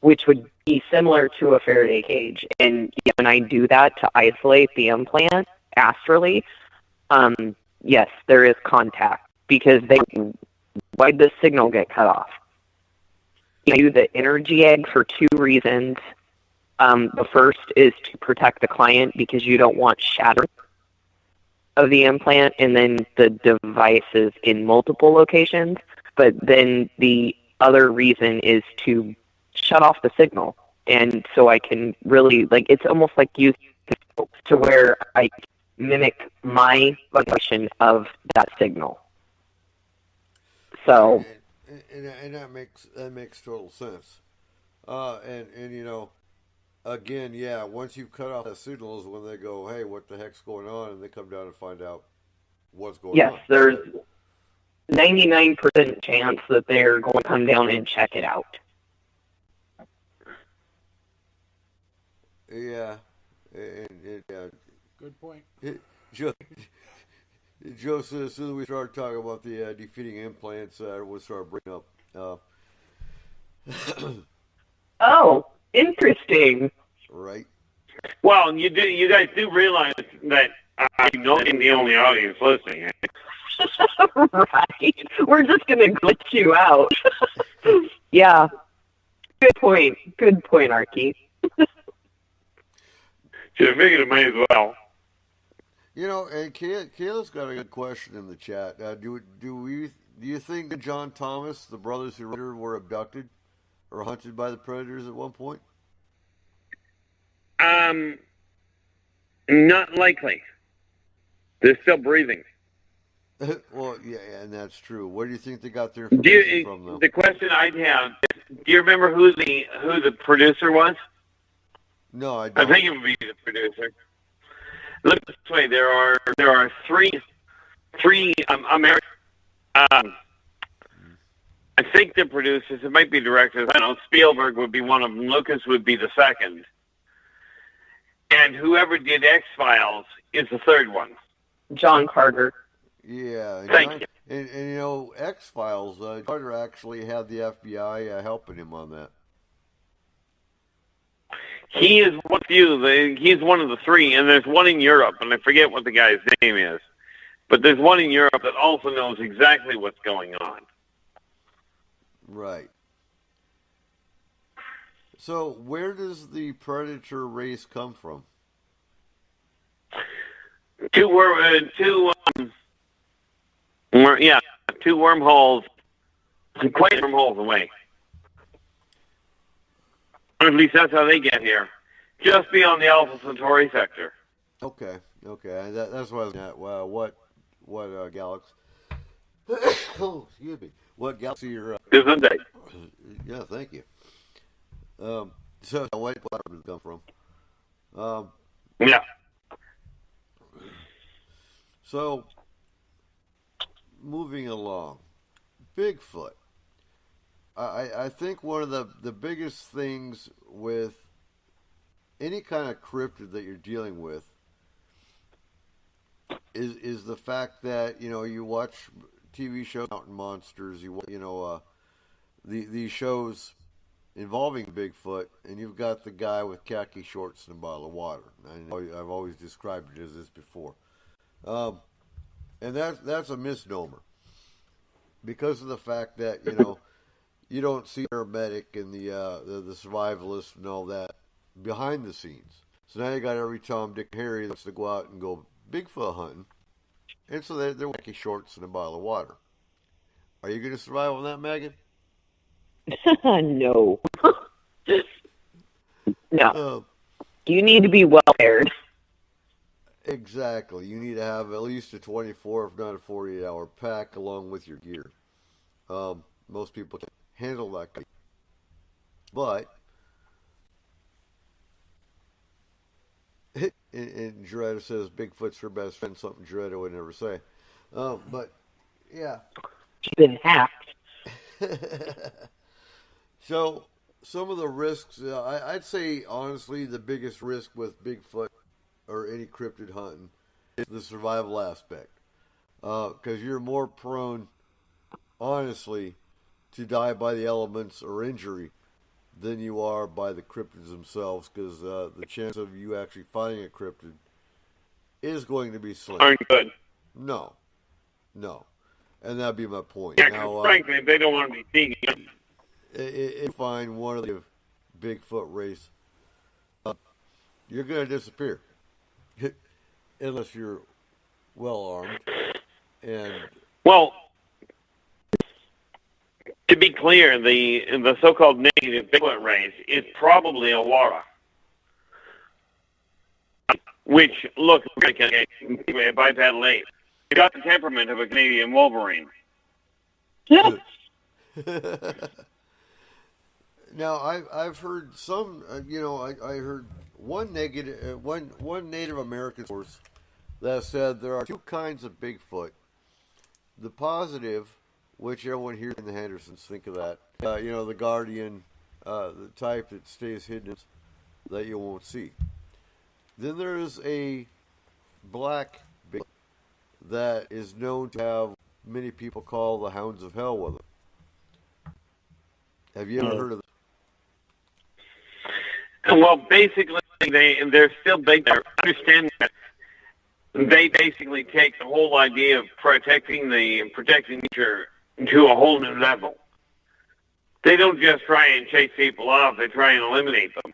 which would be similar to a Faraday cage. And when I do that to isolate the implant astrally, yes, there is contact, because why does the signal get cut off? I do the energy egg for two reasons. The first is to protect the client, because you don't want shatter of the implant and then the device is in multiple locations. But then the other reason is to shut off the signal. And so I can really, it's almost like using to where I mimic my vibration of that signal. So. And that makes total sense. And again, yeah, once you've cut off the signals, when they go, hey, what the heck's going on, and they come down and find out what's going on. Yes, there's 99% chance that they're going to come down and check it out. Yeah. Yeah. Good point. Joe said as soon as we started talking about the defeating implants, we'll start bringing up. Oh, interesting. Right. Well, you guys do realize that I'm not the only audience listening. Right. We're just going to glitch you out. Yeah. Good point, Archie. Should have figured it might as well. And Kayla's got a good question in the chat. Do you think John Thomas, the brothers who were abducted or hunted by the predators at one point? Not likely. They're still breathing. Well, yeah, and that's true. Where do you think they got their information from, though? The question I'd have: do you remember who the producer was? No, I don't. I think it would be the producer. Look this way: there are three American. I think they're producers. It might be directors. I don't know. Spielberg would be one of them. Lucas would be the second. And whoever did X-Files is the third one. John Carter. Yeah. Thank you. And X-Files, Carter actually had the FBI helping him on that. He is one of you. He's one of the three, and there's one in Europe, and I forget what the guy's name is. But there's one in Europe that also knows exactly what's going on. Right. So, where does the predator race come from? Two wormholes, quite wormholes away. Or at least that's how they get here, just beyond the Alpha Centauri sector. Okay. That's what I was at. Well, what galaxy? Oh, excuse me. What galaxy you're? Gesundheit. Yeah, thank you. So what did it come from? Yeah. So, moving along, Bigfoot. I think one of the biggest things with any kind of cryptid that you're dealing with is the fact that, you know, you watch TV shows, Mountain Monsters, these shows involving Bigfoot, and you've got the guy with khaki shorts and a bottle of water. I know I've always described it as this before. And that's a misnomer because of the fact that, you know, you don't see the paramedic and the survivalist and all that behind the scenes. So now you got every Tom, Dick, and Harry that wants to go out and go Bigfoot hunting, and so they're wearing shorts and a bottle of water. Are you going to survive on that, Megan? No. No. You need to be well prepared. Exactly. You need to have at least a 24, if not a 48-hour pack along with your gear. Most people can handle that. But, and Geretta says Bigfoot's her best friend, something Geretta would never say. But, yeah. She's been hacked. So, some of the risks, I'd say, honestly, the biggest risk with Bigfoot or any cryptid hunting is the survival aspect. Because you're more prone, honestly, to die by the elements or injury than you are by the cryptids themselves, because the chance of you actually finding a cryptid is going to be slim. Aren't good. No. And that'd be my point. Yeah, now, frankly, they don't want to be seeing it. If you find one of the Bigfoot race, you're going to disappear. Unless you're well armed. And well, to be clear, the so-called native Bigfoot race is probably a Wara. Which, look, like a bipedal ape. It's got the temperament of a Canadian Wolverine. Now, I've heard some, I heard one Native American source that said there are two kinds of Bigfoot. The positive, which everyone here in the Hendersons think of that, the guardian, the type that stays hidden that you won't see. Then there is a black Bigfoot that is known to have many people call the Hounds of Hell with it. Have you ever heard of that? Well, basically, they're still big there. Understand that they basically take the whole idea of protecting nature to a whole new level. They don't just try and chase people off; they try and eliminate them.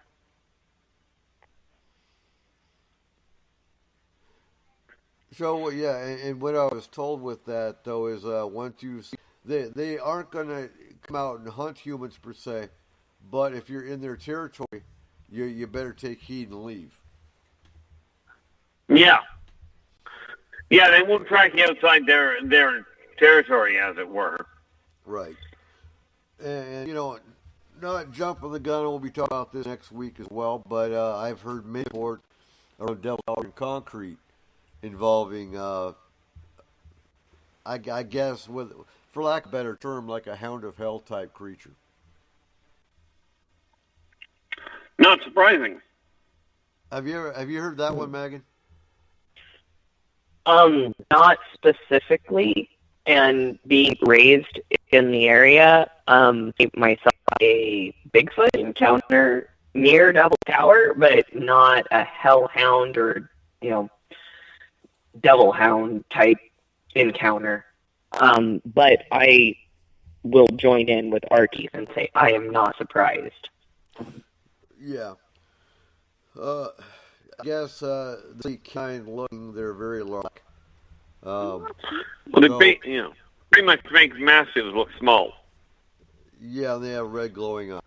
So yeah, and what I was told with that though is once you see, they aren't going to come out and hunt humans per se, but if you're in their territory, you better take heed and leave. Yeah, they won't track you outside their territory, as it were. Right, and not jumping the gun. We'll be talking about this next week as well. But I've heard many reports around Devil and Concrete involving, I guess, for lack of a better term, like a Hound of Hell type creature. Not surprising. Have you heard that one, Megan? Not specifically, and being raised in the area, myself a Bigfoot encounter near Devil Tower, but not a hellhound or devil hound type encounter. But I will join in with Archie and say I am not surprised. Yeah. I guess the kind looking, they're very large. Well, pretty much makes massive look small. Yeah, they have red glowing eyes.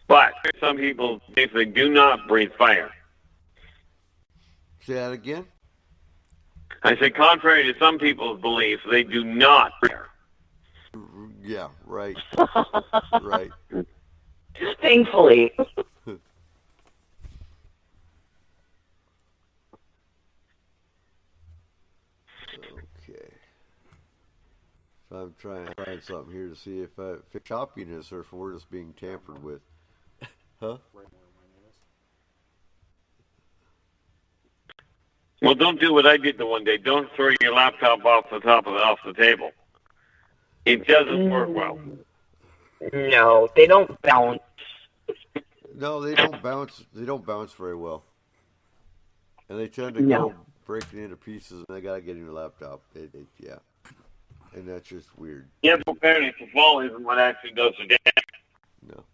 But some people basically do not breathe fire. Say that again? I said, contrary to some people's beliefs, they do not breathe fire. Yeah, right. Right. Thankfully. Okay. So I'm trying to find something here to see if choppiness or if we're just being tampered with. Huh? Well, don't do what I did the one day. Don't throw your laptop off the table. It doesn't work well. No, they don't bounce. No, they don't bounce. They don't bounce very well, and they tend to No. go breaking into pieces. And they gotta get in your laptop. Yeah, and that's just weird. Yeah, preparing to fall isn't what actually does the damage.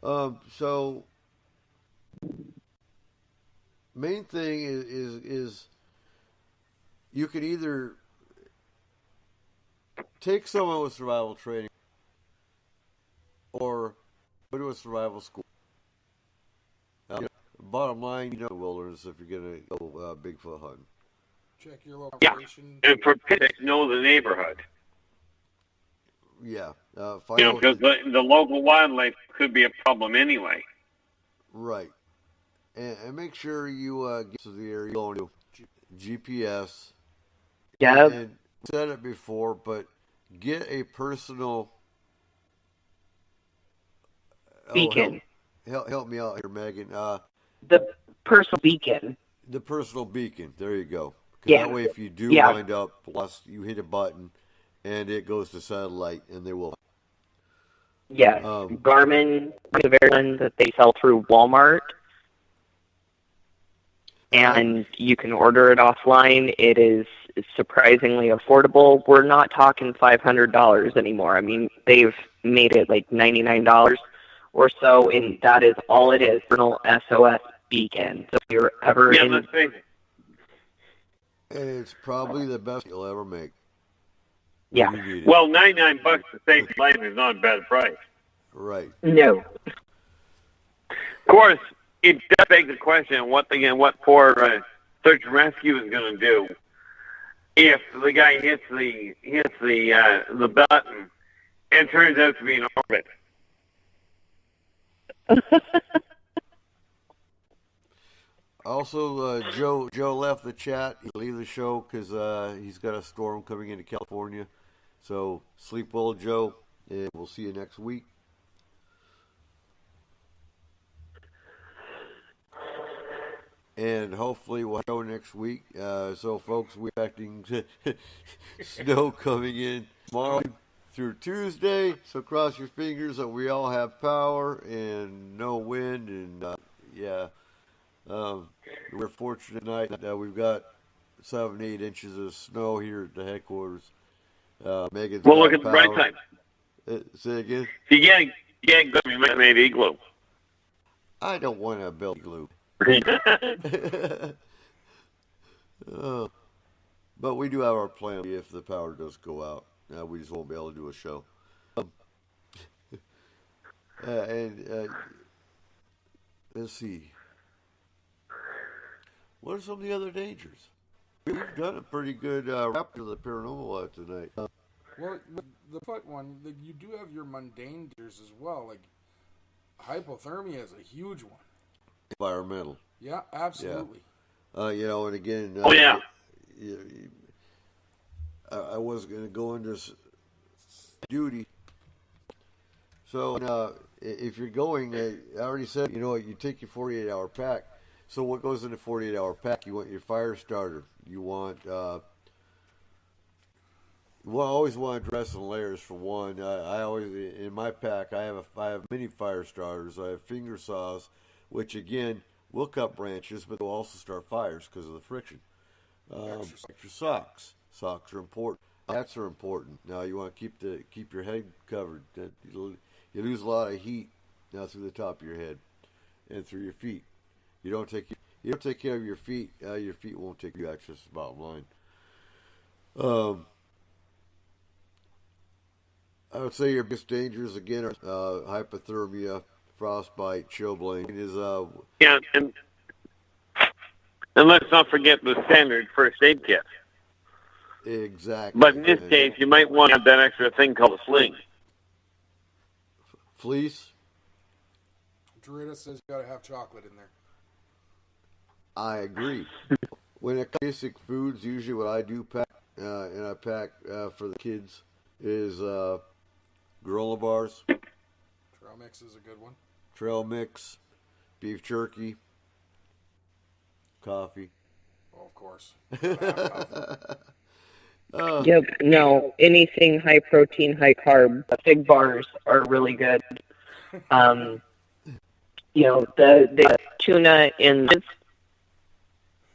No. So main thing is you could either take someone with survival training or go to a survival school. Bottom line, you know the wilderness if you're going to go Bigfoot hunting. Check your location. And for pits, know the neighborhood. Yeah. Because the local wildlife could be a problem anyway. Right. And make sure you get to the area you're going to. GPS. Yeah. And said it before, but get a personal beacon. Help me out here, Megan. The personal beacon. The personal beacon. There you go. Yeah. That way, if you do wind up lost, you hit a button, and it goes to satellite, and they will. Yeah. Garmin, the very one that they sell through Walmart. And you can order it offline. It is surprisingly affordable. We're not talking $500 anymore. I mean, they've made it like $99 or so, and that is all it is. Personal SOS beacon. So if you're ever in... let's face it. And it's probably the best you'll ever make. Yeah. Well, $99 to save your life is not a bad price. Right. No. Of course, it does beg the question: what poor search and rescue is going to do if the guy hits the button and turns out to be in orbit? Also, Joe left the chat. He'll leave the show because he's got a storm coming into California. So sleep well, Joe, and we'll see you next week. And hopefully we'll show next week. So, folks, we're expecting snow coming in tomorrow through Tuesday. So cross your fingers that we all have power and no wind. And, we're fortunate tonight that we've got 7-8 inches of snow here at the headquarters. Megan's well, look at the bright side. Say again? You can't go to made igloo. I don't want to build igloo. But we do have our plan if the power does go out. We just won't be able to do a show. Let's see. What are some of the other dangers? We've done a pretty good wrap to the paranormal tonight. Well, the foot one, you do have your mundane dangers as well. Like hypothermia is a huge one. Environmental. Yeah, absolutely. Yeah. And again, I was going to go into duty. So if you're going, I already said, you take your 48-hour pack. So what goes in the 48-hour pack? You want your fire starter. You want always want to dress in layers for one. I always in my pack I have many fire starters. I have finger saws, which again will cut branches, but they'll also start fires because of the friction. Extra socks. Socks are important. Hats are important. Now you want to keep your head covered. You lose a lot of heat now through the top of your head and through your feet. You don't take care of your feet won't take you. That's just the bottom line. I would say your biggest dangers again are hypothermia, frostbite, chilblain. Yeah, and let's not forget the standard first aid kit. Exactly. But in this case, you might want to have that extra thing called a sling. Fleece. Dorita says you gotta have chocolate in there. I agree. When it comes to basic foods, usually what I do pack, and I pack for the kids, is granola bars. Trail mix is a good one. Trail mix, beef jerky, coffee. Oh, of course. Yep. No, anything high protein, high carb. Fig bars are really good. The tuna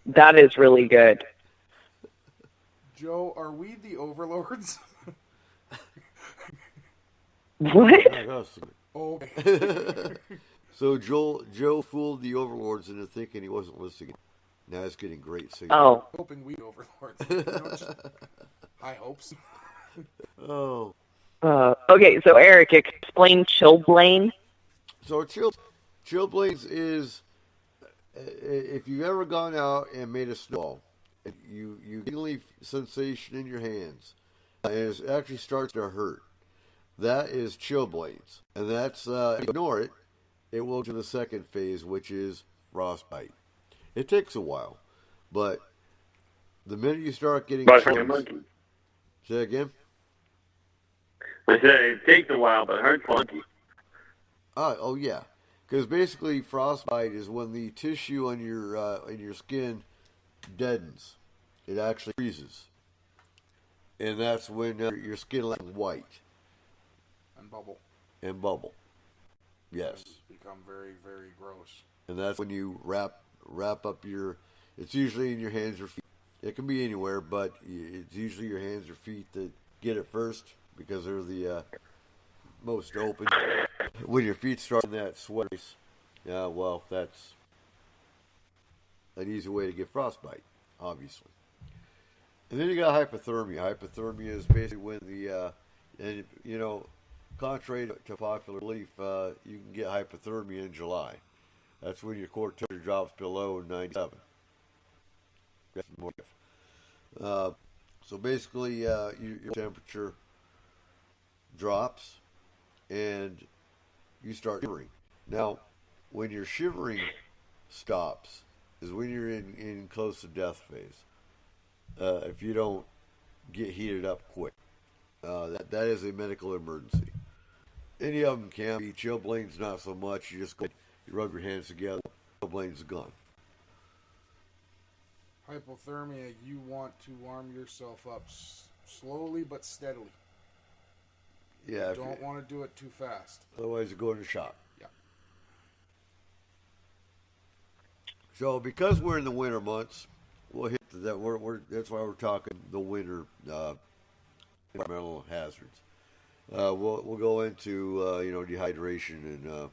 that is really good. Joe, are we the overlords? What? Oh, okay. So Joe fooled the overlords into thinking he wasn't listening. Now it's getting great signal. Oh. Hoping we overlords. High hopes. Oh. Okay, so Eric, explain chilblain. So chilblains is, if you've ever gone out and made a snowball, you tingly sensation in your hands, and it actually starts to hurt. That is chilblains, and that's if you ignore it, it will go to the second phase, which is frostbite. It takes a while, but the minute you start getting chills, say again. I said it takes a while, but it hurts funky. Oh yeah, because basically frostbite is when the tissue on your skin deadens. It actually freezes, and that's when your skin is white and bubble. Yes. Become very, very gross. And that's when you wrap up your. It's usually in your hands or feet. It can be anywhere, but it's usually your hands or feet that get it first because they're the most open. When your feet start in that sweat, well, that's an easy way to get frostbite, obviously. And then you got hypothermia. Hypothermia is basically when contrary to popular belief, you can get hypothermia in July. That's when your core temperature drops below 97. So basically, your temperature drops and you start shivering. Now, when your shivering stops is when you're in close to death phase. If you don't get heated up quick. That is a medical emergency. Any of them can be. Chilblains not so much. You just you rub your hands together. Chilblains gone. Hypothermia, you want to warm yourself up slowly but steadily. Yeah. You don't want to do it too fast. Otherwise, you go into shock. Yeah. So, because we're in the winter months, we'll hit that. That's why we're talking the winter environmental hazards. We'll go into dehydration and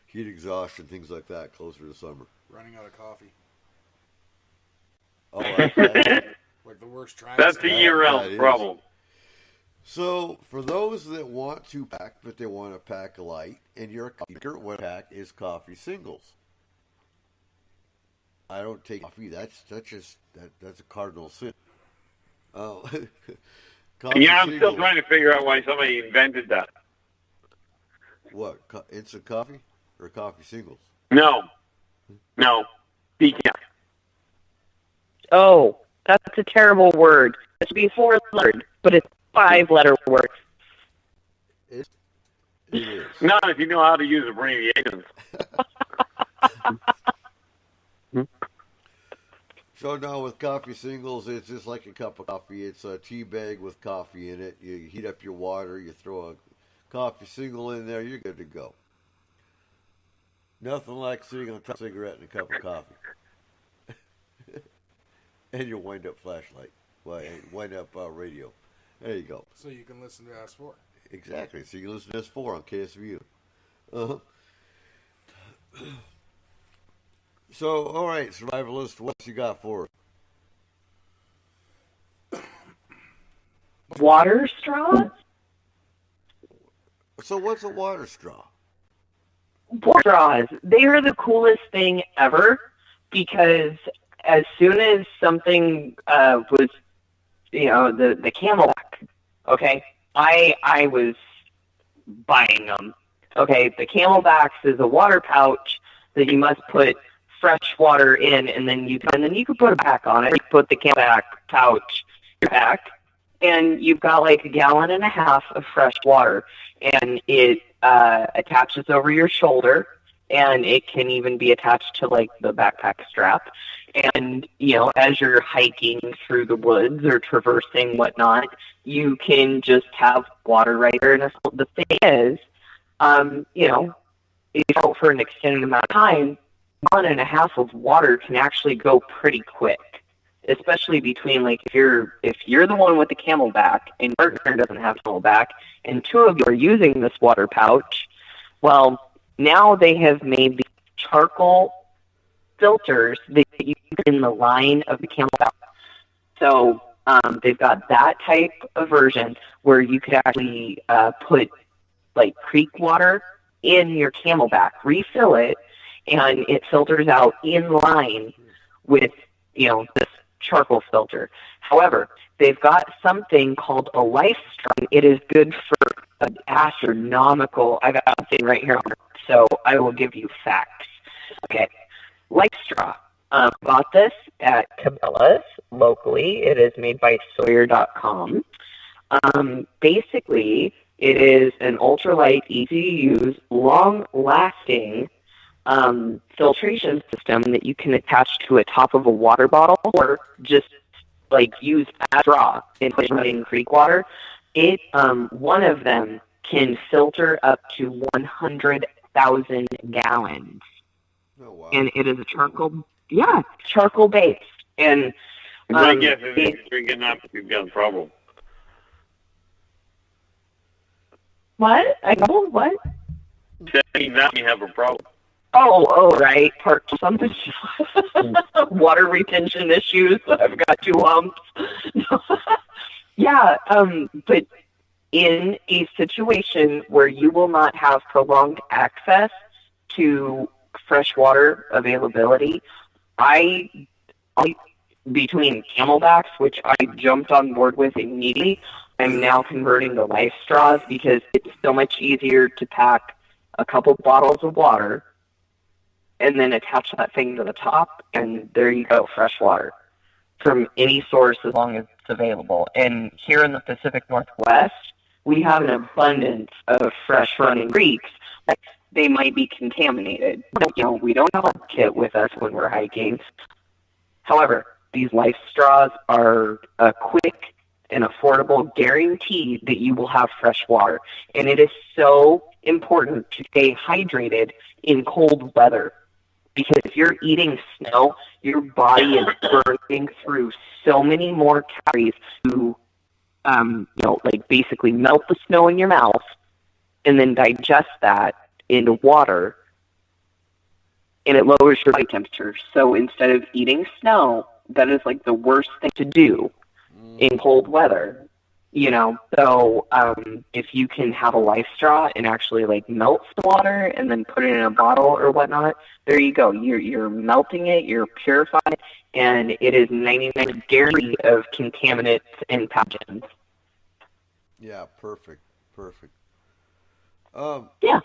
heat exhaustion, things like that, closer to summer. Running out of coffee. Oh, like the worst track. That's a year-round problem. So, for those that want to pack, but they want to pack light, and you're a coffee drinker, what pack is coffee singles. I don't take coffee. That's a cardinal sin. Oh, I'm still trying to figure out why somebody invented that. What? Instant coffee or coffee singles? No. Decaf. Oh, that's a terrible word. It should be a 4-letter, but it's a 5-letter word. It is. Not if you know how to use abbreviations. So now with coffee singles, it's just like a cup of coffee. It's a tea bag with coffee in it. You heat up your water. You throw a coffee single in there. You're good to go. Nothing like sitting on top of a cigarette and a cup of coffee. And your wind-up flashlight. Well, wind-up radio. There you go. So you can listen to S4. Exactly. So you can listen to S4 on KSVU. Uh-huh. So, all right, survivalist, what you got for us? Water straws? So what's a water straw? Water straws. They are the coolest thing ever because as soon as something was, the Camelback, okay, I was buying them. Okay, the Camelbacks is a water pouch that you must put fresh water in, and then you can put a back on it. You put the Camelback pouch back, and you've got like 1.5 gallons of fresh water, and it attaches over your shoulder, and it can even be attached to like the backpack strap. And as you're hiking through the woods or traversing whatnot, you can just have water right there. And the thing is, if you go for an extended amount of time, 1.5 gallons of water can actually go pretty quick. Especially between like if you're the one with the Camelback and your partner doesn't have Camelback, and two of you are using this water pouch, well, now they have made the charcoal filters that you put in the line of the Camelback. So they've got that type of version where you could actually put like creek water in your Camelback, refill it, and it filters out in line with this charcoal filter. However, they've got something called a life straw. It is good for an astronomical. I got something right here, so I will give you facts. Okay, life straw. Bought this at Cabela's locally. It is made by Sawyer.com. Basically, it is an ultralight, easy to use, long-lasting filtration system that you can attach to a top of a water bottle or just like use a straw in running creek water. It one of them can filter up to 100,000 gallons. Oh, wow. And it is a charcoal based. And I guess if you're drinking up, you've got a problem. What? What? Saying that you have a problem. Oh, right. Part something. Water retention issues. I've got 2 lumps. Yeah, but in a situation where you will not have prolonged access to fresh water availability, between Camelbacks, which I jumped on board with immediately, I'm now converting to life straws because it's so much easier to pack a couple bottles of water and then attach that thing to the top, and there you go, fresh water from any source as long as it's available. And here in the Pacific Northwest, we have an abundance of fresh running creeks. They might be contaminated. We don't have a kit with us when we're hiking. However, these life straws are a quick and affordable guarantee that you will have fresh water. And it is so important to stay hydrated in cold weather. Because if you're eating snow, your body is burning through so many more calories to, basically melt the snow in your mouth and then digest that into water, and it lowers your body temperature. So instead of eating snow, that is like the worst thing to do in cold weather. So if you can have a life straw and actually like melt the water and then put it in a bottle or whatnot, there you go. You're melting it, you're purifying it, and it is 99% guarantee of contaminants and pathogens. Yeah, perfect. Yeah.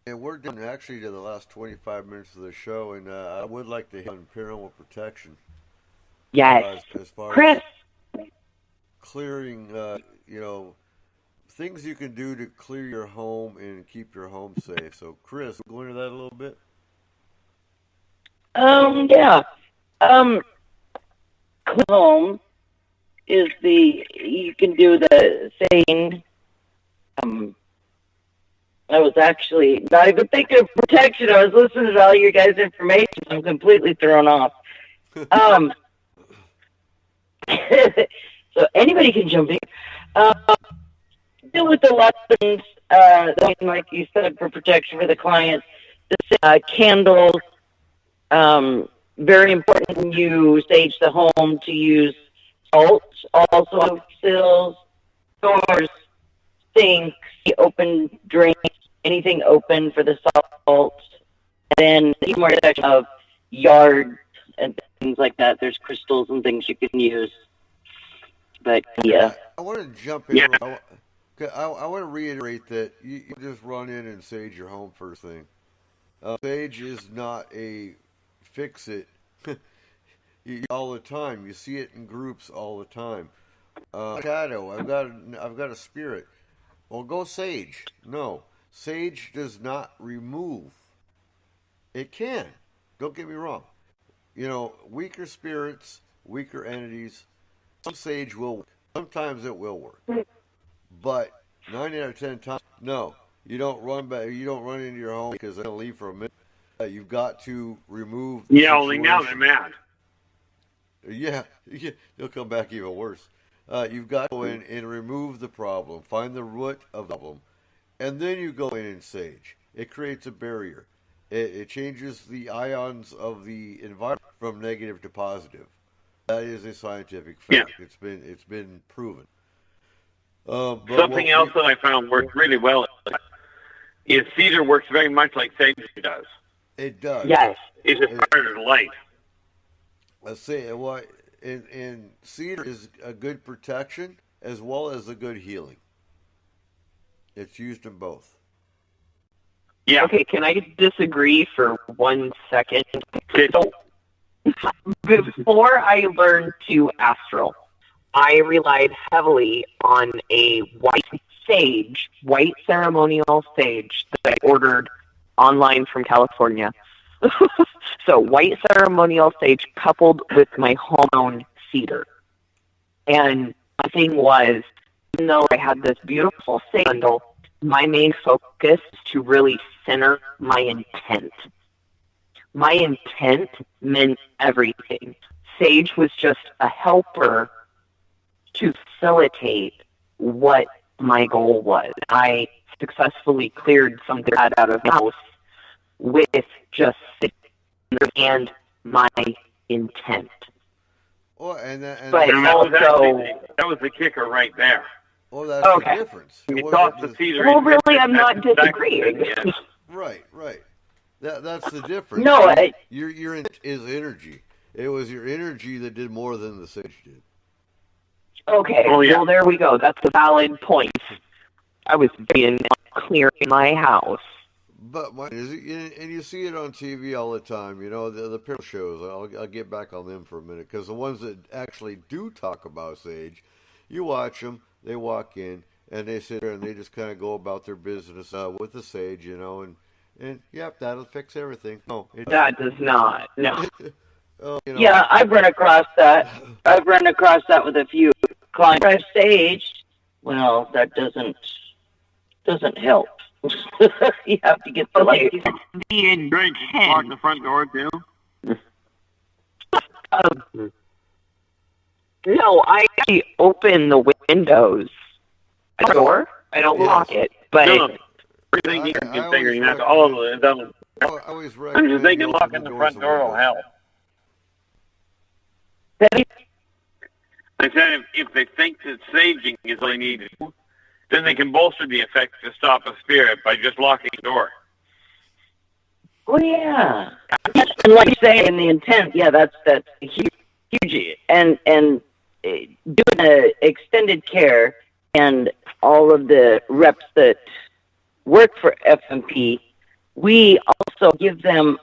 And we're down actually to the last 25 minutes of the show, and I would like to hit on paranormal protection. Yes. As far Chris. as clearing, things you can do to clear your home and keep your home safe. So, Chris, go into that a little bit. Yeah. Clear home is you can do the thing. I was actually not even thinking of protection. I was listening to all your guys' information. I'm completely thrown off. So anybody can jump in. deal with the lessons, like you said, for protection for the clients. The candles, very important when you sage the home to use salt, also sills, doors, sinks, open drains, anything open for the salt. And then more section of yards and things like that. There's crystals and things you can use. But yeah. I want to jump in. Yeah. I want to reiterate that you just run in and sage your home first thing. Sage is not a fix-it all the time. You see it in groups all the time. Shadow, I've got a spirit. Well, go sage. No, sage does not remove. It can. Don't get me wrong. You know, weaker spirits, weaker entities, some sage will work. Sometimes it will work. But 9 out of 10 times, no. You don't run back. You don't run into your home because they're going to leave for a minute. You've got to remove the situation. Only now they're mad. Yeah, they'll come back even worse. You've got to go in and remove the problem. Find the root of the problem. And then you go in and sage. It creates a barrier. It changes the ions of the environment from negative to positive. That is a scientific fact. Yeah. It's been proven. Something else that I found works really well is cedar works very much like sage does. It does. Yes. It's just harder to light. Let's say what and cedar is a good protection as well as a good healing. It's used in both. Yeah. Okay, can I disagree for 1 second? So, before I learned to astral, I relied heavily on a white ceremonial sage that I ordered online from California. So white ceremonial sage coupled with my homegrown cedar. And the thing was, even though I had this beautiful sage bundle, my main focus is to really center my intent. My intent meant everything. Sage was just a helper to facilitate what my goal was. I successfully cleared something out of the house with just and my intent. Well, but that was the kicker right there. Well, that's the difference. Well, really, I'm not disagreeing. Right. That's the difference. No, your is energy. It was your energy that did more than the sage did. Okay, well, there we go. That's a valid point. I was being clear in my house. But and you see it on TV all the time, you know, the paranormal shows. I'll get back on them for a minute, because the ones that actually do talk about sage, you watch them, they walk in, and they sit there and they just kind of go about their business with the sage, you know, and yep, that'll fix everything. No, that does not, no. You know. Yeah, I've run across that. I've run across that with a few clients. I've saged. Well, that doesn't help. You have to get the light. Drink. Lock the front door too. No, I actually open the windows. I don't lock it, but everything you can figure out. All of them. I'm just thinking locking the front door will help. I said if they think that saging is all they need to do, then they can bolster the effect to stop a spirit by just locking the door. Oh yeah, and like you say, in the intent, yeah, that's huge. And doing the extended care and all of the reps that work for FMP, we also give them.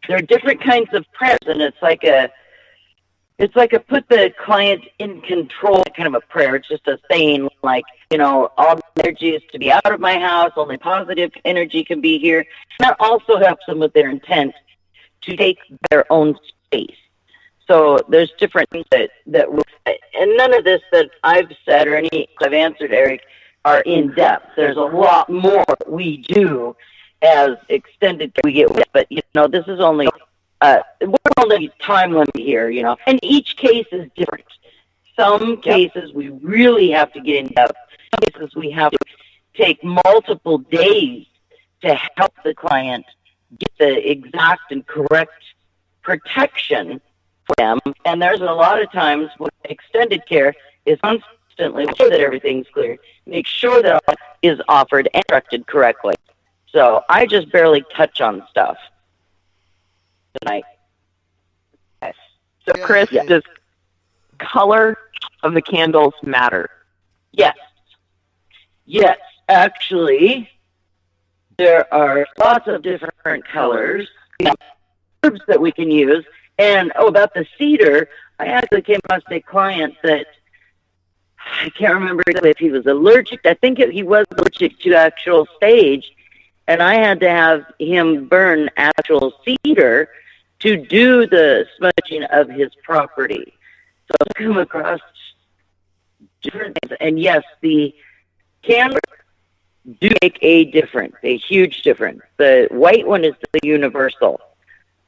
There are different kinds of prayers, and it's like a put the client in control kind of a prayer. It's just a saying like, you know, all the energy is to be out of my house, only positive energy can be here. And that also helps them with their intent to take their own space. So there's different things that work. And none of this that I've said or any I've answered, Eric, are in depth. There's a lot more we do as extended we get with. But, you know, this is only... we're only time limit here, you know, and each case is different. Some cases we really have to get in depth some cases we have to take multiple days to help the client get the exact and correct protection for them. And there's a lot of times when extended care is constantly make sure that everything's clear, make sure that all is offered and directed correctly. So I just barely touch on stuff tonight. So, Chris, does color of the candles matter? Yes. Yes, actually, there are lots of different colors, herbs that we can use. And, about the cedar, I actually came across a client that, I can't remember if he was allergic. I think he was allergic to actual sage, and I had to have him burn actual cedar to do the smudging of his property. So I've come across different things. And yes, the candles do make a difference, a huge difference. The white one is the universal,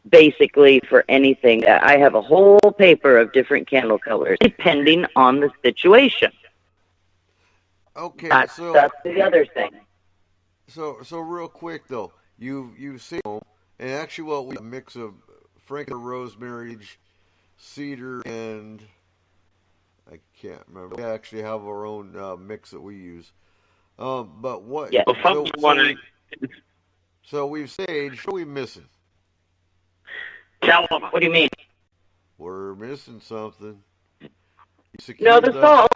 basically, for anything. I have a whole paper of different candle colors, depending on the situation. Okay, that's the other thing. So real quick though, you see, and actually, well, we have a mix of Franklin rosemary, cedar, and I can't remember. We actually have our own mix that we use. But what? Yeah. So we've sage. What are we missing? Calamus. What do you mean? We're missing something. No, the salt.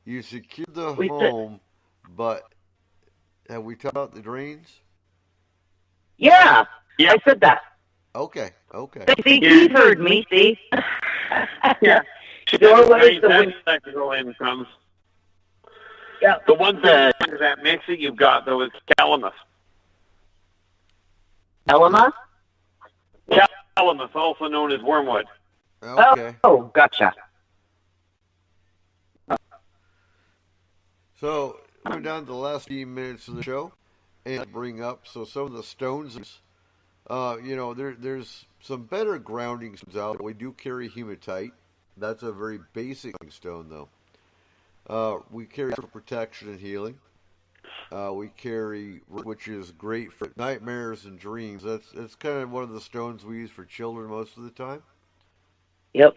You secured the home, but have we talked about the drains? Yeah, I said that. Okay. See, he heard me, see? Yeah. Doorways, electrical incomes. Yeah. The one thing that mix that you've got, though, is calamus. Calamus? Calamus, also known as wormwood. Okay. Oh, gotcha. So, we're down to the last few minutes of the show, and bring up some of the stones. There's some better grounding stones out. We do carry hematite. That's a very basic stone, though. We carry for protection and healing. We carry, which is great for nightmares and dreams. That's kind of one of the stones we use for children most of the time. Yep.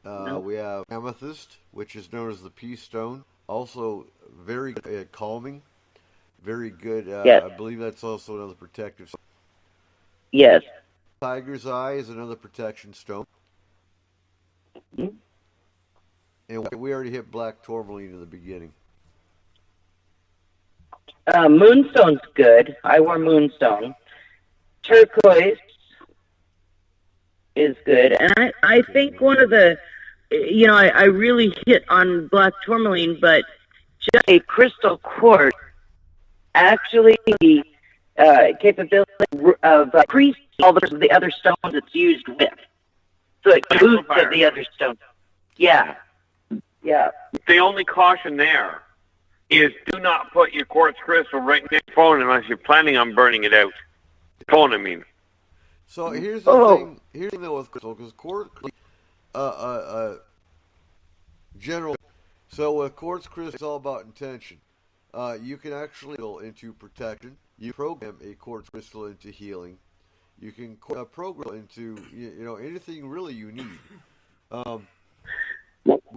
We have amethyst, which is known as the peace stone. Also very calming. Very good. Yes. I believe that's also another protective stone. Yes. Tiger's eye is another protection stone. Mm-hmm. And we already hit black tourmaline in the beginning. Moonstone's good. I wore moonstone. Turquoise is good. And I think one of the, I really hit on black tourmaline, but just a crystal quartz actually capability of increasing all the other stones it's used with. So it boosts the other stones. Yeah. Yeah. The only caution there is do not put your quartz crystal right next to your phone unless you're planning on burning it out. Phone, I mean. So here's the thing. Here's the thing though with crystal, because quartz, general. So with quartz crystal, it's all about intention. You can actually go into protection. You program a quartz crystal into healing. You can program into anything really you need.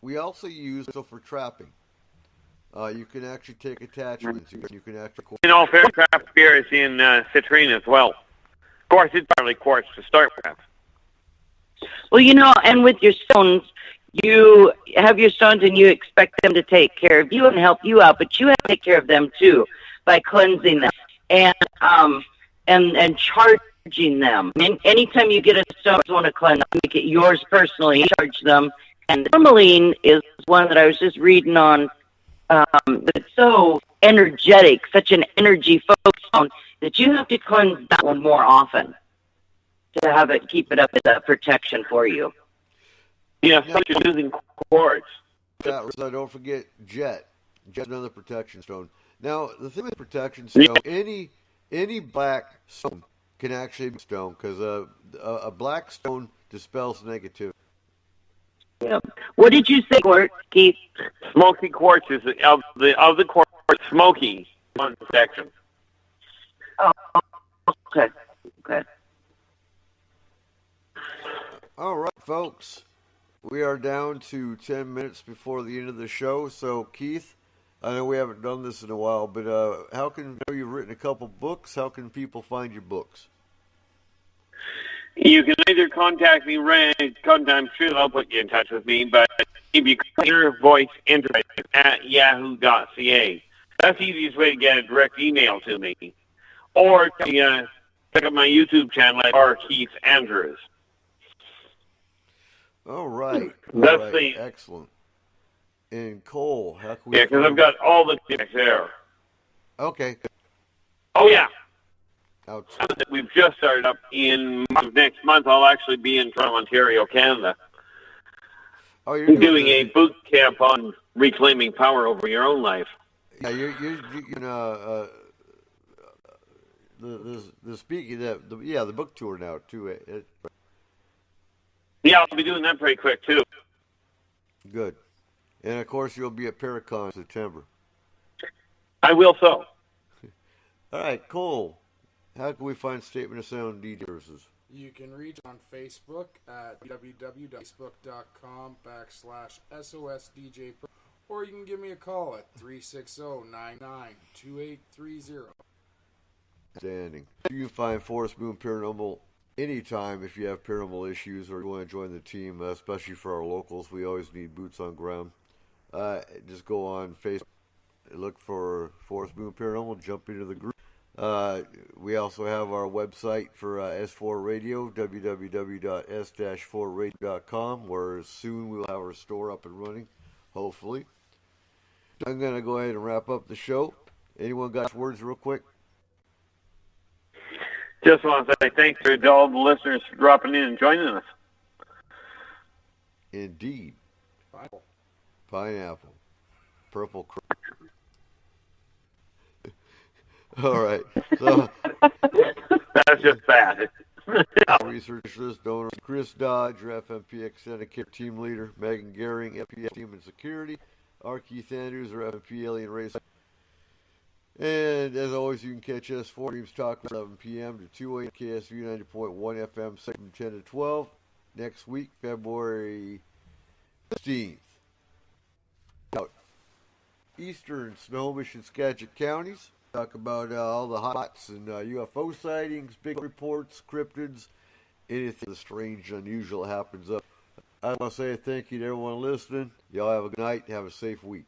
We also use it for trapping. You can actually take attachments. You can actually. In all fair, craft beer is in citrine as well. Of course, it's partly quartz to start with. Well, and with your stones, you have your stones and you expect them to take care of you and help you out, but you have to take care of them too by cleansing them and charging them. And anytime you get a stone, you want to cleanse them, make it yours personally, charge them. And tourmaline is one that I was just reading on. It's so energetic, such an energy-focused stone that you have to cleanse that one more often to have it keep it up as a protection for you. Yeah, such as using quartz. So don't forget jet. Jet's another protection stone. Now, the thing with protection stone, any black stone can actually be stone, because a black stone dispels negativity. Yep. What did you say, Keith? Smoky quartz is of the quartz. Smoky one section. Oh, okay. Okay. All right, folks. We are down to 10 minutes before the end of the show. So, Keith, I know we haven't done this in a while, but how can I know you've written a couple books? How can people find your books? You can either contact me, I'm sure I'll put you in touch with me, but if you call your voice enterprise at yahoo.ca, that's the easiest way to get a direct email to me. Or check out my YouTube channel at R. Keith Andrews. All right. That's the excellent. And Cole, how can we? Yeah, because I've got all the checks there. Okay. Oh yeah. Ouch. We've just started up in next month. I'll actually be in Toronto, Ontario, Canada. Oh, you're doing a boot camp on reclaiming power over your own life. Yeah, you're the speaking the book tour now too. Yeah, I'll be doing that pretty quick too. Good, and of course you'll be at Paracon in September. I will so. All right, Cole. How can we find Statement of Sound DJ services? You can reach on Facebook at www.facebook.com/SOSDJ, or you can give me a call at 360-99-2830. Standing. You can find Forest Moon Paranormal anytime if you have paranormal issues or you want to join the team, especially for our locals. We always need boots on ground. Just go on Facebook, look for Forest Moon Paranormal, jump into the group. We also have our website for S4 Radio, www.s-4radio.com, where soon we'll have our store up and running, hopefully. I'm going to go ahead and wrap up the show. Anyone got words real quick? Just want to say thanks to all the listeners for dropping in and joining us. Indeed. Pineapple. Purple crap. All right. So that's just bad. Researchers, donors, Chris Dodge, your FMP Extended Care Team Leader, Megan Gehring, FP Team and Security, R. Keith Andrews, our FMP Alien Race. And as always, you can catch us 4 Dreams Talk 11 p.m. to 2 a.m. KSV 90.1 FM, 7 10 to 12. Next week, February 16th. Out Eastern Snohomish and Skagit counties. Talk about all the hots and UFO sightings, big reports, cryptids, anything strange and unusual happens up. I want to say thank you to everyone listening. Y'all have a good night. Have a safe week.